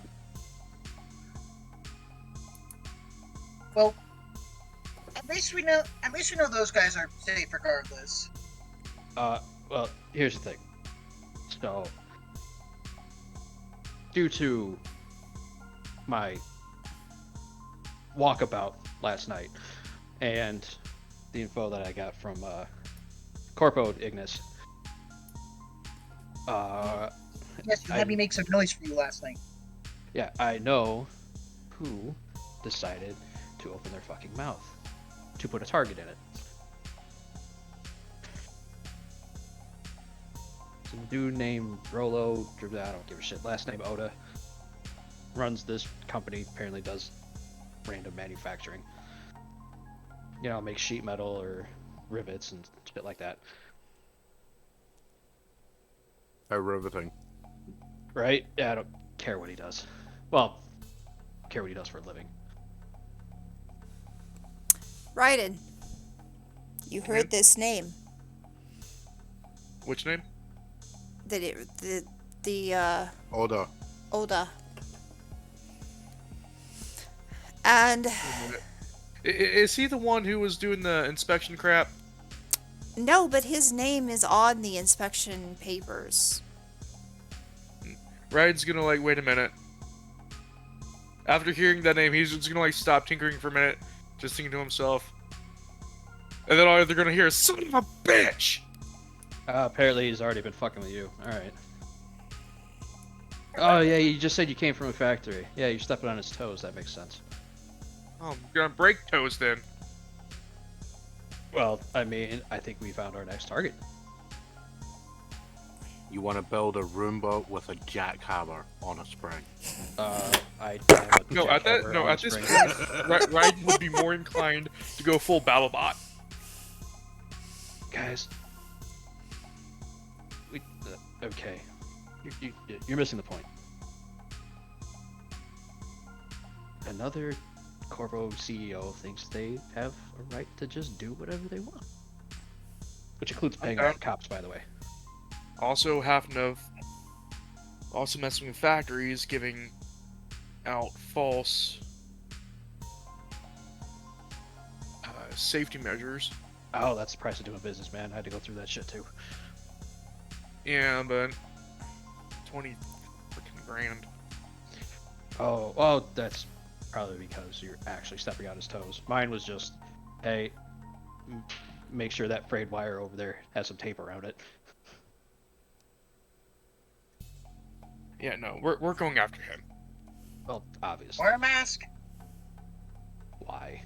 Well, at least we know those guys are safe regardless. Well, here's the thing. So, due to my walkabout last night and the info that I got from Corpo Ignis, Yes, you had me make some noise for you last night. yeah, I know who decided to open their fucking mouth to put a target in it. It's a dude named Rolo, I don't give a shit, last name Oda, runs this company, apparently does random manufacturing. You know, makes sheet metal or rivets and shit like that. How riveting. Right? Yeah, I don't care what he does. Well, I care what he does for a living. Raiden, you heard this name. Which name? The Oda. Oda. And Is he the one who was doing the inspection crap? no, but his name is on the inspection papers. Raiden's gonna like, wait a minute. After hearing that name, he's just gonna like stop tinkering for a minute, just thinking to himself. And then all they're gonna hear is, son of a bitch! Apparently he's already been fucking with you. Alright. Oh yeah, you just said you came from a factory. Yeah, you're stepping on his toes, that makes sense. Oh, I'm gonna break toes then. Well, I mean, I think we found our next target. You want to build a Roomba with a jackhammer on a spring. I have a No, at that, jackhammer no, on at the this spring. point, Raiden would be more inclined to go full BattleBot. Guys, okay, you're missing the point. Another Corpo CEO thinks they have a right to just do whatever they want, which includes paying off cops, by the way. Also also messing with factories, giving out false safety measures. Oh, that's the price of doing business, man. I had to go through that shit too. Yeah, but 20 freaking grand. Oh, well, that's probably because you're actually stepping on his toes. Mine was just, hey, make sure that frayed wire over there has some tape around it. Yeah, no, we're going after him. Well, obviously. Wear a mask. Why?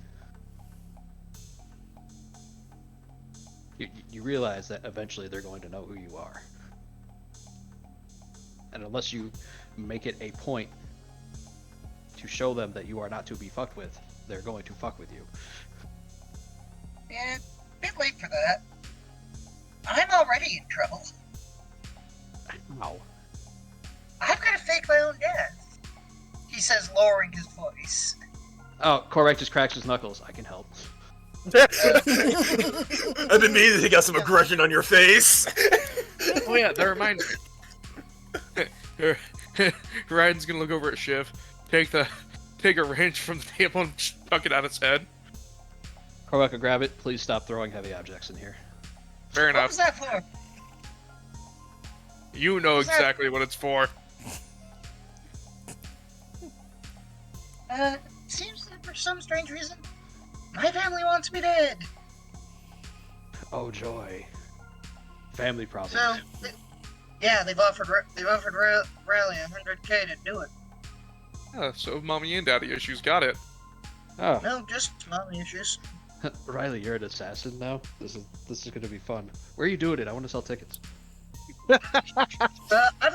You realize that eventually they're going to know who you are. And unless you make it a point to show them that you are not to be fucked with, they're going to fuck with you. Yeah, bit late for that. I'm already in trouble. Ow. I've got to fake my own death. He says, lowering his voice. Oh, Correct just cracks his knuckles. I can help. I've been meaning to get some aggression on your face. Oh yeah, that reminds me. Raiden's gonna look over at Shiv, take a wrench from the table and chuck it at its head. Correct, grab it. Please stop throwing heavy objects in here. Fair What enough. was that for? You know Was that- exactly what it's for. Seems that for some strange reason, my family wants me dead. Oh joy. Family problems. So, they've offered Riley 100K to do it. Yeah, so mommy and daddy issues got it. Oh, No, just mommy issues. Riley, you're an assassin now. This is gonna be fun. Where are you doing it? I want to sell tickets. I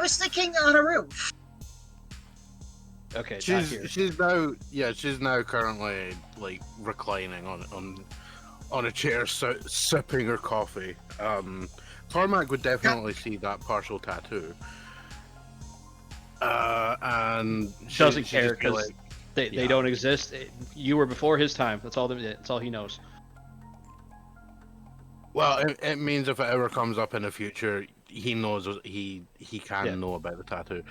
was thinking on a roof. Okay, not here. She's now currently like reclining on a chair, sipping her coffee. Cormac would definitely see that partial tattoo. And Doesn't she care just be because like, they yeah. don't exist. You were before his time. That's all he knows. Well, it means if it ever comes up in the future, he knows he can Yeah. know about the tattoo.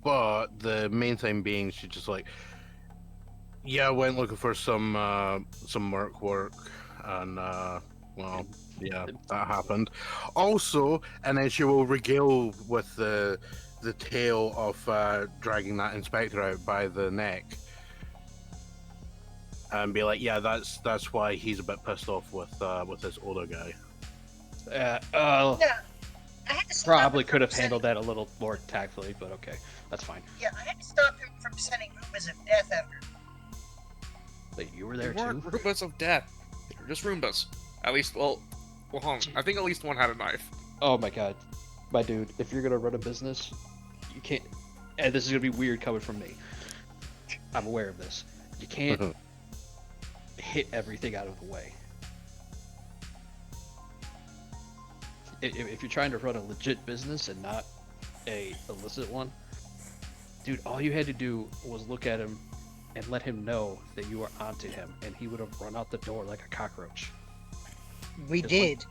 But the main thing being, she's just like, yeah, I went looking for some work, and well, yeah, that happened. Also, and then she will regale with the tale of dragging that inspector out by the neck, and be like, yeah, that's why he's a bit pissed off with this older guy. Yeah, I had to stop Probably him could have from handled that a little more tactfully, but okay, that's fine. Yeah, I had to stop him from sending rumors of death after. Wait, you were They there weren't too? Roombas of death. They were just Roombas. At least, well, hold on. I think at least one had a knife. Oh my god, my dude! If you're gonna run a business, you can't. And this is gonna be weird coming from me. I'm aware of this. You can't hit everything out of the way. If you're trying to run a legit business and not a illicit one, dude, all you had to do was look at him and let him know that you were onto him, and he would have run out the door like a cockroach. We Just did.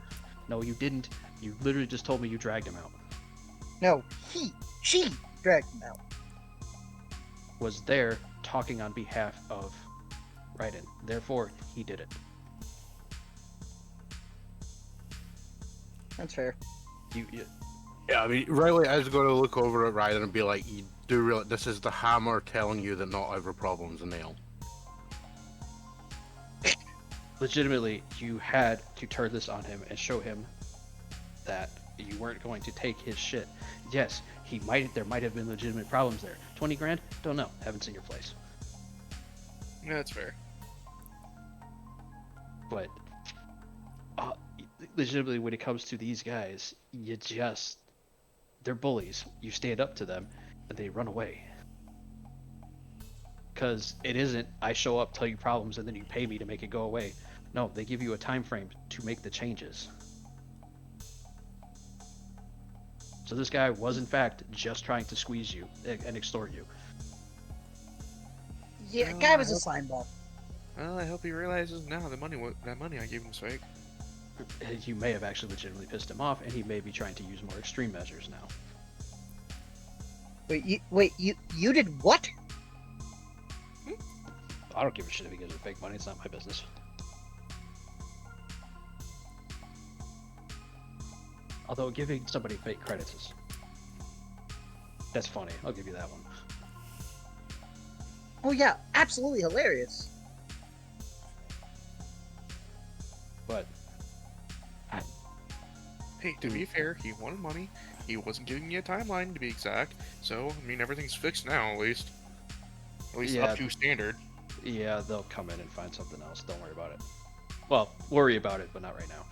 No, you didn't. You literally just told me you dragged him out. No, she dragged him out. Was there talking on behalf of Raiden. Therefore, he did it. That's fair. Yeah, I mean, Riley is going to look over at Raiden and be like, you do realize this is the hammer telling you that not every problem's a nail. Legitimately, you had to turn this on him and show him that you weren't going to take his shit. Yes, there might have been legitimate problems there. 20 grand? Don't know. Haven't seen your place. Yeah, that's fair. But legitimately, when it comes to these guys, they're bullies. You stand up to them and they run away. Because it isn't, I show up, tell you problems, and then you pay me to make it go away. No, they give you a time frame to make the changes. So this guy was in fact just trying to squeeze you and extort you. Yeah, guy was a slime ball. Well, I hope he realizes now that money I gave him was fake. You may have actually legitimately pissed him off, and he may be trying to use more extreme measures now. Wait, you did what? I don't give a shit if he gives me fake money. It's not my business. Although giving somebody fake credits is... that's funny. I'll give you that one. Oh yeah, absolutely hilarious. But... Hey, to be fair, he wanted money. He wasn't giving me a timeline, to be exact. So, I mean, everything's fixed now, at least. At least Yeah. up to standard. yeah, they'll come in and find something else. Don't worry about it. Well, worry about it, but not right now.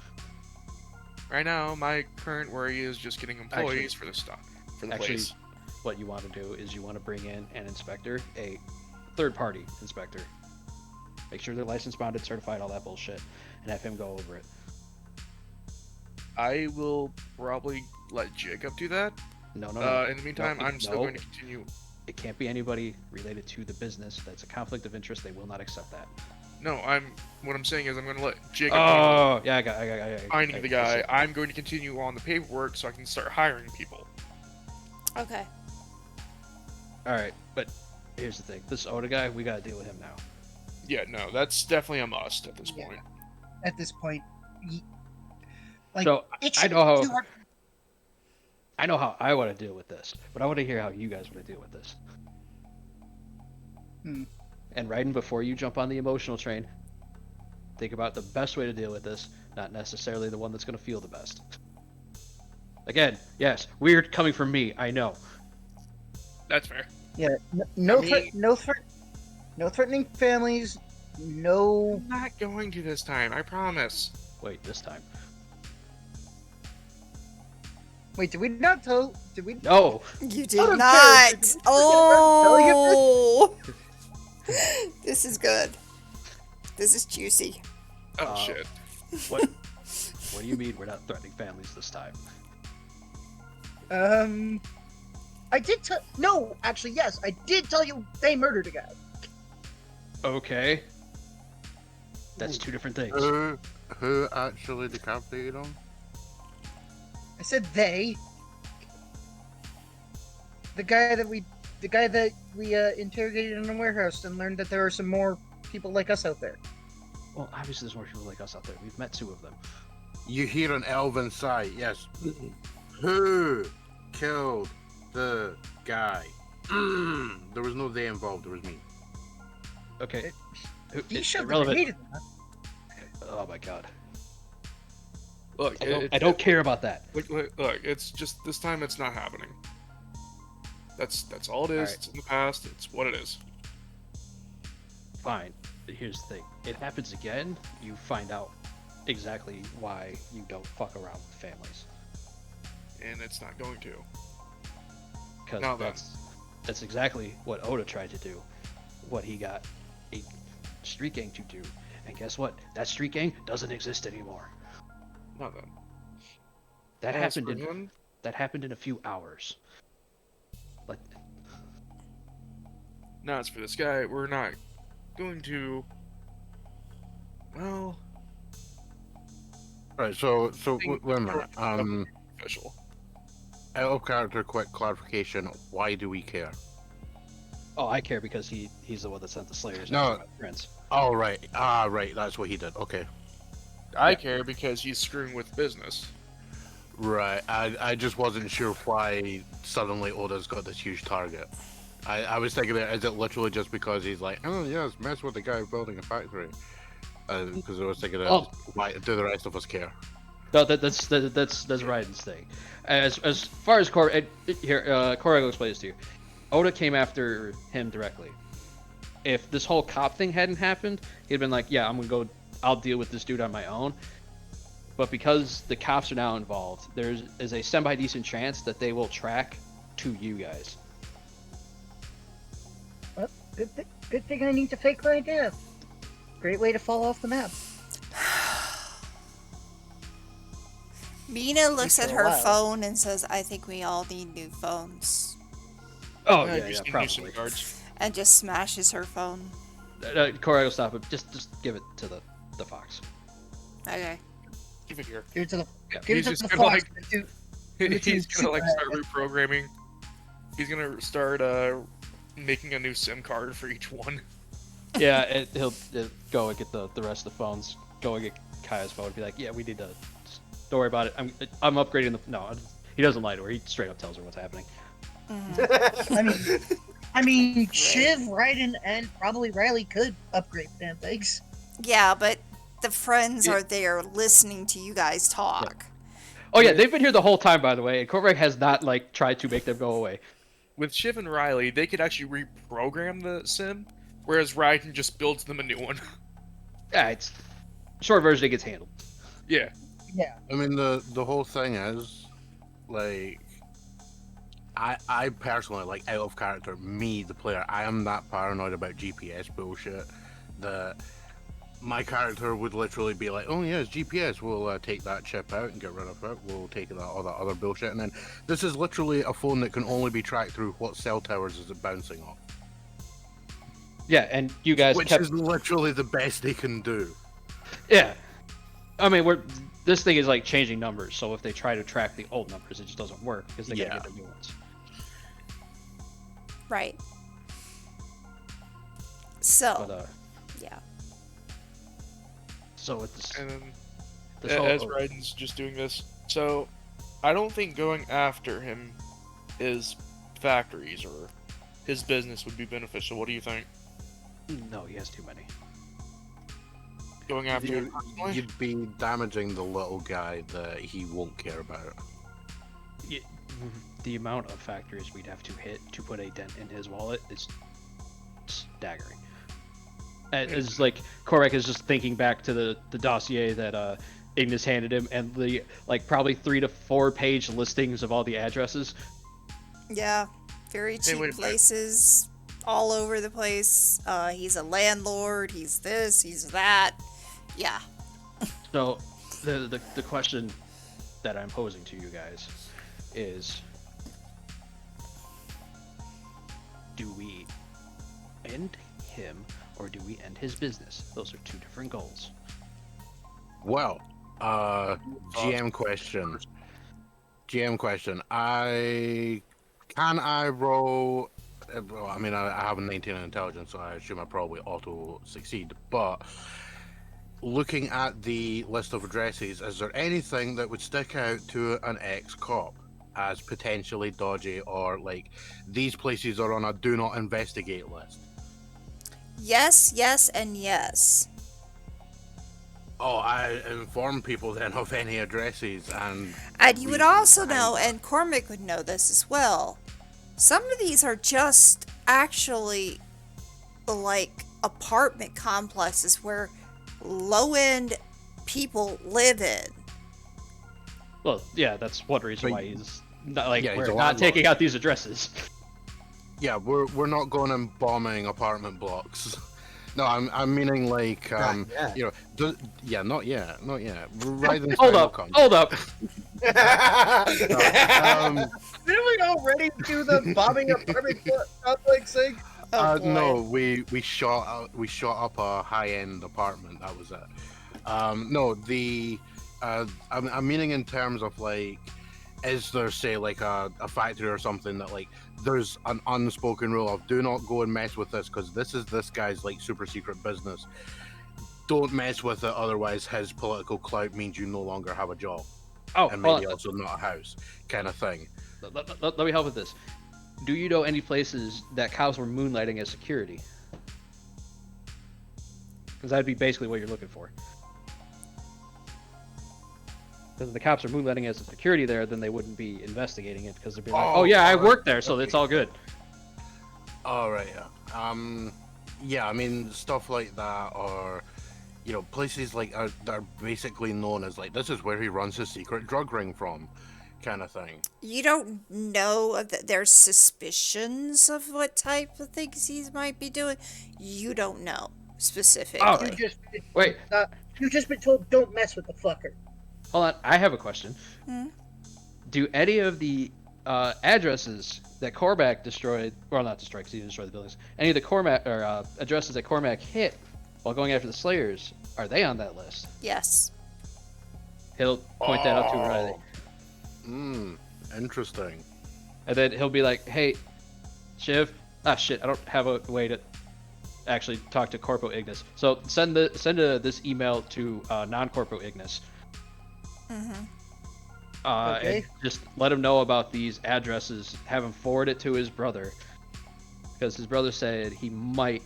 Right now, my current worry is just getting employees for the stuff, for the Actually, place. what you want to do is you want to bring in an inspector, a third-party inspector. Make sure they're licensed, bonded, certified, all that bullshit, and have him go over it. I will probably let Jacob do that. No. In the meantime, I'm still going to continue. It can't be anybody related to the business. That's a conflict of interest. They will not accept that. No, what I'm saying is I'm going to let Jacob Oh, yeah, I got finding the guy. I'm going to continue on the paperwork so I can start hiring people. Okay. All right, but here's the thing. This Oda guy, we got to deal with him now. Yeah, no, that's definitely a must at this Yeah. point. At this point, So it I should know be too how hard. I know how I want to deal with this, but I want to hear how you guys want to deal with this. And Raiden, before you jump on the emotional train, think about the best way to deal with this, not necessarily the one that's going to feel the best. Again, yes, weird coming from me, I know. That's fair. Yeah, no I mean- threatening families. No. I'm not going to this time, I promise. Wait, this time. Wait, did we not tell? Did we? No! You Out did of not. character, did we forget about telling him Oh. This is good. This is juicy. Oh, shit. What do you mean we're not threatening families this time? I did tell. No, actually, yes, I did tell you they murdered a guy. Okay. That's two different things. Who actually decapitated him? I said they. The guy that we interrogated in a warehouse and learned that there are some more people like us out there. Well, obviously there's more people like us out there. We've met 2 of them. You hear an elven sigh, yes. Who killed the guy? There was no they involved, there was me. Okay. He showed that irrelevant. he hated them. Oh my god. Look, I don't care about that. Look, it's just this time it's not happening. That's all it is. Alright. It's in the past. It's what it is. Fine. But here's the thing. It happens again, you find out exactly why you don't fuck around with families. And it's not going to. Because Now then. that's exactly what Oda tried to do. What he got a street gang to do. And guess what? That street gang doesn't exist anymore. Not then. That As happened for in him, that happened in a few hours. Like now as for this guy, we're not going to. Well, Right, so think wait a minute. official. Out of character, quick clarification. Why do we care? oh, I care because he's the one that sent the Slayers No. after my friends. Oh, right. Right. That's what he did. Okay. I care because he's screwing with business. Right. I just wasn't sure why suddenly Oda's got this huge target. I was thinking, is it literally just because he's like, oh yes, mess with the guy building a factory? Because I was thinking, why do the rest of us care? No, that's Raiden's thing. As far as Corey will explain this to you. Oda came after him directly. If this whole cop thing hadn't happened, he'd been like, yeah, I'll deal with this dude on my own. But because the cops are now involved, there is a semi-decent chance that they will track to you guys. Well, good thing I need to fake my death. Great way to fall off the map. Mina looks For at a her while. phone and says, I think we all need new phones. Oh, I yeah, just need new SIM probably. cards. And just smashes her phone. Corey will stop it. Just give it to the fox. Okay. Give it here. Give it to the. Yeah, Give he's it to just the gonna, fox. like- Dude, He's gonna like start Super- reprogramming. He's gonna start making a new SIM card for each one. Yeah, he'll go and get the rest of the phones. Go and get Kaya's phone and be like, yeah, we need to. Don't worry about it. I'm upgrading the. No, he doesn't lie to her. He straight up tells her what's happening. I mean, Shiv, Raiden, and probably Riley could upgrade damn things. Yeah, but the friends are there listening to you guys talk. Oh yeah, they've been here the whole time, by the way. And Cormac has not tried to make them go away. With Shiv and Riley, they could actually reprogram the SIM, whereas Raiden just builds them a new one. Yeah, it's short version. It gets handled. Yeah. Yeah. I mean, the whole thing is, like, I personally, like, out of character, me, the player, I am that paranoid about GPS bullshit that my character would literally be like, oh, yeah, it's GPS. We'll take that chip out and get rid of it. We'll take all that other bullshit. And then this is literally a phone that can only be tracked through what cell towers is it bouncing off. Yeah, and you guys Which is literally the best they can do. Yeah. I mean, this thing is like changing numbers, so if they try to track the old numbers, it just doesn't work because they gotta get the new ones. Right. So, But yeah. so with this, And then this whole, as Raiden's just doing this, so I don't think going after him is factories or his business would be beneficial. What do you think? no, he has too many. Going after him personally? You'd be damaging the little guy that he won't care about. The amount of factories we'd have to hit to put a dent in his wallet is staggering. And it's like Korek is just thinking back to the dossier that Ignis handed him, and the probably 3 to 4 page listings of all the addresses. Yeah. Very cheap wait a minute. places all over the place. He's a landlord. He's this. He's that. Yeah. So the question that I'm posing to you guys is, do we end him or do we end his business? Those are two different goals. Well, GM question. GM question. I roll? Well, I mean, I have a 19 in intelligence, so I assume I probably auto succeed. But looking at the list of addresses, is there anything that would stick out to an ex-cop as potentially dodgy, or like these places are on a do not investigate list? Yes, yes, and yes. Oh, I inform people then of any addresses, and You would also know, and Cormac would know this as well, some of these are just actually like apartment complexes where low-end people live in. Well, yeah, that's one reason But- why he's not, like, Yeah, he's we're a not landlord. taking out these addresses. yeah, we're not going and bombing apartment blocks. No, I'm meaning like Not yet. you know, not yet. Rising Hold Sun up, will come. hold up. Didn't we already do the bombing apartment complex thing? Oh, boy. No, we shot up a high-end apartment. That was it. No, I'm meaning in terms of like, is there say like a factory or something that like there's an unspoken rule of do not go and mess with this because this is this guy's like super secret business. Don't mess with it, otherwise his political clout means you no longer have a job Oh, and hold maybe on. also not a house, kind of thing. Let me help with this. Do you know any places that cops were moonlighting as security? Because that'd be basically what you're looking for. Because if the cops are moonlighting as a security there, then they wouldn't be investigating it because they'd be like, "Oh yeah, I worked there, so it's all good." All right, yeah. Yeah, I mean stuff like that, or you know, places like that are basically known as like this is where he runs his secret drug ring from, kind of thing. You don't know of there's suspicions of what type of things he might be doing. You don't know specifically. Oh. Wait, You've just been told don't mess with the fucker. hold on. I have a question. Hmm? Do any of the addresses that Cormac destroyed, well, not destroyed because he didn't destroy the buildings, any of the Cormac or addresses that Cormac hit while going after the Slayers, are they on that list? Yes. He'll point that out to Riley. Interesting. And then he'll be like, "Hey, Shiv, shit, I don't have a way to actually talk to Corpo Ignis. So send this email to non-Corpo Ignis. Mm-hmm. Okay. And just let him know about these addresses. Have him forward it to his brother, because his brother said he might,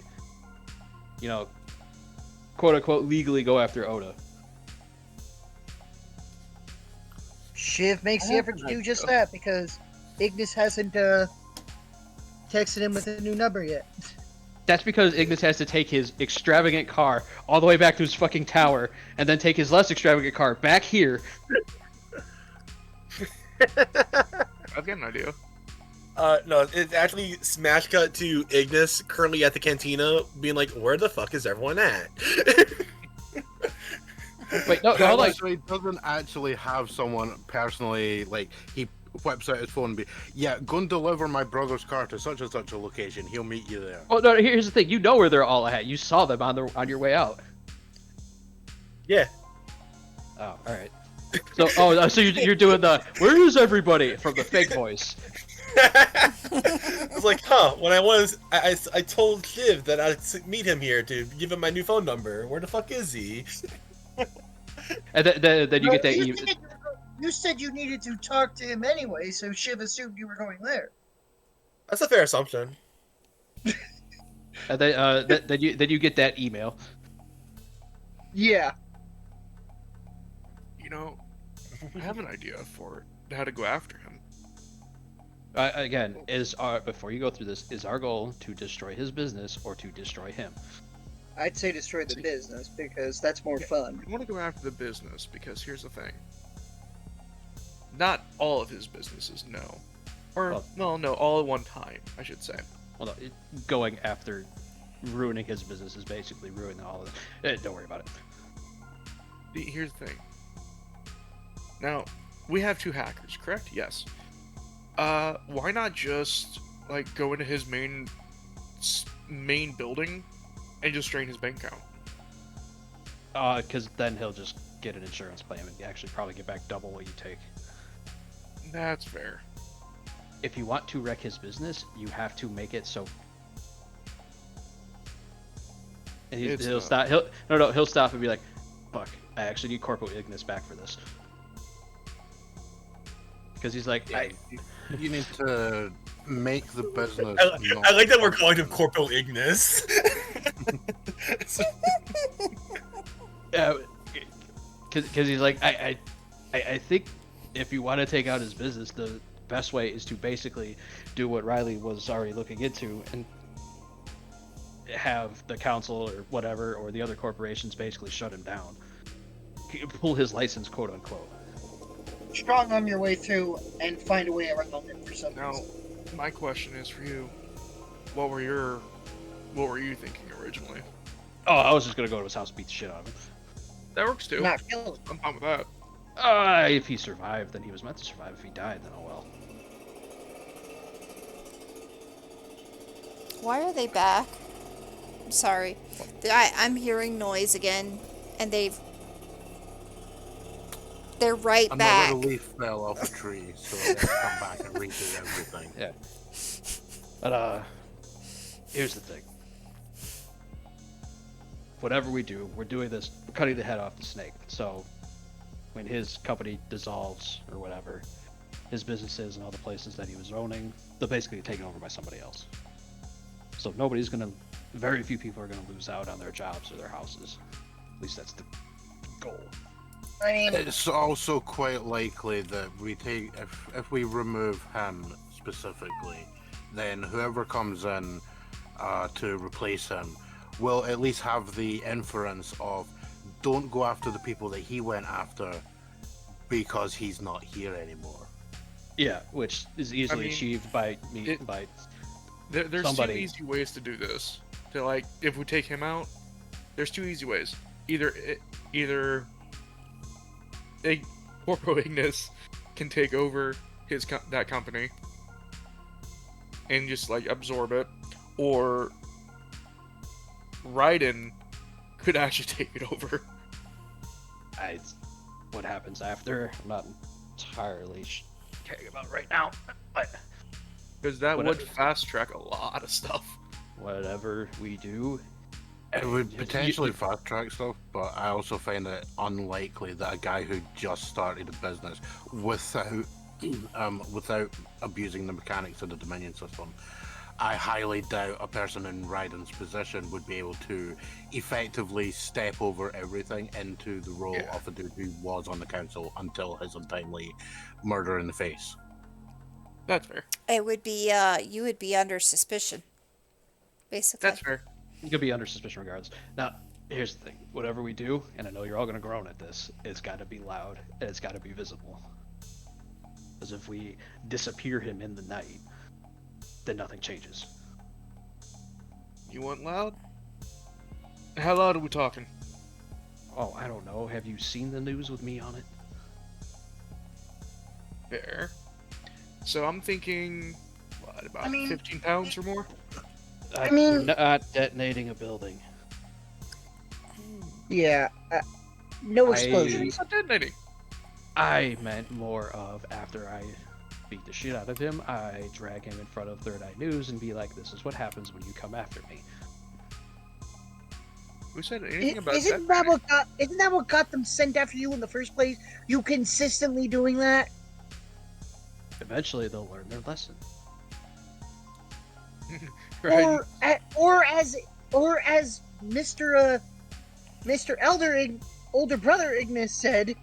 you know, quote unquote legally go after Oda. Shiv makes the effort to do just that because Ignis hasn't texted him with a new number yet. That's because Ignis has to take his extravagant car all the way back to his fucking tower, and then take his less extravagant car back here. I've got an idea. No, it's actually smash cut to Ignis currently at the cantina, being like, "Where the fuck is everyone at?" Wait, no, hold on. So he doesn't actually have someone personally, like, he whips out his phone and be, yeah, go and deliver my brother's car to such and such a location. He'll meet you there. Oh no! Here's the thing. You know where they're all at. You saw them on your way out. Yeah. Oh, all right. So, so you're doing the "Where is everybody?" from the fake voice. I was like, when I told Shiv that I'd meet him here to give him my new phone number. Where the fuck is he? And then you get that email. You said you needed to talk to him anyway, so Shiv assumed you were going there. That's a fair assumption. And then you get that email. Yeah. You know, I have an idea for how to go after him. Again, before you go through this, is our goal to destroy his business or to destroy him? I'd say destroy the business because that's more fun. I want to go after the business because here's the thing. Not all of his businesses, no. Or, no, all at one time, I should say. Well, no, going after ruining his business is basically ruining all of it. Don't worry about it. Here's the thing. Now, we have 2 hackers, correct? Yes. Why not just like go into his main building and just drain his bank account? Because then he'll just get an insurance claim and actually probably get back double what you take. That's fair. If you want to wreck his business, you have to make it so. And he'll stop. He'll stop and be like, "Fuck, I actually need Corporal Ignis back for this." Because he's like, You need to make the business. I like that we're calling him Corporal Ignis. because he's like, I think if you want to take out his business, the best way is to basically do what Riley was already looking into and have the council or whatever or the other corporations basically shut him down, pull his license, quote unquote. Strong on your way through and find a way around it for some Now, reason. my question is for you. What were you thinking originally? Oh, I was just gonna go to his house and beat the shit out of him. That works too. Not kill him. I'm fine with that. If he survived, then he was meant to survive. If he died, then oh well. Why are they back? I'm sorry. I'm hearing noise again, and they're right back. Another leaf fell off a tree, so they come back and redo everything. Yeah. But here's the thing. Whatever we do, we're doing this. We're cutting the head off the snake. So when his company dissolves or whatever, his businesses and all the places that he was owning, they'll basically get taken over by somebody else. So very few people are gonna lose out on their jobs or their houses. At least that's the goal. I mean, It's also quite likely that if we remove him specifically, then whoever comes in to replace him will at least have the inference of don't go after the people that he went after because he's not here anymore. Yeah, which is easily achieved by There's somebody. two easy ways to do this. If we take him out, there's two easy ways. Either Corporal Ignis can take over that company and just absorb it, or Raiden could actually take it over. What happens after, I'm not entirely caring about right now. But Because that would fast track a lot of stuff. whatever we do, It would potentially fast track stuff, but I also find it unlikely that a guy who just started a business without abusing the mechanics of the Dominion system, I highly doubt a person in Raiden's position would be able to effectively step over everything into the role of a dude who was on the council until his untimely murder in the face. That's fair. It would be you would be under suspicion, basically. That's fair. you could be under suspicion regardless. Now, here's the thing. Whatever we do, and I know you're all going to groan at this, it's got to be loud, and it's got to be visible. Because if we disappear him in the night, then nothing changes. You want loud? How loud are we talking? Oh, I don't know. Have you seen the news with me on it? Fair. So I'm thinking, about I mean, 15 pounds or more? I mean- Not detonating a building. yeah, no explosions. It's not detonating. I meant more of after I beat the shit out of him, I drag him in front of Third Eye News and be like, this is what happens when you come after me. Who said anything about Isn't that? that what got them sent after you in the first place? You consistently doing that? Eventually they'll learn their lesson. Right. Or as Mr. Older Brother Ignis said,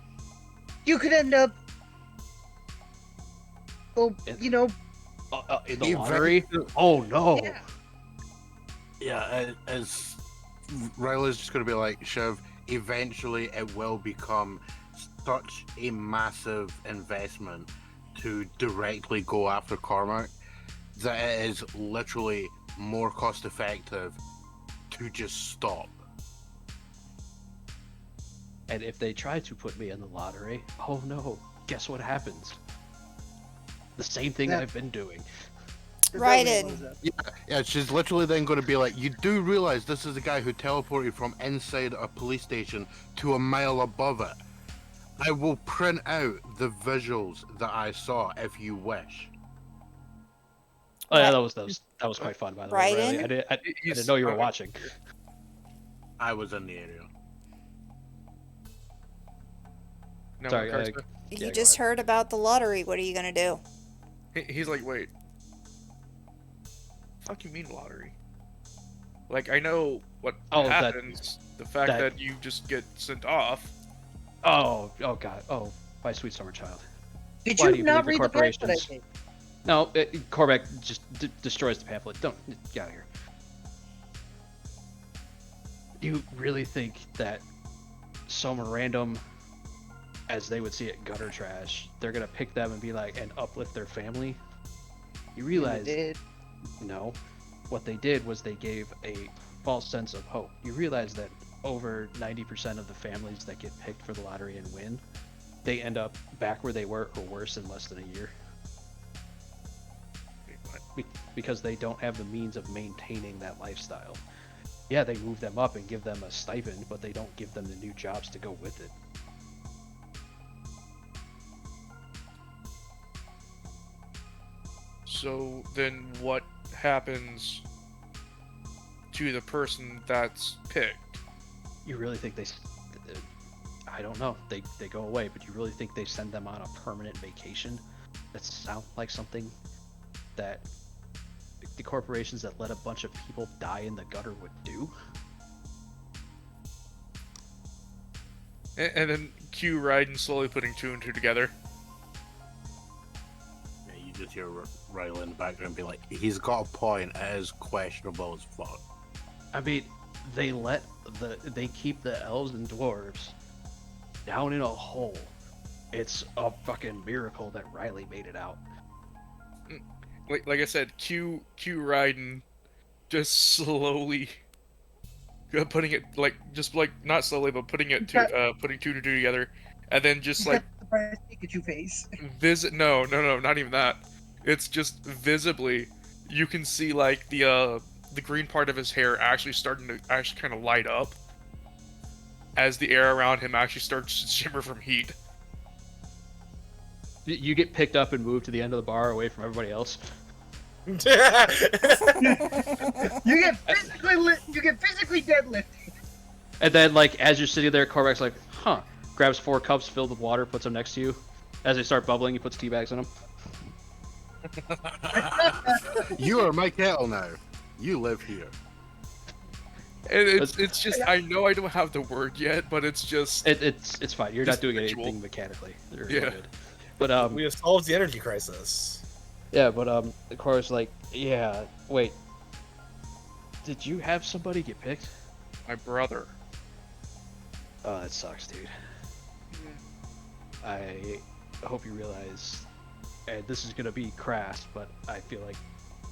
you could end up, In the You lottery? very- Oh no! Yeah. Yeah, as Riley's just going to be like, Shiv, eventually it will become such a massive investment to directly go after Cormac that it is literally more cost effective to just stop. And if they try to put me in the lottery, oh no, guess what happens? The same thing Yeah. I've been doing. Right building in. blows up. Yeah, she's literally then going to be like, you do realize this is the guy who teleported from inside a police station to a mile above it. I will print out the visuals that I saw if you wish. Oh yeah, Right. that was quite fun, by the Right way, Riley. in? I didn't know you were watching. I was in the area. No, Sorry, Karsa, Yeah, You go just ahead. heard about the lottery. What are you gonna do? he's like, wait. Fuck you mean lottery? Like, I know what Oh, that- happens. The fact that- that you just get sent off. Oh god. Oh, my sweet summer child. Did Why do you you not believe read the the pamphlet I corporations? gave? No, Cormac just destroys the pamphlet. Don't get out of here. You really think that some random, as they would see it, gutter trash, they're gonna pick them and be like, and uplift their family? You realize, Did. no. What they did was they gave a false sense of hope. You realize that over 90% of the families that get picked for the lottery and win, they end up back where they were or worse in less than a year. Wait, what? Because they don't have the means of maintaining that lifestyle. Yeah, they move them up and give them a stipend, but they don't give them the new jobs to go with it. So then what happens to the person that's picked? You really think I don't know, they go away, but you really think they send them on a permanent vacation? That sounds like something that the corporations that let a bunch of people die in the gutter would do? And then Q riding slowly putting two and two together. Yeah, you just hear Riley in the background be like, he's got a point, it is questionable as fuck. I mean, they keep the elves and dwarves down in a hole. It's a fucking miracle that Riley made it out. Like I said, Q riding just slowly putting it not slowly, but putting it putting two to two together, and then just like Surprise Pikachu face. no, not even that. It's just visibly you can see like the green part of his hair actually starting to kind of light up as the air around him actually starts to shimmer from heat. You get picked up and moved to the end of the bar away from everybody else. You get physically deadlifted. And then, like, as you're sitting there, Korvac's like, huh. Grabs 4 cups filled with water, puts them next to you. As they start bubbling, he puts tea bags in them. You are my kettle now. You live here. And it's just I know I don't have the word yet, but it's just It's fine. You're not Just doing ritual. anything mechanically. You're Yeah. good. But, We have solved the energy crisis. yeah, but, Korvac's like, yeah, wait. Did you have somebody get picked? my brother. Oh, that sucks, dude. I hope you realize, and this is gonna be crass, but I feel like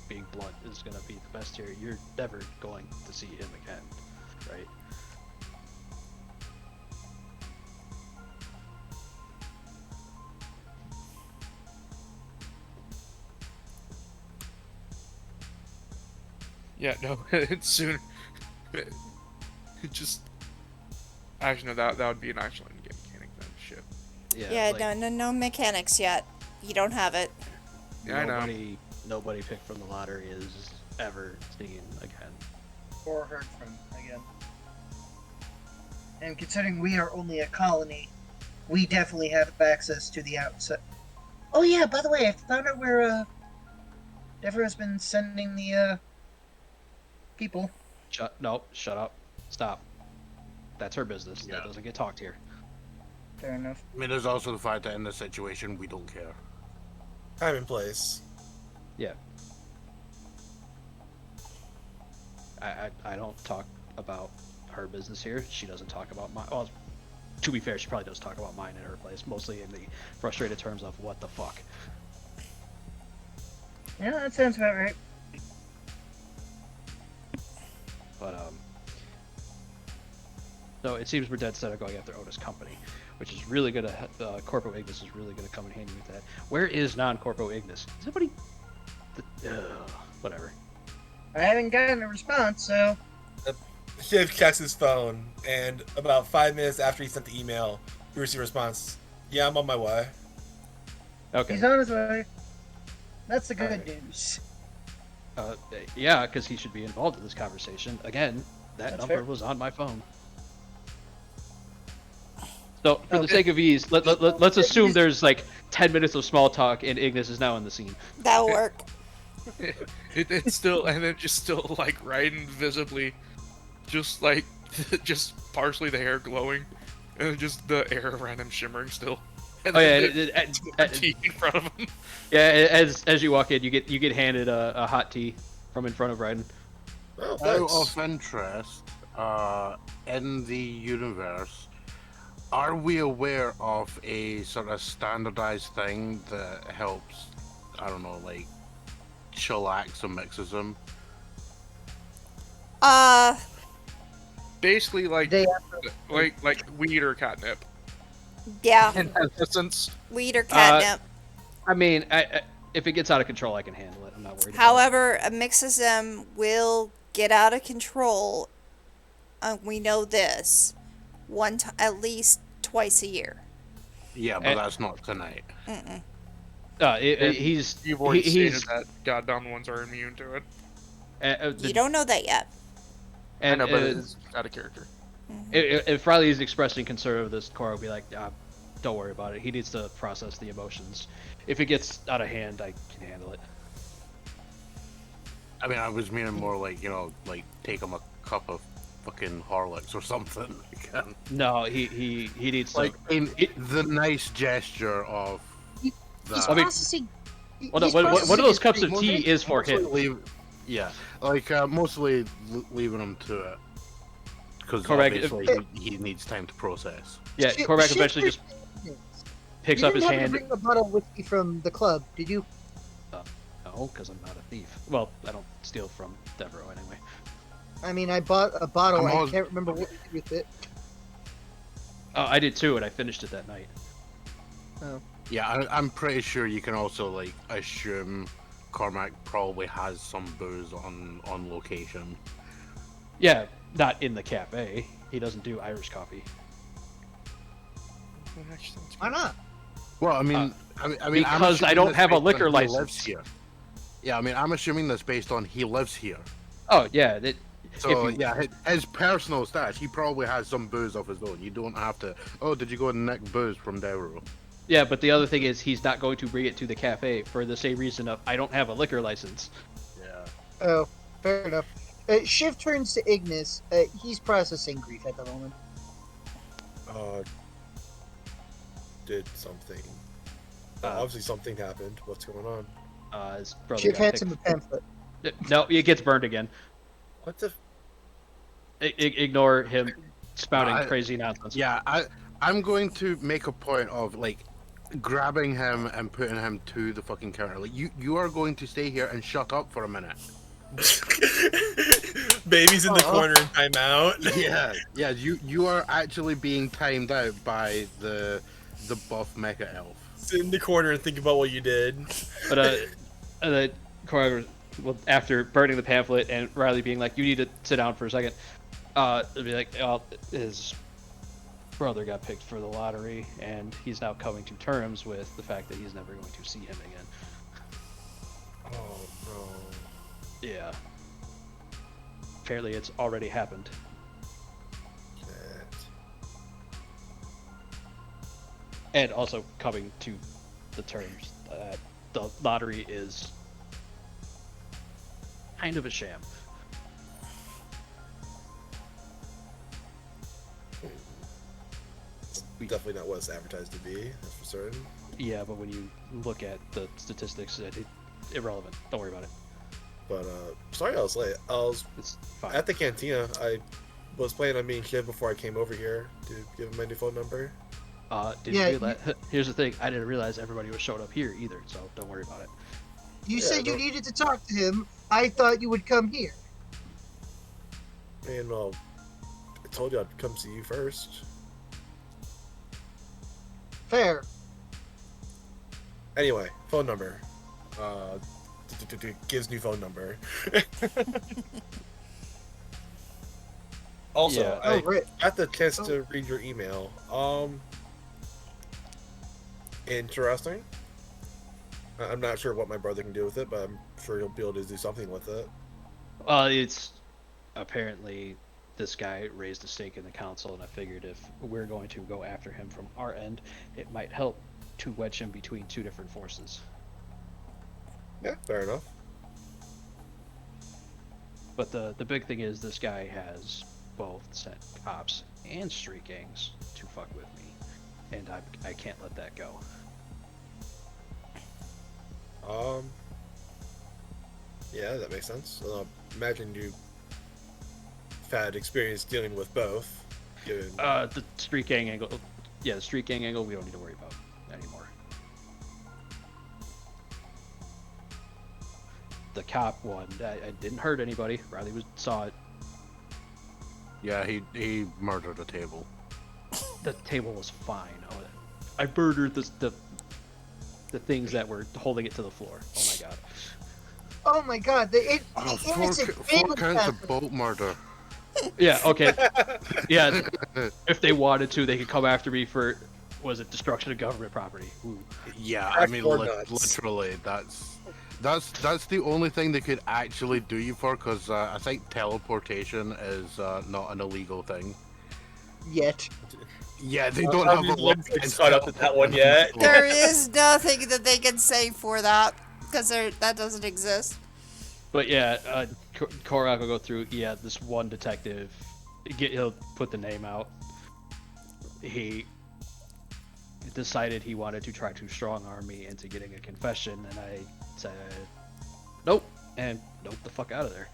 being blunt is gonna be the best here. You're never going to see him again, right? Yeah, no, it's soon. It just actually no, that would be an actual in-game mechanic then. Shit. Yeah, like, no mechanics yet. You don't have it. Yeah, I know. Nobody picked from the lottery is ever seen again. Or heard from again. And considering we are only a colony, we definitely have access to the outside. Oh yeah, by the way, I found out where Deborah's been sending the people. Shut up. Stop. That's her business. Yeah. That doesn't get talked here. Fair enough. I mean, there's also the fact that in this situation, we don't care. Time and place. Yeah. I don't talk about her business here. She doesn't talk about mine. Well, to be fair, she probably does talk about mine in her place, mostly in the frustrated terms of what the fuck. Yeah, that sounds about right. But so it seems we're dead set on going after Otis Company, which is really gonna Corpo Ignis is really gonna come in handy with that. Where is non-Corpo Ignis? Is anybody Whatever. I haven't gotten a response, so Shiv checks his phone, and about 5 minutes after he sent the email, he received a response. Yeah, I'm on my way. Okay. he's on his way. That's the good Alright. news. Yeah, because he should be involved in this conversation. Again, that That's number fair. was on my phone. So, for the sake of ease, let's assume there's like 10 minutes of small talk, and Ignis is now in the scene. That'll work. It's still, and then just still like Raiden visibly, just like, just partially the hair glowing, and just the air around him shimmering still. And Oh yeah, then the tea in front of him. yeah. As you walk in, you get handed a hot tea from in front of Raiden. Oh, Out thanks. of interest, in the universe, are we aware of a sort of standardized thing that helps, I don't know, like, chillax or mixes them? Basically, like Day like weed or catnip. Yeah, In essence, weed or catnip. I mean, if it gets out of control, I can handle it. I'm not worried. about it. However, a mix of them will get out of control. We know this. At least twice a year. Yeah, but that's not tonight. Mm-mm. He's you've already he's stated that goddamn ones are immune to it. You don't know that yet. and I know, but it's out of character. if Riley's expressing concern of this, Cora will be like, don't worry about it. He needs to process the emotions. If it gets out of hand, I can handle it. I mean, I was meaning more like, like take him a cup of fucking Horlicks or something. No, he needs Like, to. the nice gesture of He's that. I mean- processing. Well, no, he's one of processing those it cups of pretty tea is for him. Yeah, like mostly leaving him to it because Correct. obviously he needs time to process. Yeah, Shit- Korvac shit eventually just for- picks you up his didn't have hand. to bring a bottle of whiskey from the club, did you? No, because I'm not a thief. Well, I don't steal from Devereaux anyway. I mean, I bought a bottle. I'm I always- can't remember what to do with it. Oh, I did too, and I finished it that night. Yeah, I'm pretty sure you can also like assume Cormac probably has some booze on location. Yeah, not in the cafe. He doesn't do Irish coffee. Why not? Well, I mean, I'm because I assuming don't this have a based on liquor he lives license. here. Yeah, I mean, I'm assuming that's based on he lives here. Oh yeah, So If you- yeah, his personal stash, he probably has some booze of his own. You don't have to. Oh, did you go and nick booze from Devereaux? yeah. But the other thing is, he's not going to bring it to the cafe for the same reason of I don't have a liquor license. Yeah. Oh, fair enough. Shiv turns to Ignis. He's processing grief at the moment. Did something. Obviously, something happened. What's going on? His brother Shiv got hands him a picked. pamphlet. No, it gets burned again. What the? Ignore him spouting I- crazy nonsense. Yeah, I'm going to make a point of like grabbing him and putting him to the fucking counter. Like you are going to stay here and shut up for a minute. Baby's in the corner in timeout. Yeah, you are actually being timed out by the buff mecha elf. Sit in the corner and think about what you did. But Cora, well, after burning the pamphlet and Riley being like, "You need to sit down for a second," it'd be like, "Oh, his brother got picked for the lottery, and he's now coming to terms with the fact that he's never going to see him again." Oh no. Yeah. Apparently, it's already happened. Shit. And also coming to the terms that the lottery is kind of a sham. Definitely not what it's advertised to be. That's for certain. Yeah, but when you look at the statistics, it's irrelevant. Don't worry about it. But sorry I was late. I was It's fine. at the cantina. I was planning on meeting Shiv before I came over here to give him my new phone number. Didn't Yeah, realize, here's the thing. I didn't realize everybody was showing up here either, so don't worry about it. You Yeah, said you no- needed to talk to him. I thought you would come here. And well, I told you I'd come see you first. Fair. Anyway, phone number. gives new phone number. Also, Yeah. I right. got the chance to read your email. Interesting. I'm not sure what my brother can do with it, but I'm sure he'll be able to do something with it. It's apparently this guy raised a stake in the council, and I figured if we're going to go after him from our end, it might help to wedge him between two different forces. Yeah, fair enough. But the big thing is this guy has both sent cops and street gangs to fuck with me, and I can't let that go. Yeah, that makes sense. Imagine you've had experience dealing with both. Given... The street gang angle, yeah, the street gang angle we don't need to worry about anymore. The cop one, I didn't hurt anybody. Riley saw it. Yeah, he murdered a table. The table was fine. Oh, I murdered the things that were holding it to the floor. Oh my god. Oh my god, the Four innocent counts family of boat murder. Yeah. Okay. Yeah. If they wanted to, they could come after me for, was it destruction of government property? Ooh. Yeah, I Crack mean, or nuts. literally, that's the only thing they could actually do you for, because I think teleportation is not an illegal thing. yet. Yeah, they don't have a law Lindsay against caught up with that one yet. There is nothing that they can say for that because that doesn't exist. But yeah, Korak will go through. Yeah, this one detective. He'll put the name out. He decided he wanted to try to strong arm me into getting a confession, and I said, nope, and nope the fuck out of there.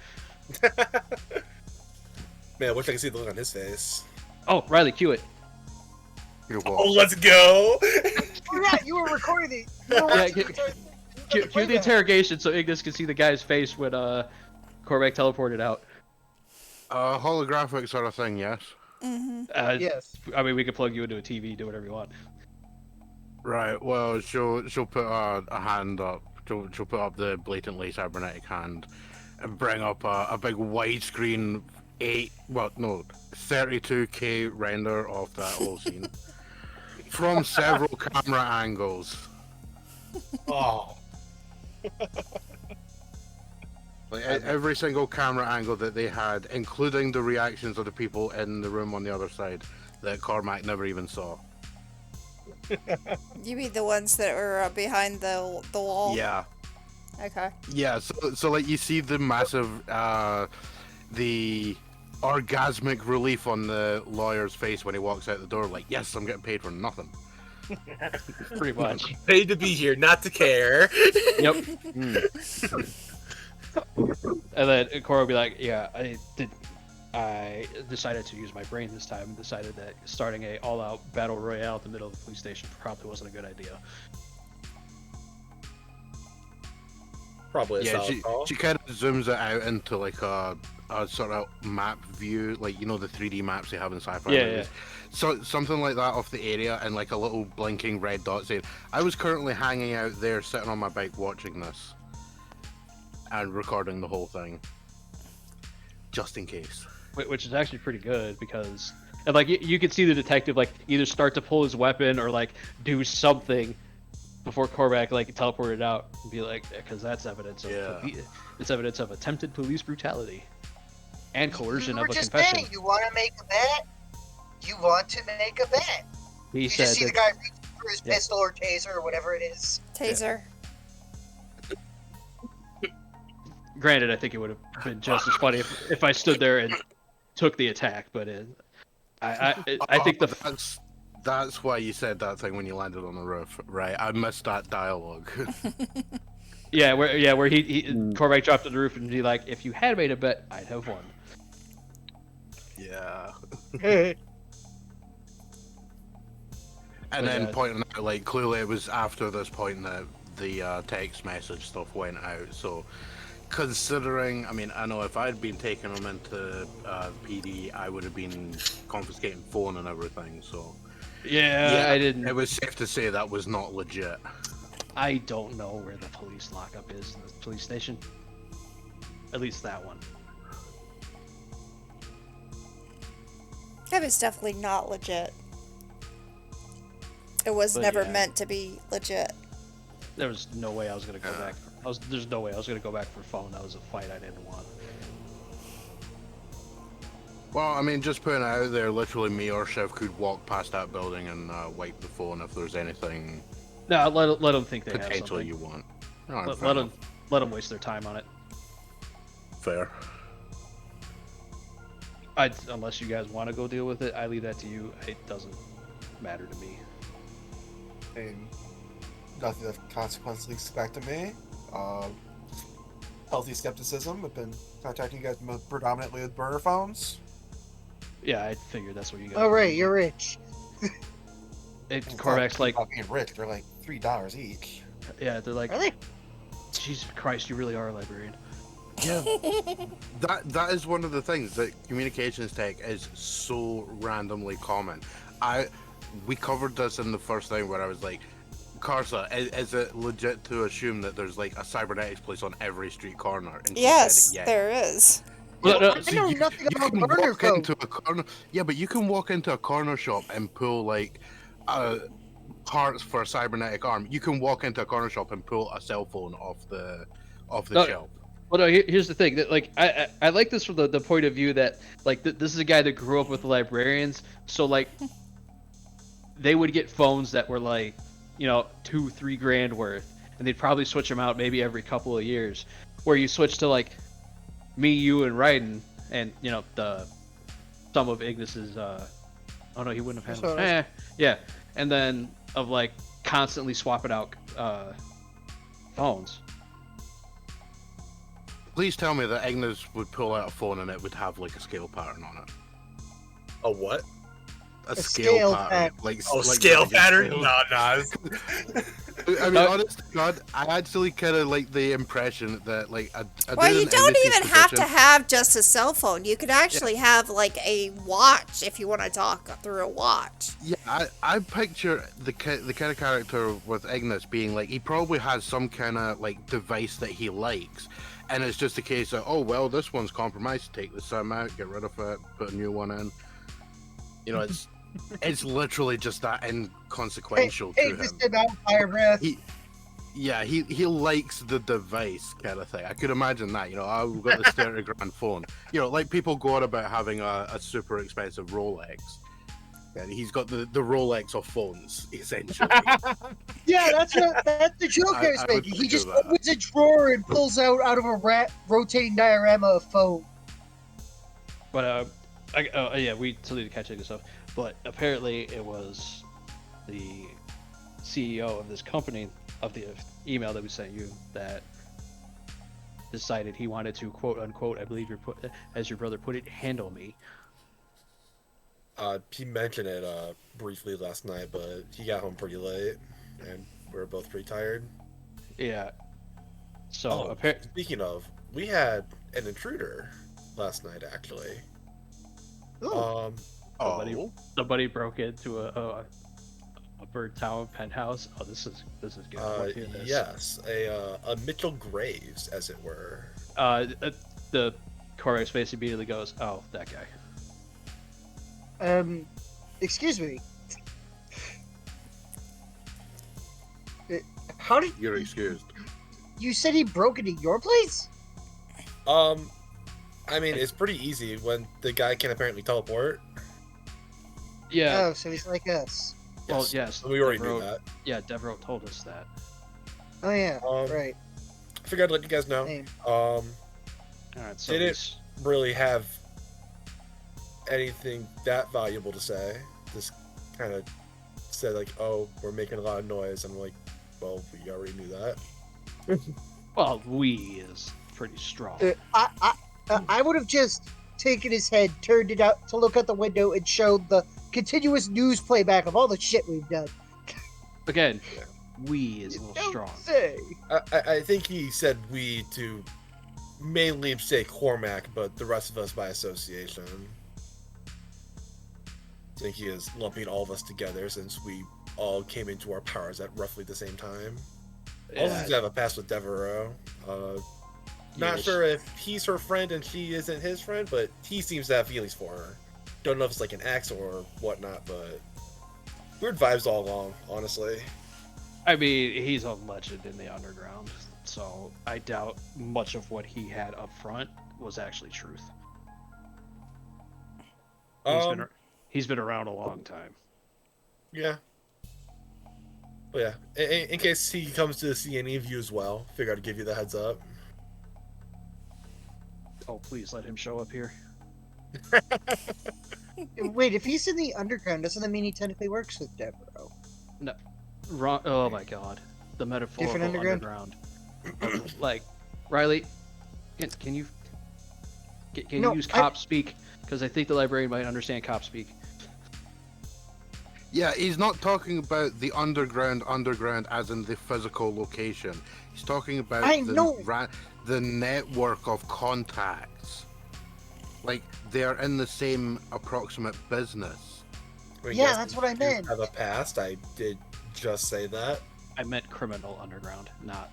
Man, I wish I could see the look on his face. Oh, Riley, cue it. You're Oh, welcome. let's go! Oh yeah, you were recording the. Yeah, cue the interrogation so Ignis can see the guy's face when Korvac teleported out. Holographics are a thing, yes. Yes. I mean, we could plug you into a TV, do whatever you want. Right. Well, she'll put a hand up. She'll put up the blatantly cybernetic hand, and bring up a big widescreen 32K render of that whole scene from several camera angles. Oh. Like every single camera angle that they had, including the reactions of the people in the room on the other side that Cormac never even saw. You mean the ones that were behind the wall? Yeah. Okay. Yeah, so like you see the massive, the orgasmic relief on the lawyer's face when he walks out the door, like, yes, I'm getting paid for nothing. Pretty much. Paid to be here, not to care. Yep. And then Cora will be like, yeah, I decided to use my brain this time and decided that starting a all-out battle royale at the middle of the police station probably wasn't a good idea. Probably a Yeah, solid call. she kind of zooms it out into like a sort of map view, like, you know, the 3D maps they have in sci-fi Yeah, movies. So something like that of the area, and like a little blinking red dot saying, I was currently hanging out there sitting on my bike watching this and recording the whole thing just in case. Which is actually pretty good because, and like you could see the detective like either start to pull his weapon or like do something before Korvac like teleported out and be like, because that's evidence of it's evidence of attempted police brutality and coercion You of were a just confession. saying, you want to make a bet? You want to make a bet? He You said just see the that, guy reach for his Yeah. pistol or taser or whatever it is. Taser. granted, I think it would have been just as funny if I stood there and took the attack, but I think that's why you said that thing when you landed on the roof, right? I missed that dialogue. where he Korvac dropped to the roof and be like, if you had made a bet, I'd have won. Yeah. Hey. And But, then pointing out, like, clearly it was after this point that the text message stuff went out. So, considering, I mean, I know if I'd been taking them into PD, I would have been confiscating phone and everything. So, Yeah, I didn't. It was safe to say that was not legit. I don't know where the police lockup is in the police station. At least that one. That was definitely not legit. It was But never yeah. meant to be legit. There was no way I was gonna go back. There's no way I was gonna go back for phone. That was a fight I didn't want. Well, I mean, just putting it out there, literally me or Shiv could walk past that building and wipe the phone if there's anything No, let them think they have potentially something. you want. No, Let them waste their time on it. Fair. Unless you guys want to go deal with it, I leave that to you. It doesn't matter to me. And nothing of consequence leaks back to me. Healthy skepticism. I've been contacting you guys predominantly with burner phones. Yeah, I figured that's what you guys. Oh, right, you're rich. Corvac's like, About being rich, they're like $3 each. yeah, they're like, Really? Jesus Christ, you really are a librarian. Yeah. that is one of the things that communications tech is so randomly common. We covered this in the first thing where I was like, Karsa, is it legit to assume that there's like a cybernetics place on every street corner? And she Yes, said, yes. there is. Well, no, I know nothing about can burner walk phone. into a corner. Yeah, but you can walk into a corner shop and pull like parts for a cybernetic arm. You can walk into a corner shop and pull a cell phone off the No, shelf. Well, no, here's the thing. That like I like this from the point of view that like this is a guy that grew up with librarians, so like they would get phones that were like, you know, $2-3 grand worth, and they'd probably switch them out maybe every couple of years. Where you switch to like me, you, and Raiden, and you know some of Ignis's. Oh no, he wouldn't have had. Yeah, and then of like constantly swapping out phones. Please tell me that Ignis would pull out a phone and it would have like a scale pattern on it. A what? A scale scale pattern. pattern. Like, Oh, like scale like a pattern? scale. No. I mean, No. honest to God, I actually kind of like the impression that, like, Well, you don't even have to have just a cell phone. You could actually have like a watch if you want to talk through a watch. Yeah, I picture the kind of character with Ignis being like, he probably has some kind of like device that he likes, and it's just a case of, oh well, this one's compromised. Take this one out, get rid of it, put a new one in. You know, it's literally just that inconsequential Hey, to this him. is out fire breath. He likes the device kind of thing. I could imagine that. You know, I've got this 30 grand phone. You know, like people go on about having a super expensive Rolex. And he's got the Rolex of phones, essentially. Yeah, that's the joke I was I would making. He think just of that. opens a drawer and pulls out of a rotating diorama a phone. But yeah, we still need to catch this stuff. But apparently, it was the CEO of this company, of the email that we sent you, that decided he wanted to, quote unquote, I believe as your brother put it, handle me. He mentioned it briefly last night, but he got home pretty late, and we were both pretty tired. Yeah. So Oh, speaking of, we had an intruder last night, actually. Ooh. somebody broke into a Bird Town penthouse. Oh, this is good. I wanna hear this. Yes, a Mitchell Graves, as it were. The Corvac's face immediately goes, "Oh, that guy." Excuse me. How did You're excused. you said he broke into your place? I mean, it's pretty easy when the guy can apparently teleport. Yeah. Oh, so he's like us. Well, yes. We already knew Devereaux- that. Yeah, Devereaux told us that. Oh yeah, Um, right. I figured I'd let you guys know. Same. All right. So Didn't really have anything that valuable to say. Just kind of said like, "Oh, we're making a lot of noise." I'm like, "Well, we already knew that." well, we is pretty strong. I would have just taken his head, turned it out to look out the window, and showed the continuous news playback of all the shit we've done. Again, we is a little Don't strong. say. I think he said we to mainly say Cormac, but the rest of us by association. I think he is lumping all of us together since we all came into our powers at roughly the same time. Also, seems to have a past with Devereaux. Not sure if he's her friend and she isn't his friend, but he seems to have feelings for her. Don't know if it's like an ex or whatnot, but weird vibes all along, honestly. I mean, he's a legend in the underground, so I doubt much of what he had up front was actually truth. He's been around a long time. Yeah. But yeah, in case he comes to see any of you as well, figure I'd give you the heads up. Oh, please let him show up here. Wait, if he's in the underground, doesn't that mean he technically works with Devereaux? No, wrong. Oh my God, the metaphorical underground. Like, Riley, can you use cop speak? Because I think the librarian might understand cop speak. Yeah, he's not talking about the underground as in the physical location. He's talking about the network of contacts. Like, they're in the same approximate business. I mean, yeah, yes, that's what I meant. Have a past. I did just say that. I meant criminal underground, not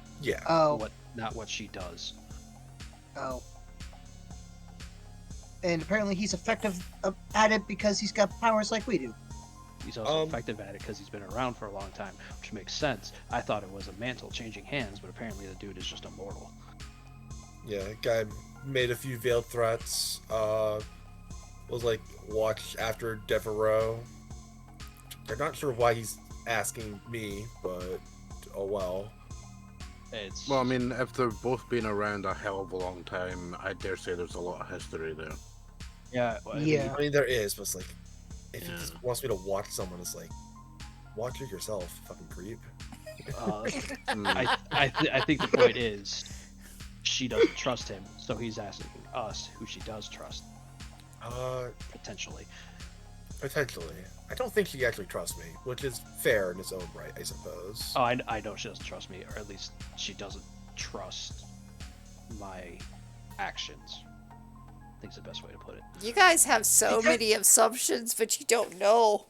not what she does. Oh. And apparently he's effective at it because he's got powers like we do. He's also effective at it because he's been around for a long time, which makes sense. I thought it was a mantle changing hands, but apparently the dude is just immortal. Yeah, guy made a few veiled threats. Was like, watch after Devereaux. I'm not sure why he's asking me, but oh well. Well, I mean, if they've both been around a hell of a long time, I dare say there's a lot of history there. Yeah. I mean, there is, but it's like, if he just wants me to watch someone, it's like, watch it yourself, fucking creep. I think the point is, she doesn't trust him, so he's asking us who she does trust. Potentially. I don't think she actually trusts me, which is fair in its own right, I suppose. Oh, I know she doesn't trust me, or at least she doesn't trust my actions. I think it's the best way to put it. You guys have so many assumptions, but you don't know.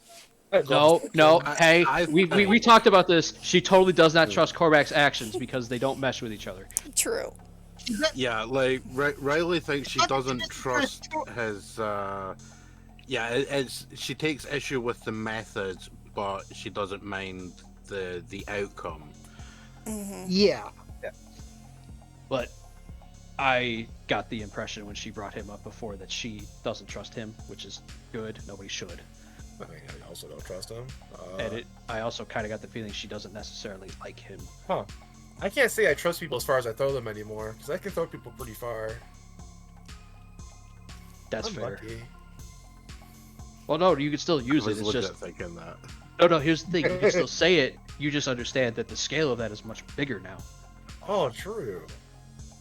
No. Hey, we talked about this. She totally does not trust Korvax's actions because they don't mesh with each other. True. Yeah, like Riley thinks she doesn't trust his. She takes issue with the methods, but she doesn't mind the outcome. Mm-hmm. Yeah. But I got the impression when she brought him up before that she doesn't trust him, which is good. Nobody should. I mean, I also don't trust him. And I also kind of got the feeling she doesn't necessarily like him. Huh. I can't say I trust people as far as I throw them anymore, because I can throw people pretty far. That's fair. Lucky. Well, no, you can still use it. It's just thinking that. No. Here's the thing: you can still say it. You just understand that the scale of that is much bigger now. Oh, true.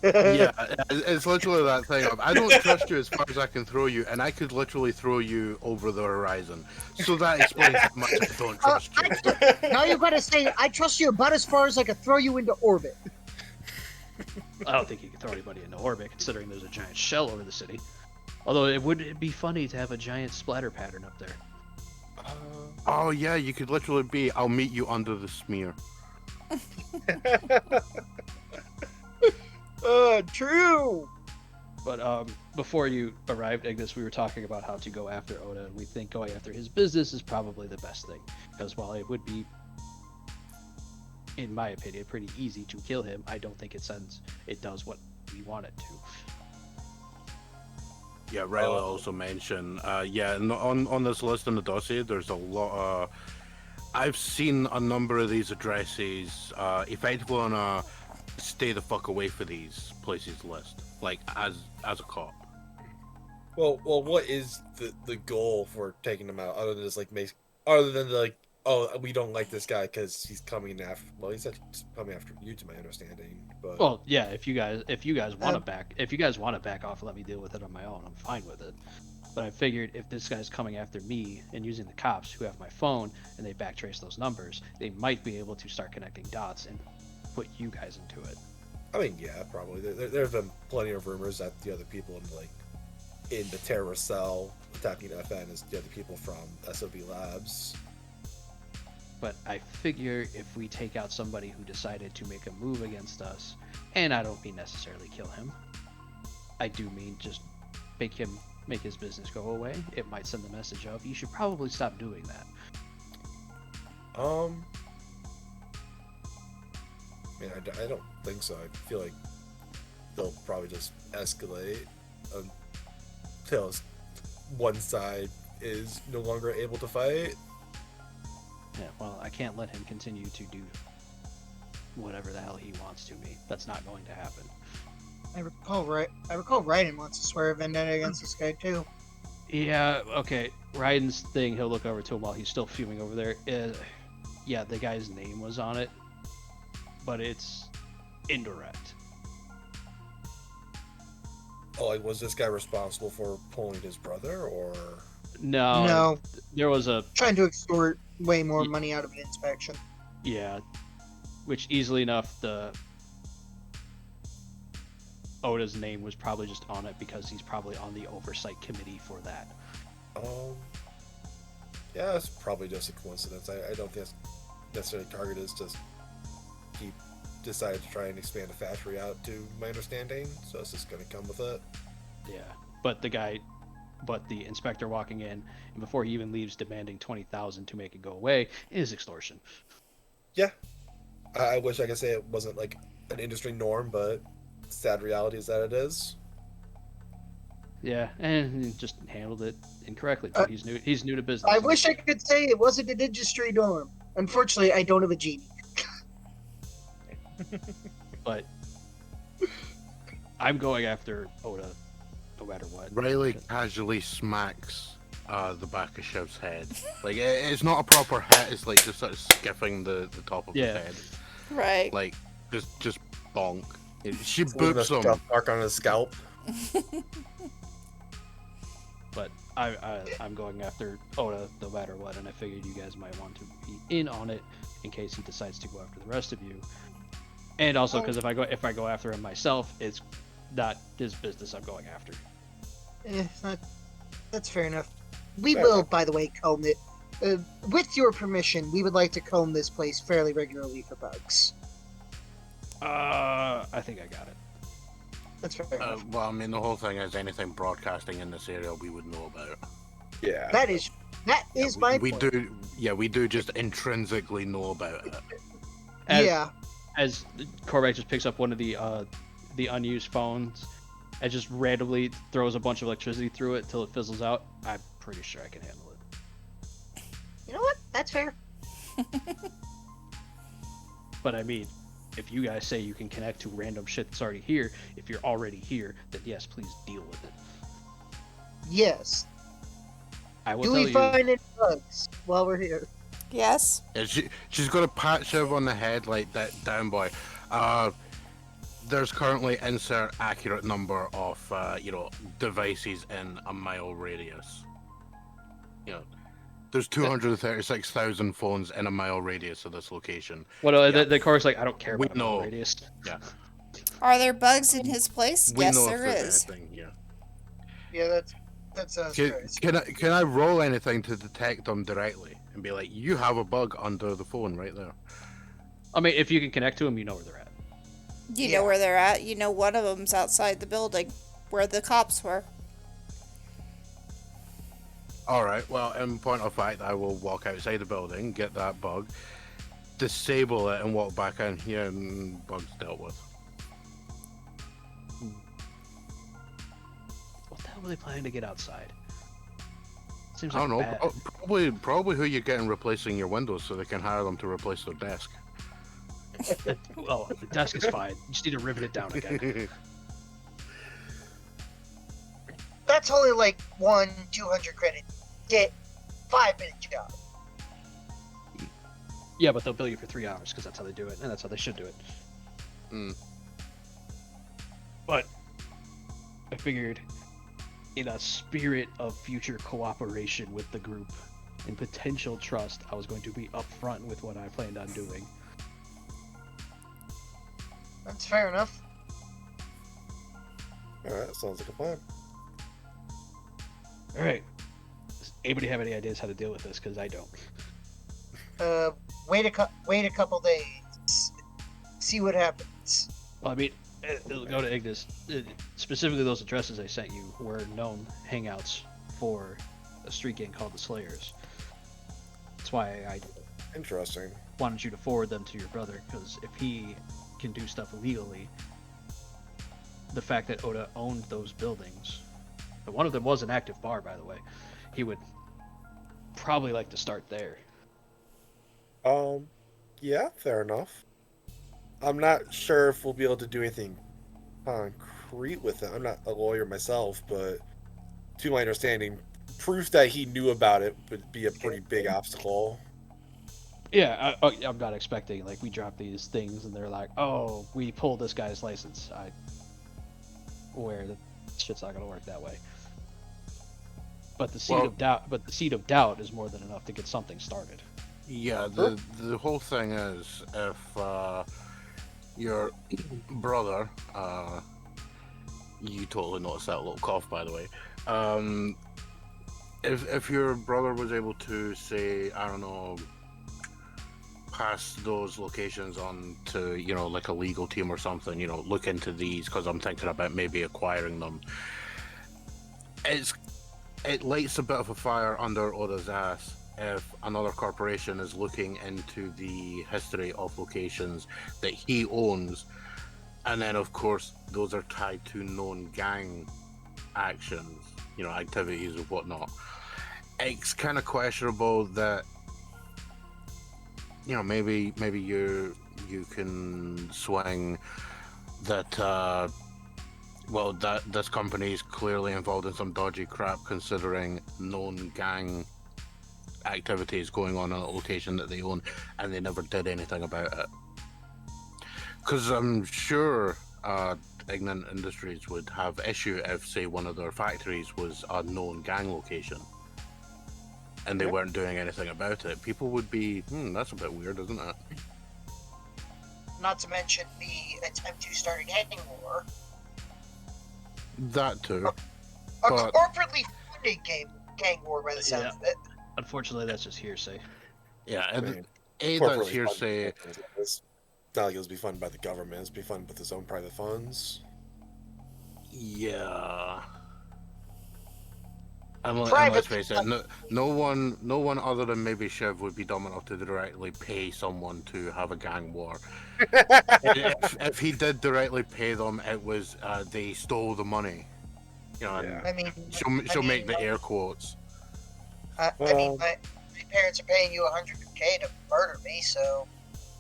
Yeah, it's literally that thing of, I don't trust you as far as I can throw you, and I could literally throw you over the horizon. So that explains how much I don't trust you. Now you've got to say, I trust you about as far as I could throw you into orbit. I don't think you can throw anybody into orbit, considering there's a giant shell over the city. Although it would be funny to have a giant splatter pattern up there. Oh yeah, you could literally be, I'll meet you under the smear. True. But before you arrived, Ignis, we were talking about how to go after Oda, and we think going after his business is probably the best thing. Because while it would be, in my opinion, pretty easy to kill him, I don't think it does what we want it to. Yeah, Riley also mentioned, on this list in the dossier, there's a lot of... I've seen a number of these addresses effectively on a stay the fuck away for these places list, like as a cop. Well, what is the goal for taking them out, other than just like other than like, oh, we don't like this guy because he's coming after. Well, he's coming after you, to my understanding. But well, yeah, if you guys want to back off and let me deal with it on my own, I'm fine with it. But I figured if this guy's coming after me and using the cops who have my phone and they backtrace those numbers, they might be able to start connecting dots and put you guys into it. I mean, yeah, probably. There's been plenty of rumors that the other people in the terrorist cell attacking FN is the other people from SOB Labs. But I figure if we take out somebody who decided to make a move against us, and I don't mean necessarily kill him, I do mean just make his business go away. It might send the message of, you should probably stop doing that. I don't think so. I feel like they'll probably just escalate until one side is no longer able to fight. Yeah, well, I can't let him continue to do whatever the hell he wants to me. That's not going to happen. I recall Raiden wants to swear a vendetta against this guy too. Yeah, okay. Raiden's thing, he'll look over to him while he's still fuming over there. Yeah, the guy's name was on it, but it's indirect. Oh, like, was this guy responsible for pulling his brother, or? No. There was a... Trying to extort way more money out of an inspection. Yeah. Which, easily enough, Oda's name was probably just on it because he's probably on the oversight committee for that. Yeah, it's probably just a coincidence. I don't think necessarily target is just he decided to try and expand the factory out, to my understanding, so it's just going to come with it. Yeah, but the inspector walking in, and before he even leaves demanding 20,000 to make it go away, is extortion. Yeah. I wish I could say it wasn't like an industry norm, but sad reality is that it is. Yeah, and he just handled it incorrectly. But he's new to business. I wish I could say it wasn't an industry norm. Unfortunately, I don't have a genie. But I'm going after Oda, no matter what. Riley casually smacks the back of Shiv's head. Like, it's not a proper hit, it's like just sort of skiffing the top of his head. Right. Like, just bonk. She It's leaving boops a him. scuff mark on his scalp. But I'm going after Oda no matter what, and I figured you guys might want to be in on it in case he decides to go after the rest of you. And also because if I go after him myself, it's not his business I'm going after. That's fair enough. We will, by the way, comb it. With your permission, we would like to comb this place fairly regularly for bugs. I think I got it. That's fair enough. Well, I mean, the whole thing is anything broadcasting in this area we would know about. Yeah. That is my we point. we do just intrinsically know about it. As Korvac just picks up one of the unused phones and just randomly throws a bunch of electricity through it till it fizzles out, I'm pretty sure I can handle it. You know what? That's fair. But I mean, if you guys say you can connect to random shit that's already here, if you're already here, then yes, please deal with it. Yes. I will Do tell we you. find any bugs while we're here? Yes. Yeah, she's got a pat Shiv on the head like that, down boy. There's currently insert accurate number of devices in a mile radius. There's 236,000 phones in a mile radius of this location. Well, the chorus like, I don't care We about know. the radius. Yeah. Are there bugs in his place? We Yes, know if there there's is. anything, yeah. Yeah, that sounds fair. Can I roll anything to detect them directly and be like, you have a bug under the phone right there? I mean, if you can connect to them, you know where they're at. You know where they're at. You know one of them's outside the building where the cops were. Alright, well, in point of fact, I will walk outside the building, get that bug, disable it, and walk back in here, and bug's dealt with. What the hell were they planning to get outside? Seems I like don't know, bad. probably who you're getting replacing your windows so they can hire them to replace their desk. Oh, the desk is fine. You just need to rivet it down again. That's only like 200 credit. Get 5-minute job. Yeah, but they'll bill you for 3 hours because that's how they do it, and that's how they should do it. But I figured, in a spirit of future cooperation with the group and potential trust, I was going to be upfront with what I planned on doing. That's fair enough. Alright, sounds like a plan. All right. Does anybody have any ideas how to deal with this? Because I don't. wait a couple days, see what happens. Well, I mean, it'll go to Ignis. Specifically, those addresses I sent you were known hangouts for a street gang called the Slayers. That's why I Interesting. wanted you to forward them to your brother, because if he can do stuff illegally, the fact that Oda owned those buildings, and one of them was an active bar, by the way, he would probably like to start there. Yeah, fair enough. I'm not sure if we'll be able to do anything concrete with it. I'm not a lawyer myself, but to my understanding, proof that he knew about it would be a pretty big obstacle. Yeah, I'm not expecting, like, we drop these things and they're like, oh, we pulled this guy's license. Where the shit's not gonna work that way. But the seed of doubt is more than enough to get something started. Yeah, the whole thing is, if your brother, you totally noticed that little cough, by the way. If your brother was able to, say, I don't know, pass those locations on to, you know, like a legal team or something, you know, look into these, because I'm thinking about maybe acquiring them. It lights a bit of a fire under Oda's ass if another corporation is looking into the history of locations that he owns, and then of course those are tied to known gang actions, you know, activities or whatnot. It's kind of questionable that, you know, maybe you can swing that well, that this company is clearly involved in some dodgy crap, considering known gang activities going on a location that they own, and they never did anything about it. Because I'm sure Ignorant Industries would have issue if, say, one of their factories was a known gang location, and they weren't doing anything about it. People would be, that's a bit weird, isn't it? Not to mention the attempt to start a gang war. That too. A But- corporately funded gang war, by the sounds of it. Unfortunately, that's just hearsay. Yeah, I mean, that's corporately hearsay. funded. It's not like it was be funded by the government. It's be funded with its own private funds. Yeah. And Private let's face it, no one other than maybe Shiv would be dumb enough to directly pay someone to have a gang war. if he did directly pay them, it was they stole the money. You know, and I mean, she'll make the air quotes. I mean, my parents are paying you $100K to murder me, so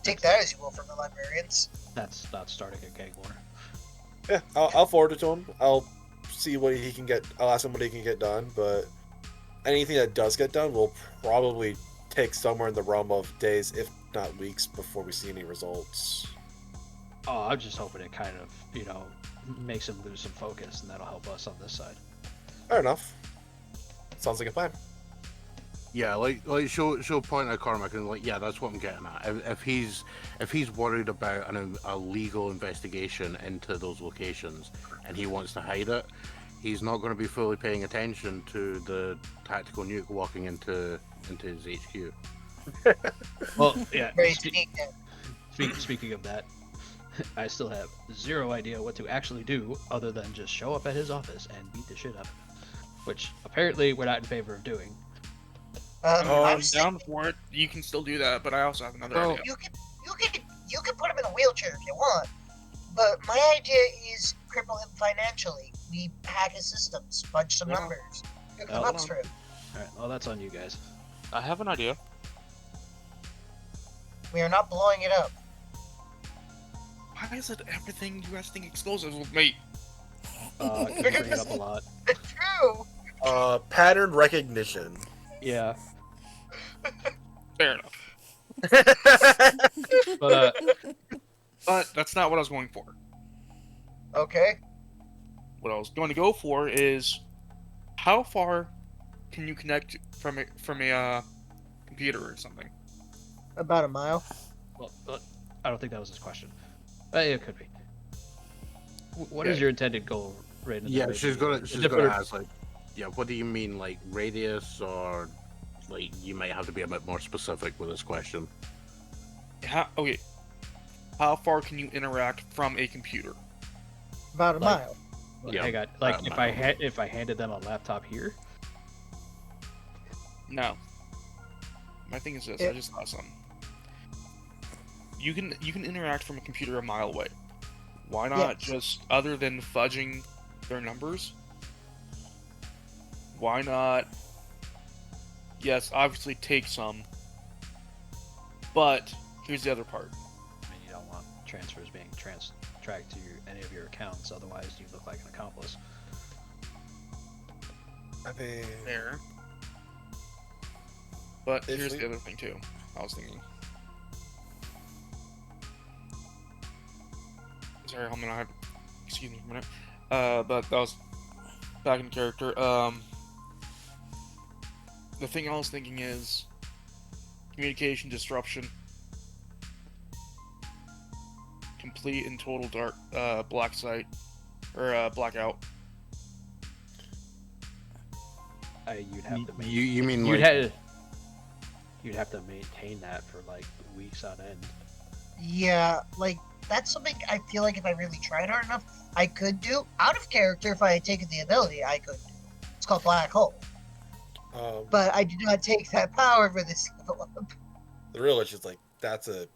take that as you will from the librarians. That's not starting a gang war. Yeah, I'll forward it to him. I'll see what he can get. I'll ask him what he can get done, but anything that does get done will probably take somewhere in the realm of days, if not weeks, before we see any results. Oh, I'm just hoping it kind of, you know, makes him lose some focus, and that'll help us on this side. Fair enough. Sounds like a plan. Yeah, like she'll point at Cormac and like, yeah, that's what I'm getting at. If he's worried about a legal investigation into those locations and he wants to hide it, he's not going to be fully paying attention to the tactical nuke walking into his HQ. Well, yeah. Very sneaky. Speaking of that, I still have zero idea what to actually do other than just show up at his office and beat the shit out of him, which apparently we're not in favor of doing. I'm down for it. You can still do that, but I also have another idea. You can put him in a wheelchair if you want, but my idea is cripple him financially. We hack his systems, punch some numbers, cook him up for him. Alright, well, that's on you guys. I have an idea. We are not blowing it up. Why is it everything you guys think explosives with me? Can bring it up a lot. True. Pattern recognition. Yeah, Fair enough. but But that's not what I was going for. Okay. What I was going to go for is, how far can you connect from a computer or something? About a mile. well, I don't think that was his question. It could be. What is your intended goal, Raiden? Yeah, she's gonna ask, like, yeah, what do you mean, like radius, or like you might have to be a bit more specific with this question. How far can you interact from a computer? About a Like- mile. Yeah, I got if I handed them a laptop here. No. My thing is this. I just thought something. You can interact from a computer a mile away. Why not Yes. just, other than fudging their numbers? Why not? Yes, obviously take some. But here's the other part. I mean, you don't want transfers being tracked to any of your accounts, otherwise you look like an accomplice. I mean, There. But If here's we- the other thing too. I was thinking. Sorry, hold on. Excuse me for a minute. But that was back in character. The thing I was thinking is communication disruption. Complete and total black site or blackout. You'd have to You mean you'd like you'd have to maintain that for like weeks on end. Yeah, like that's something I feel like if I really tried hard enough, I could do. Out of character, if I had taken the ability, I could. It's called Black Hole. But I did not take that power for this level up. the real issue is like that's a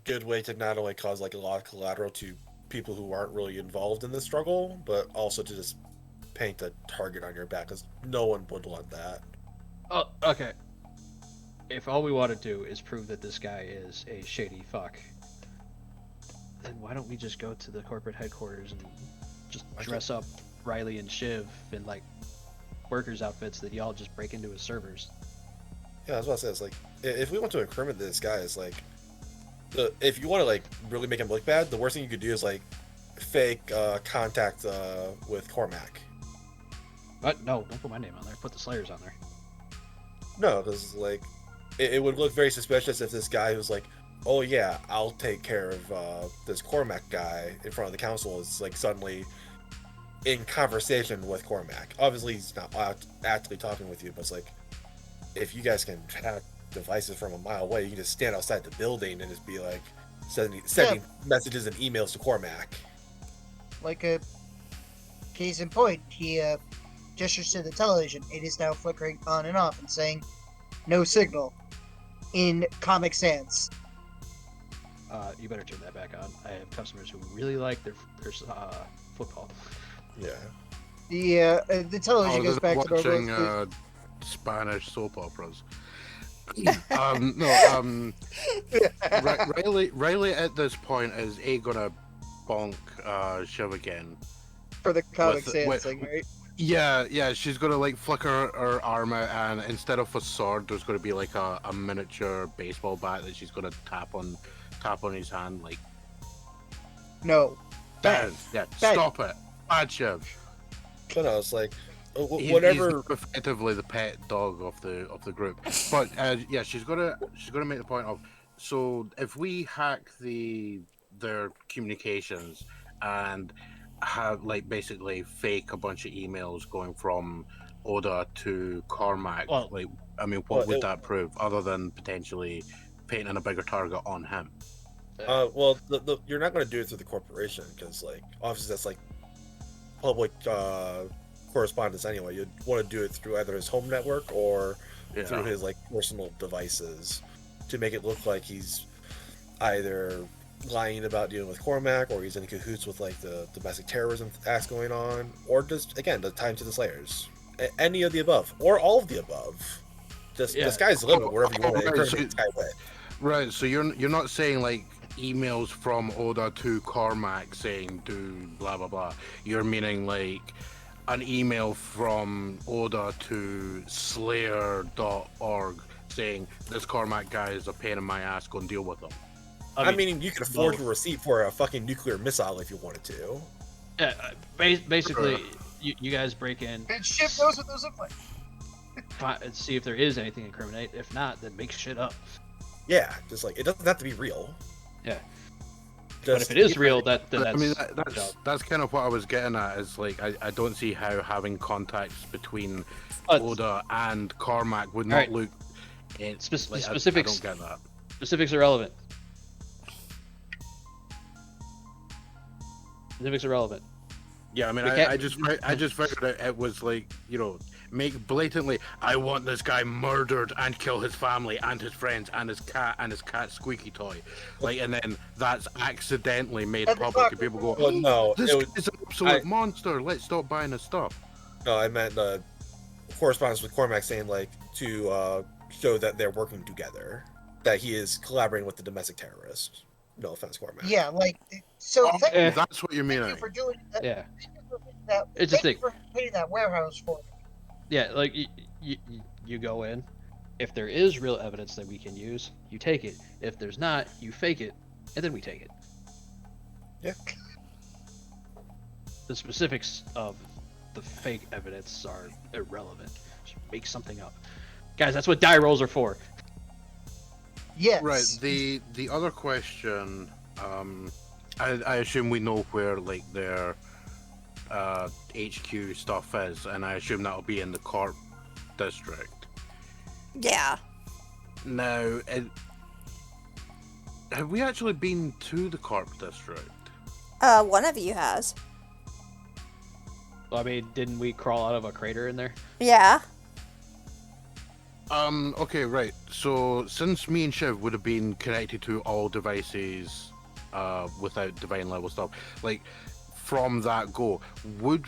good way to not only cause like a lot of collateral to people who aren't really involved in the struggle, but also to just paint a target on your back, because no one would want that. Oh, okay. If all we want to do is prove that this guy is a shady fuck, then why don't we just go to the corporate headquarters and just dress up Riley and Shiv in like workers' outfits that y'all just break into his servers? Yeah, that's what I said. It's like if we want to incriminate this guy, it's like if you want to like really make him look bad, the worst thing you could do is like fake contact with Cormac. But no, don't put my name on there. Put the Slayers on there. No, because like it would look very suspicious if this guy who's like, oh yeah, I'll take care of this Cormac guy in front of the council is like suddenly in conversation with Cormac. Obviously, he's not actually talking with you, but it's like if you guys can have devices from a mile away, you can just stand outside the building and just be like sending messages and emails to Cormac. Like a case in point, he gestures to the television. It is now flickering on and off and saying, "No signal." In Comic Sans. You better turn that back on. I have customers who really like their football. Yeah. The television goes back to watching normal. Spanish soap operas. Riley at this point is gonna bonk Shiv again. For the Comic with- Sans with- thing, right? Yeah, she's gonna like flicker her arm out, and instead of a sword, there's gonna be like a miniature baseball bat that she's gonna tap on his hand, like. No. Bad. Yeah, stop it, bad Shiv. No, it's like Whatever. He's effectively the pet dog of the group, but yeah, she's gonna make the point of, so if we hack their communications and have like basically fake a bunch of emails going from Oda to Cormac, Well, like I mean, what would that prove other than potentially painting a bigger target on him? Well, you're not going to do it through the corporation because, like, obviously that's like public correspondence anyway. You'd want to do it through either his home network or through his like personal devices to make it look like he's either lying about dealing with Cormac or he's in cahoots with like the domestic terrorism acts going on, or just again the time to the Slayers. Any of the above or all of the above. Just the sky's the limit wherever you want to incriminate this guy with. Right, so you're not saying like emails from Oda to Cormac saying do blah blah blah. You're meaning like an email from Oda to Slayer.org saying this Cormac guy is a pain in my ass, go and deal with him. I mean, you could forge a receipt for a fucking nuclear missile if you wanted to. Yeah, basically, you guys break in. And Shiv knows what those look like. See if there is anything incriminate. If not, then make shit up. Yeah, just like it doesn't have to be real. Yeah. Just, But if it is real, that's I mean, that's kind of what I was getting at. Is like I don't see how having contacts between Oda and Cormac would not look. Specifics. I don't get that. Specifics are relevant. Specifics are relevant. Yeah, I mean, We can't- I just figured it was like, make blatantly, I want this guy murdered and kill his family and his friends and his cat squeaky toy, like, and then that's accidentally made And the public, and clock- people go, Well, no, this it would, guy's an absolute monster. Let's stop buying his stuff. no, I meant correspondence with Cormac saying like to show that they're working together, that he is collaborating with the domestic terrorists. No offense, Cormac. Yeah, like so. Oh, Thank that's what you're you meaning. for doing that. Yeah. Thank you for doing that. It's a Thank you thing. for painting that warehouse for me. Yeah, like you go in. If there is real evidence that we can use, you take it. If there's not, you fake it, and then we take it. Yeah. The specifics of the fake evidence are irrelevant. Just make something up. Guys, that's what die rolls are for. Yes. Right. The other question, I assume we know where like their HQ stuff is, and I assume that'll be in the Corp district. Yeah. Now, have we actually been to the Corp district? One of you has. Well, I mean, didn't we crawl out of a crater in there? Yeah. Okay, right. So, since me and Shiv would have been connected to all devices without divine level stuff, like, from that go, would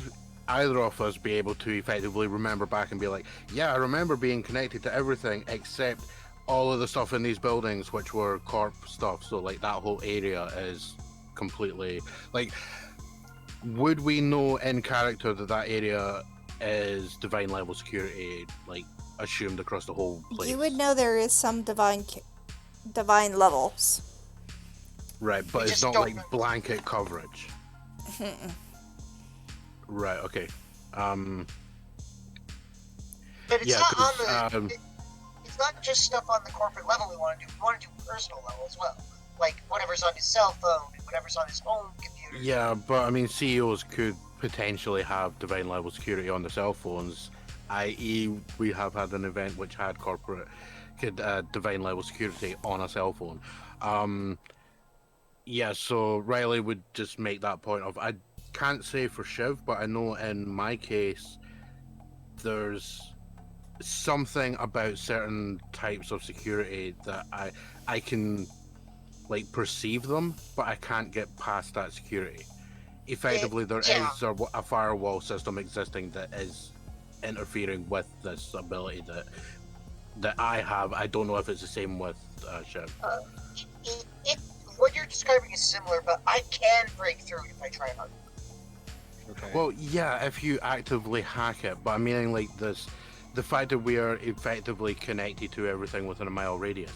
either of us be able to effectively remember back and be like, yeah, I remember being connected to everything except all of the stuff in these buildings, which were Corp stuff, so, like, that whole area is completely, like, would we know in character that area is divine level security, like, assumed across the whole place? You would know there is some divine levels. Right, but We it's just not don't like know. blanket coverage. Right, okay. But it's Yeah, not on 'cause, the. It's not just stuff on the corporate level we want to do. We want to do personal level as well. Like whatever's on his cell phone and whatever's on his own computer. Yeah, but I mean, CEOs could potentially have divine level security on their cell phones, i.e., we have had an event which had corporate divine level security on a cell phone. Yeah, so Riley would just make that point of, I can't say for Shiv, but I know in my case, there's something about certain types of security that I can like perceive them, but I can't get past that security. Effectively, there Yeah. is a firewall system existing that is interfering with this ability that I have. I don't know if it's the same with Shiv. What you're describing is similar, but I can break through it if I try hard. Okay. Well, yeah, if you actively hack it, but I'm meaning like this, the fact that we are effectively connected to everything within a mile radius.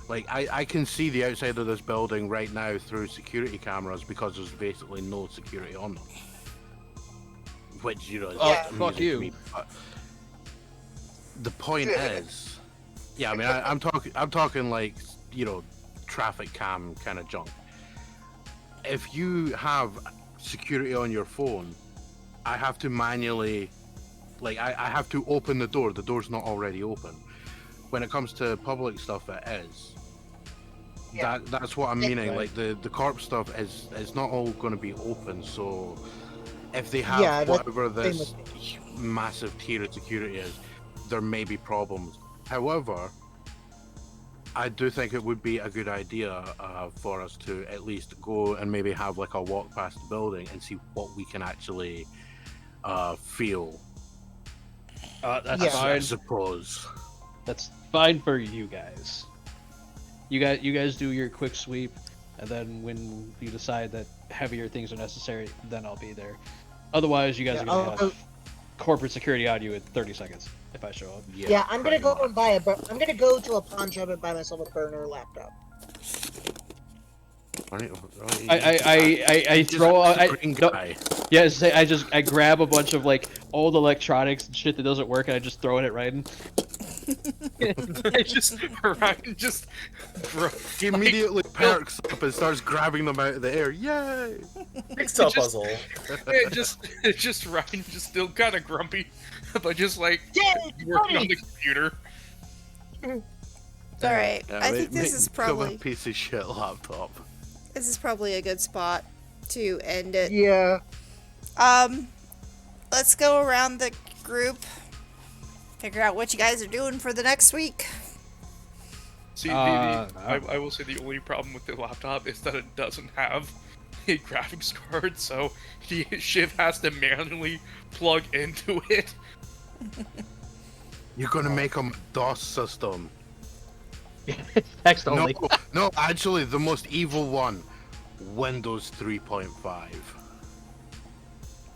Like, I can see the outside of this building right now through security cameras because there's basically no security on them. Which, is Yeah. amusing Fuck to you. me, but the point is, yeah, I mean, I'm talking like, traffic cam kind of junk. If you have security on your phone, I have to manually, like, I have to open the door. The door's not already open. When it comes to public stuff, it is. Yeah. That's what I'm meaning. Right. Like the corp stuff is not all going to be open. So if they have Yeah, that's whatever the same this massive tier of security is, there may be problems. However, I do think it would be a good idea for us to at least go and maybe have like a walk past the building and see what we can actually feel. That's Yeah. I fine. suppose. That's fine for you guys. You guys do your quick sweep, and then when you decide that heavier things are necessary, then I'll be there. Otherwise, you guys Yeah, are gonna I'll- have corporate security on you in 30 seconds if I show up. Yeah, I'm gonna pretty go much. and buy I'm gonna go to a pawn shop and buy myself a burner laptop. I throw Green no, guy. yeah, I grab a bunch of like old electronics and shit that doesn't work, and I just throw it at Raiden. It's just Ryan just He immediately perks up and starts grabbing them out of the air. Yay! Jigsaw Just- puzzle. it's just Ryan just still kind of grumpy, but just like Yay, working on buddy! the computer. Alright, I think this is Become a probably piece of shit laptop. a good spot to end it. Yeah. Let's go around the group, figure out what you guys are doing for the next week. See, I will say the only problem with the laptop is that it doesn't have a graphics card, so Shiv has to manually plug into it. You're gonna make them DOS system. Text only. No, actually, the most evil one, Windows 3.5.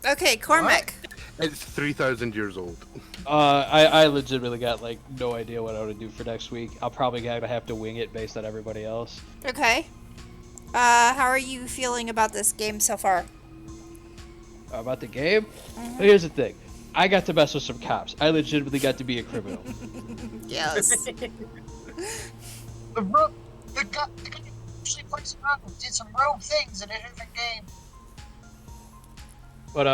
Okay, Cormac. It's 3,000 years old. I legitimately got like no idea what I would do for next week. I'll probably gonna have to wing it based on everybody else. Okay. How are you feeling about this game so far? About the game? Here's the thing. I got to mess with some cops. I legitimately got to be a criminal. Yes. The guy actually plays around and did some rogue things in a different game. But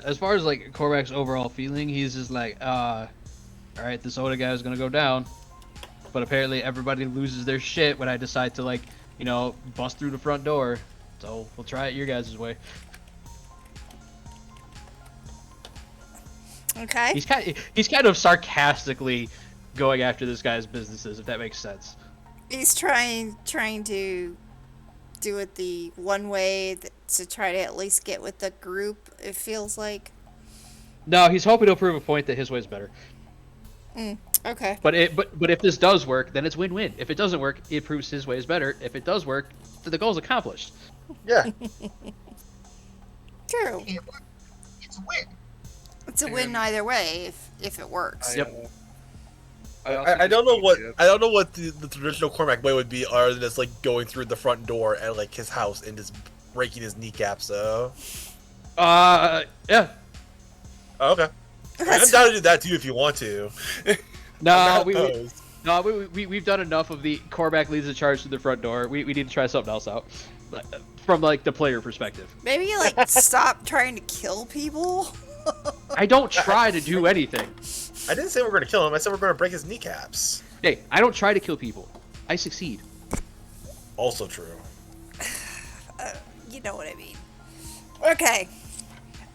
as far as like Korvac's overall feeling, he's just like, all right, this Oda guy is gonna go down. But apparently everybody loses their shit when I decide to like, you know, bust through the front door. So we'll try it your guys' way. Okay. He's kind of sarcastically going after this guy's businesses, if that makes sense. He's trying to do it the one way to try to at least get with the group, it feels like. No, he's hoping to prove a point that his way is better. Okay. But if this does work, then it's win-win. If it doesn't work, it proves his way is better. If it does work, then the goal's accomplished. Yeah. True. It's a win. It's a win either way if it works. I don't know what the traditional Cormac way would be, other than just like going through the front door at like his house and just breaking his kneecaps. So. Yeah. Oh, okay. I'm down to do that too if you want to. We've done enough of the Cormac leads the charge to the front door. We need to try something else out, from like the player perspective. Maybe like stop trying to kill people. I don't try to do anything. I didn't say we're going to kill him. I said we're going to break his kneecaps. Hey, I don't try to kill people. I succeed. Also true. You know what I mean. Okay.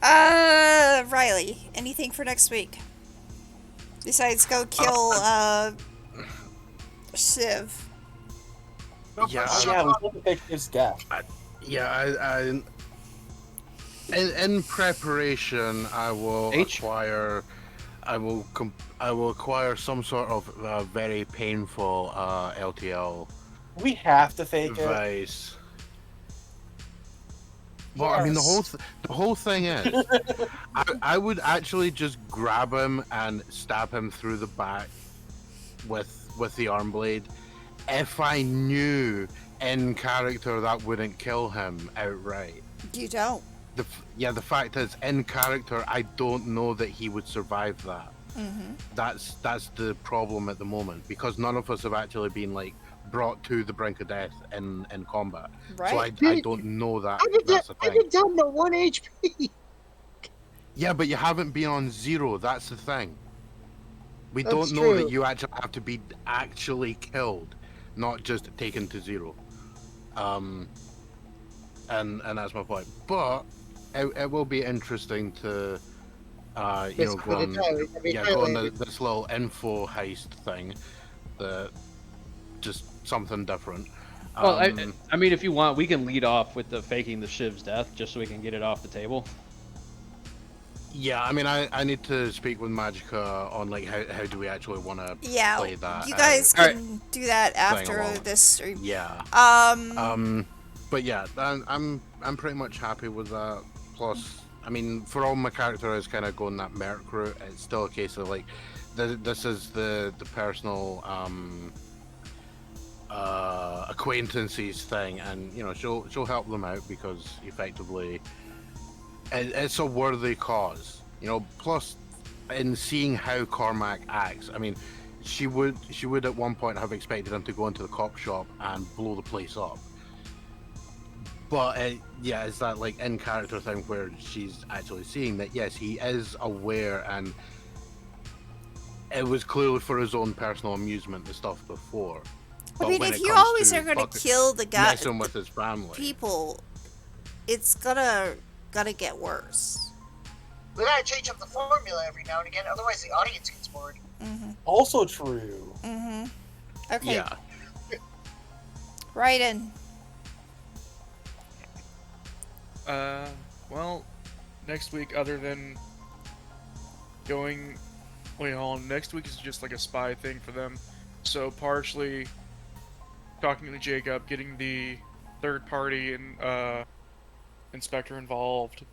Riley, anything for next week? Besides go kill, Shiv. Yeah, we have to take his gap. In preparation, I will acquire some sort of very painful LTL We have to fake it. device. Well, I mean, the whole thing is, I would actually just grab him and stab him through the back with the arm blade, if I knew in character that wouldn't kill him outright. You don't. The fact is, in character, I don't know that he would survive that. That's the problem at the moment, because none of us have actually been like brought to the brink of death in combat. Right. So I don't know that. That's the I've thing. been down to 1 HP. Yeah, but you haven't been on 0. That's the thing. We That's don't know true. that you actually have to be actually killed, not just taken to 0. And that's my point. But it will be interesting to go on this little info heist thing, that just something different. Well, I mean, if you want, we can lead off with the faking the Shiv's death, just so we can get it off the table. Yeah, I mean, I need to speak with Magica on like how do we actually want to play that. You guys can do that after along. this stream. Yeah. But yeah, I'm pretty much happy with that. Plus, I mean, for all my character is kind of going that merc route, it's still a case of like, this is the personal acquaintances thing, and you know she'll help them out because effectively it's a worthy cause, you know. Plus, in seeing how Cormac acts, I mean, she would at one point have expected him to go into the cop shop and blow the place up. But it's that like in character thing where she's actually seeing that yes, he is aware, and it was clearly for his own personal amusement, the stuff before. I mean, when if it you comes always to are going to fucking kill the guy, messing with his family, people, it's gonna get worse. We gotta change up the formula every now and again, otherwise the audience gets bored. Also true. Okay, Yeah. right in. Well, next week, other than going, wait, hold on, next week is just like a spy thing for them. So partially talking to Jacob, getting the third party and inspector involved,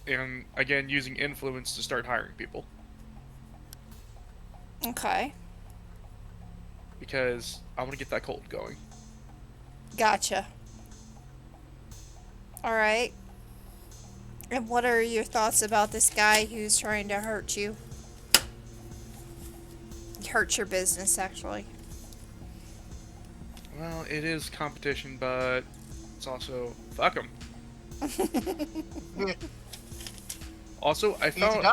and again using influence to start hiring people. Okay, Because I want to get that cult going. gotcha. All right. And what are your thoughts about this guy who's trying to hurt you? Hurt your business, actually. Well, it is competition, but it's also fuck him. Also, I found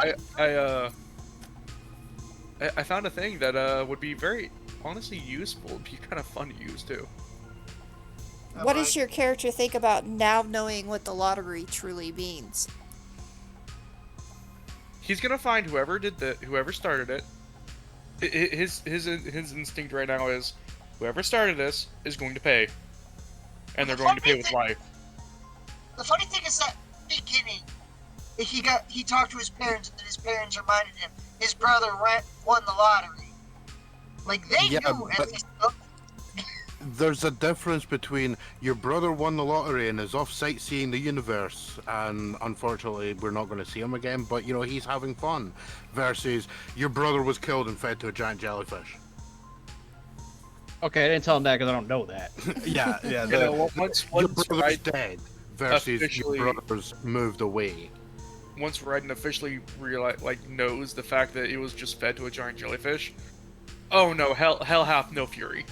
I found a thing that would be very honestly useful. It'd be kind of fun to use too. What does your character think about now knowing what the lottery truly means? He's gonna find whoever started it. His instinct right now is whoever started this is going to pay, and they're going to pay with life. The funny thing is that beginning, he talked to his parents, and his parents reminded him his brother won the lottery. Like they knew at least. There's a difference between your brother won the lottery and is off sightseeing the universe, and unfortunately we're not going to see him again, but you know, he's having fun, versus your brother was killed and fed to a giant jellyfish. Okay, I didn't tell him that because I don't know that. Yeah. Once Your brother's Raiden dead versus officially- your brother's moved away. once Raiden officially knows the fact that it was just fed to a giant jellyfish, oh no, hell hath no fury.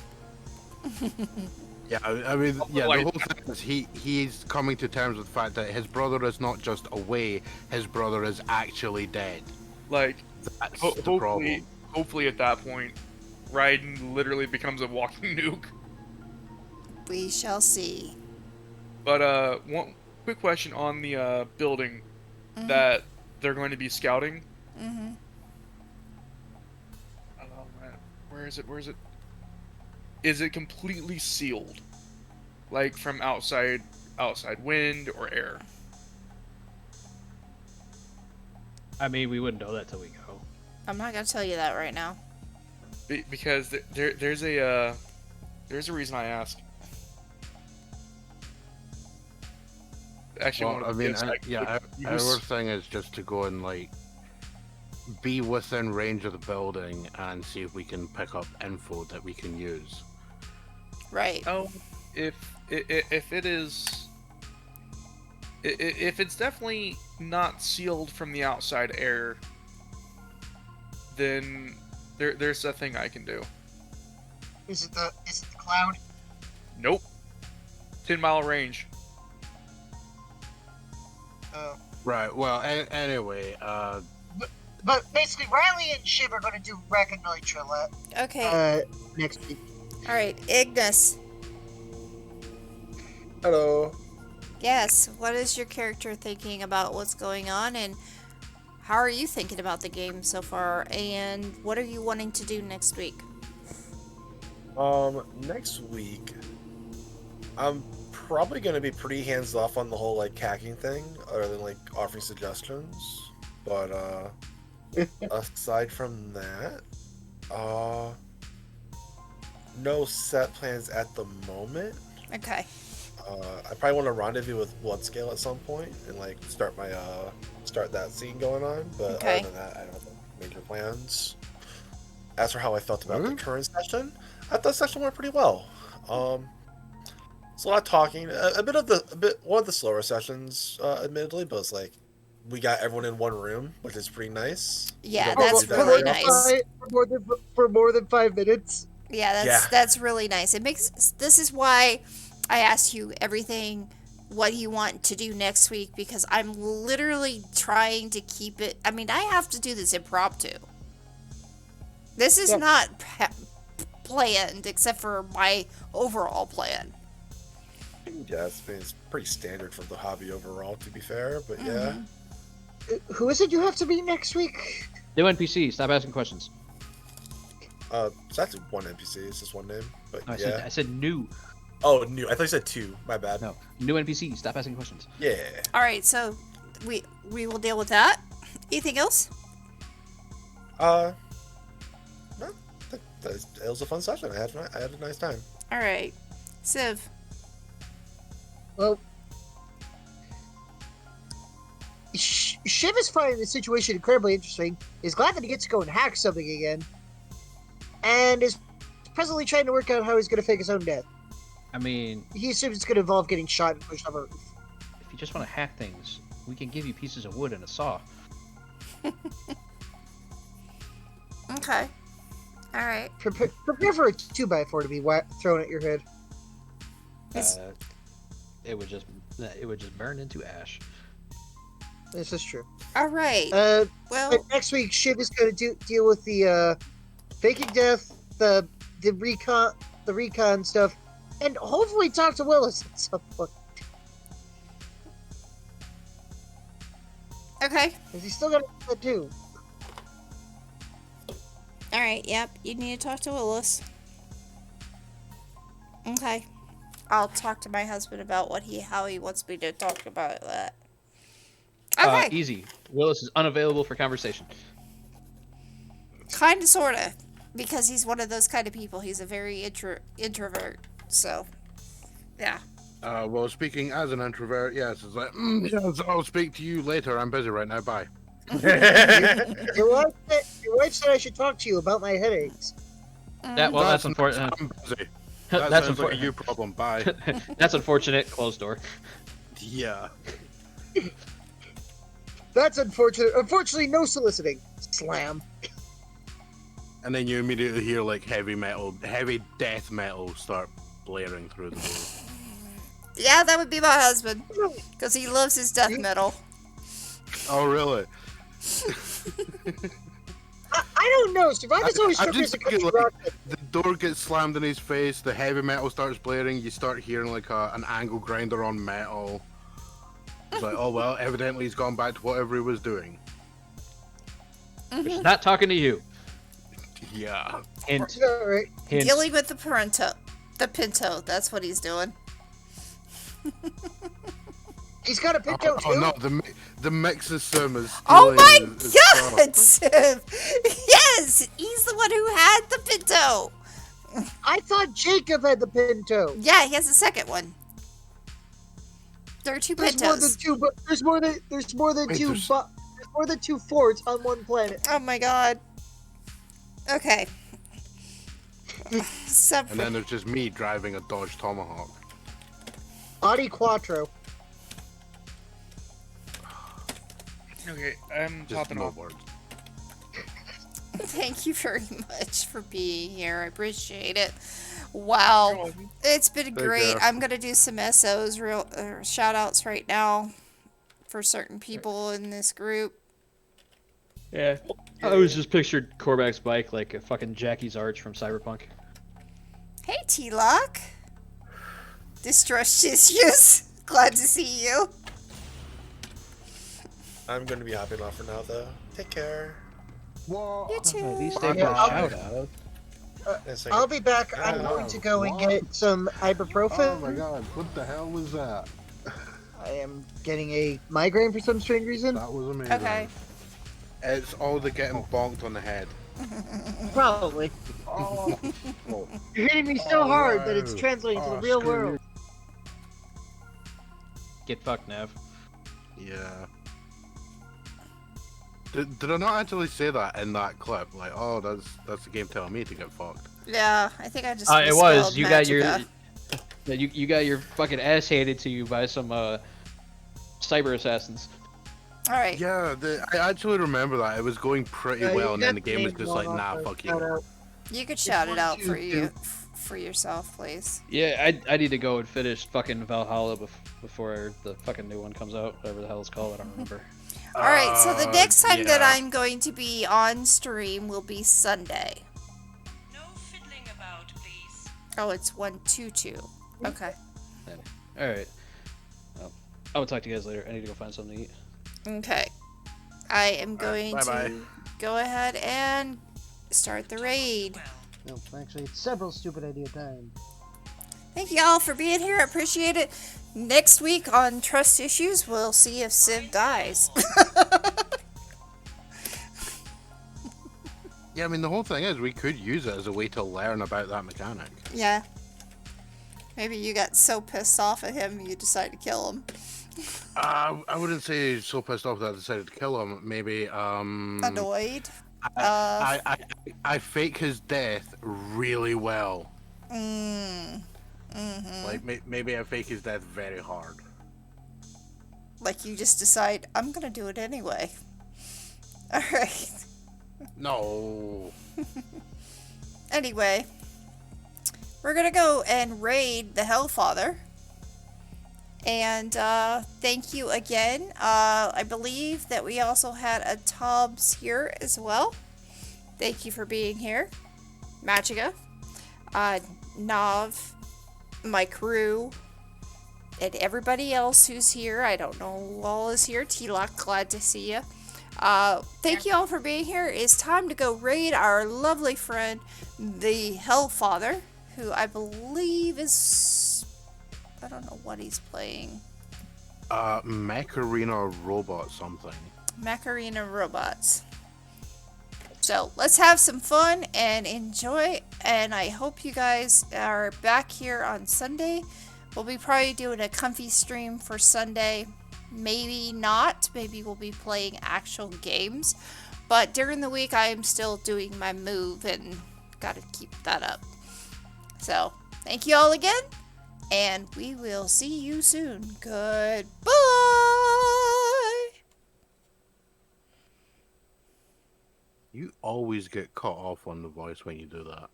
Yeah, I mean, yeah, Like- the whole thing is he's coming to terms with the fact that his brother is not just away, his brother is actually dead. Like, That's the problem. hopefully at that point, Raiden literally becomes a walking nuke. We shall see. But one quick question on the building that they're going to be scouting. Mm-hmm. Oh man, where is it? Is it completely sealed, like from outside wind or air? I mean, we wouldn't know that till we go. I'm not gonna tell you that right now. Because there's a reason I asked. Actually, Well, I mean, our thing is just to go and like be within range of the building and see if we can pick up info that we can use. Right. Oh, if it is, if it's definitely not sealed from the outside air, then there's a thing I can do. Is it the cloud? Nope. 10-mile range. Oh. Right. Well, anyway, But basically, Riley and Shiv are going to do reconnoitre Okay. next week. All right, Ignis. Hello. Yes. What is your character thinking about what's going on, and how are you thinking about the game so far? And what are you wanting to do next week? Next week, I'm probably going to be pretty hands off on the whole like hacking thing, other than like offering suggestions. But aside from that, no set plans at the moment. Okay. I probably want to rendezvous with Bloodscale at some point and like start that scene going on. But Okay. other than that, I don't have major plans. As for how I felt about the current session, I thought the session went pretty well. It's a lot of talking, one of the slower sessions, admittedly, but it's like we got everyone in one room, which is pretty nice. Yeah, You don't that's do that really very often. nice. For more than 5 minutes. Yeah, that's really nice. This is why I asked you everything, what you want to do next week, because I'm literally trying to keep it. I mean, I have to do this impromptu. This is not planned, except for my overall plan. Yes, I mean, it's pretty standard for the hobby overall, to be fair, but yeah. Who is it you have to meet next week? New NPC. Stop asking questions. So that's one NPC, it's just one name, but No, yeah. I said new. Oh, new. I thought you said two. My bad. No, new NPC. Stop asking questions. Yeah. All right, so we will deal with that. Anything else? No, it was a fun session. I had a nice time. All right, Civ. Well, Shiv is finding the situation incredibly interesting. Is glad that he gets to go and hack something again, and is presently trying to work out how he's going to fake his own death. I mean, He assumes it's going to involve getting shot and pushed over. if you just want to hack things, we can give you pieces of wood and a saw. Okay. All right. Prepare for a 2x4 to be thrown at your head. It would just burn into ash. This is true. All right. But Well, next week, Shiv is going to deal with the faking death, the recon stuff, and hopefully talk to Willis at some point. okay. Because he's still got to do that too. All right. Yep. You need to talk to Willis. Okay. I'll talk to my husband about how he wants me to talk about that. Okay. Easy. Willis is unavailable for conversation. Kind of, sort of. Because he's one of those kind of people. He's a very introvert. So, yeah. Well, speaking as an introvert, yes, it's like, yes, I'll speak to you later. I'm busy right now. Bye. Your wife said I should talk to you about my headaches. That's unfortunate. I'm busy. That That's sounds like a unfortunate. you problem. Bye. That's unfortunate. Closed door. Yeah. That's unfortunate. Unfortunately, no soliciting. Slam. And then you immediately hear like heavy death metal start blaring through the door. Yeah, that would be my husband. Because he loves his death metal. Oh, really? I don't know. Survivor's always I'm struck me as just a country thinking, rock. like, the door gets slammed in his face, the heavy metal starts blaring, you start hearing like an angle grinder on metal. It's like, oh well, evidently he's gone back to whatever he was doing. He's not talking to you. Yeah. Hint. Alright. Hint. Dealing with the Pinto. That's what he's doing. He's got a Pinto Oh too? no, the Mixus sim is Oh my is god, Civ! Yes! He's the one who had the Pinto! I thought Jacob had the Pinto. Yeah, he has a second one. There are two There's more than Pintos. two, but there's more than Wait, two. there's- There's more than two Fords on one planet. Oh my god. Okay. And then there's just me driving a Dodge Tomahawk. Audi Quattro. Okay, I'm Just popping no off. words. Thank you very much for being here. I appreciate it. Wow. It's been great. care. I'm going to do some SOs, shout outs right now for certain people in this group. Yeah. I always just pictured Korvax's bike like a fucking Jackie's Arch from Cyberpunk. Hey, T-Lock. Distrust issues. Glad to see you. I'm going to be hopping off for now, though. Take care. Whoa. You too. At least they got a shout out. Yes, I I'll be back. I'm going to go and get some ibuprofen. Oh my god, what the hell was that? I am getting a migraine for some strange reason. That was amazing. Okay. It's all the getting bonked on the head. Probably. Oh. You're hitting me so Oh, hard that it's no. translating to Oh, the real screw world. Get fucked, Nev. Yeah. Did I not actually say that in that clip? Like, oh, that's the game telling me to get fucked. Yeah, I think I just It was. misspelled You got your Magica. you got your fucking ass handed to you by some cyber assassins. Alright. Yeah, I actually remember that. It was going pretty Yeah, you well, and then the got game was name just like, wrong nah, off fuck the shout you. out. You could shout it out one, for two, you, for yourself, please. Yeah, I need to go and finish fucking Valhalla before the fucking new one comes out. Whatever the hell it's called, I don't remember. Alright, so the next time that yeah. I'm going to be on stream will be Sunday. No fiddling about, please. Oh, it's 122. Okay. All right. Well, I will talk to you guys later. I need to go find something to eat. Okay. I am going bye-bye. to go ahead and start the raid. No, actually, it's several stupid idea time. Thank you all for being here. I appreciate it. Next week on Trust Issues, we'll see if Civ dies. Yeah, I mean, the whole thing is we could use it as a way to learn about that mechanic. Yeah. Maybe you got so pissed off at him you decided to kill him. I wouldn't say so pissed off that I decided to kill him. Maybe, Annoyed. I fake his death really well. Like, maybe I fake his death very hard. Like you just decide, I'm gonna do it anyway. Alright. No. Anyway. We're gonna go and raid the Hellfather. And thank you again. I believe that we also had a Tobbs here as well. Thank you for being here. Magica. Nav. My crew. And everybody else who's here. I don't know who all is here. T-Lock, glad to see you. Thank you all for being here. It's time to go raid our lovely friend, the Hellfather, who I believe is... I don't know what he's playing. Macarena robot something. Macarena robots. So let's have some fun and enjoy. And I hope you guys are back here on Sunday. We'll be probably doing a comfy stream for Sunday. Maybe not. Maybe we'll be playing actual games. But during the week, I am still doing my move and gotta keep that up. So thank you all again. And we will see you soon. Goodbye. You always get cut off on the voice when you do that.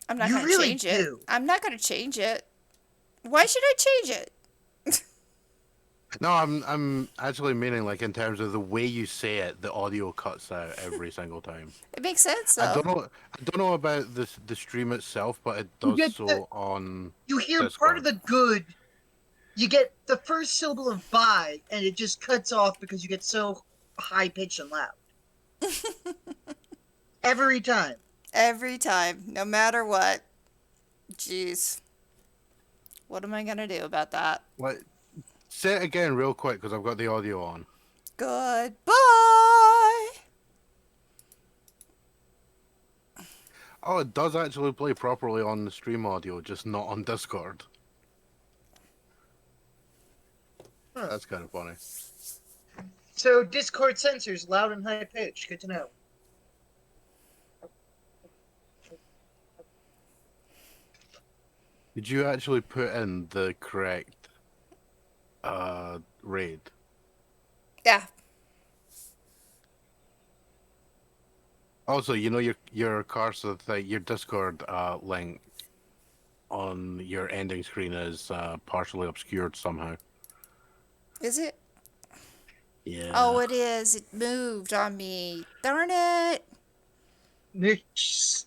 I'm not You going to really change do. it. I'm not going to change it. Why should I change it? No, I'm actually meaning like in terms of the way you say it, the audio cuts out every single time. It makes sense, though. I don't know about the stream itself, but it You does get so on. You hear Discord. part of the good. You get the first syllable of bye, and it just cuts off because you get so high pitched and loud. Every time. Every time, no matter what. Jeez. What am I going to do about that? What? Say it again real quick because I've got the audio on. Goodbye. Oh, it does actually play properly on the stream audio, just not on Discord. Oh, that's kind of funny. So Discord censors loud and high pitched. Good to know. Did you actually put in the correct raid? Yeah. Also, you know your Karsa thing, your Discord link on your ending screen is partially obscured somehow. Is it? Yeah. Oh, it is. It moved on me. Darn it. Niche.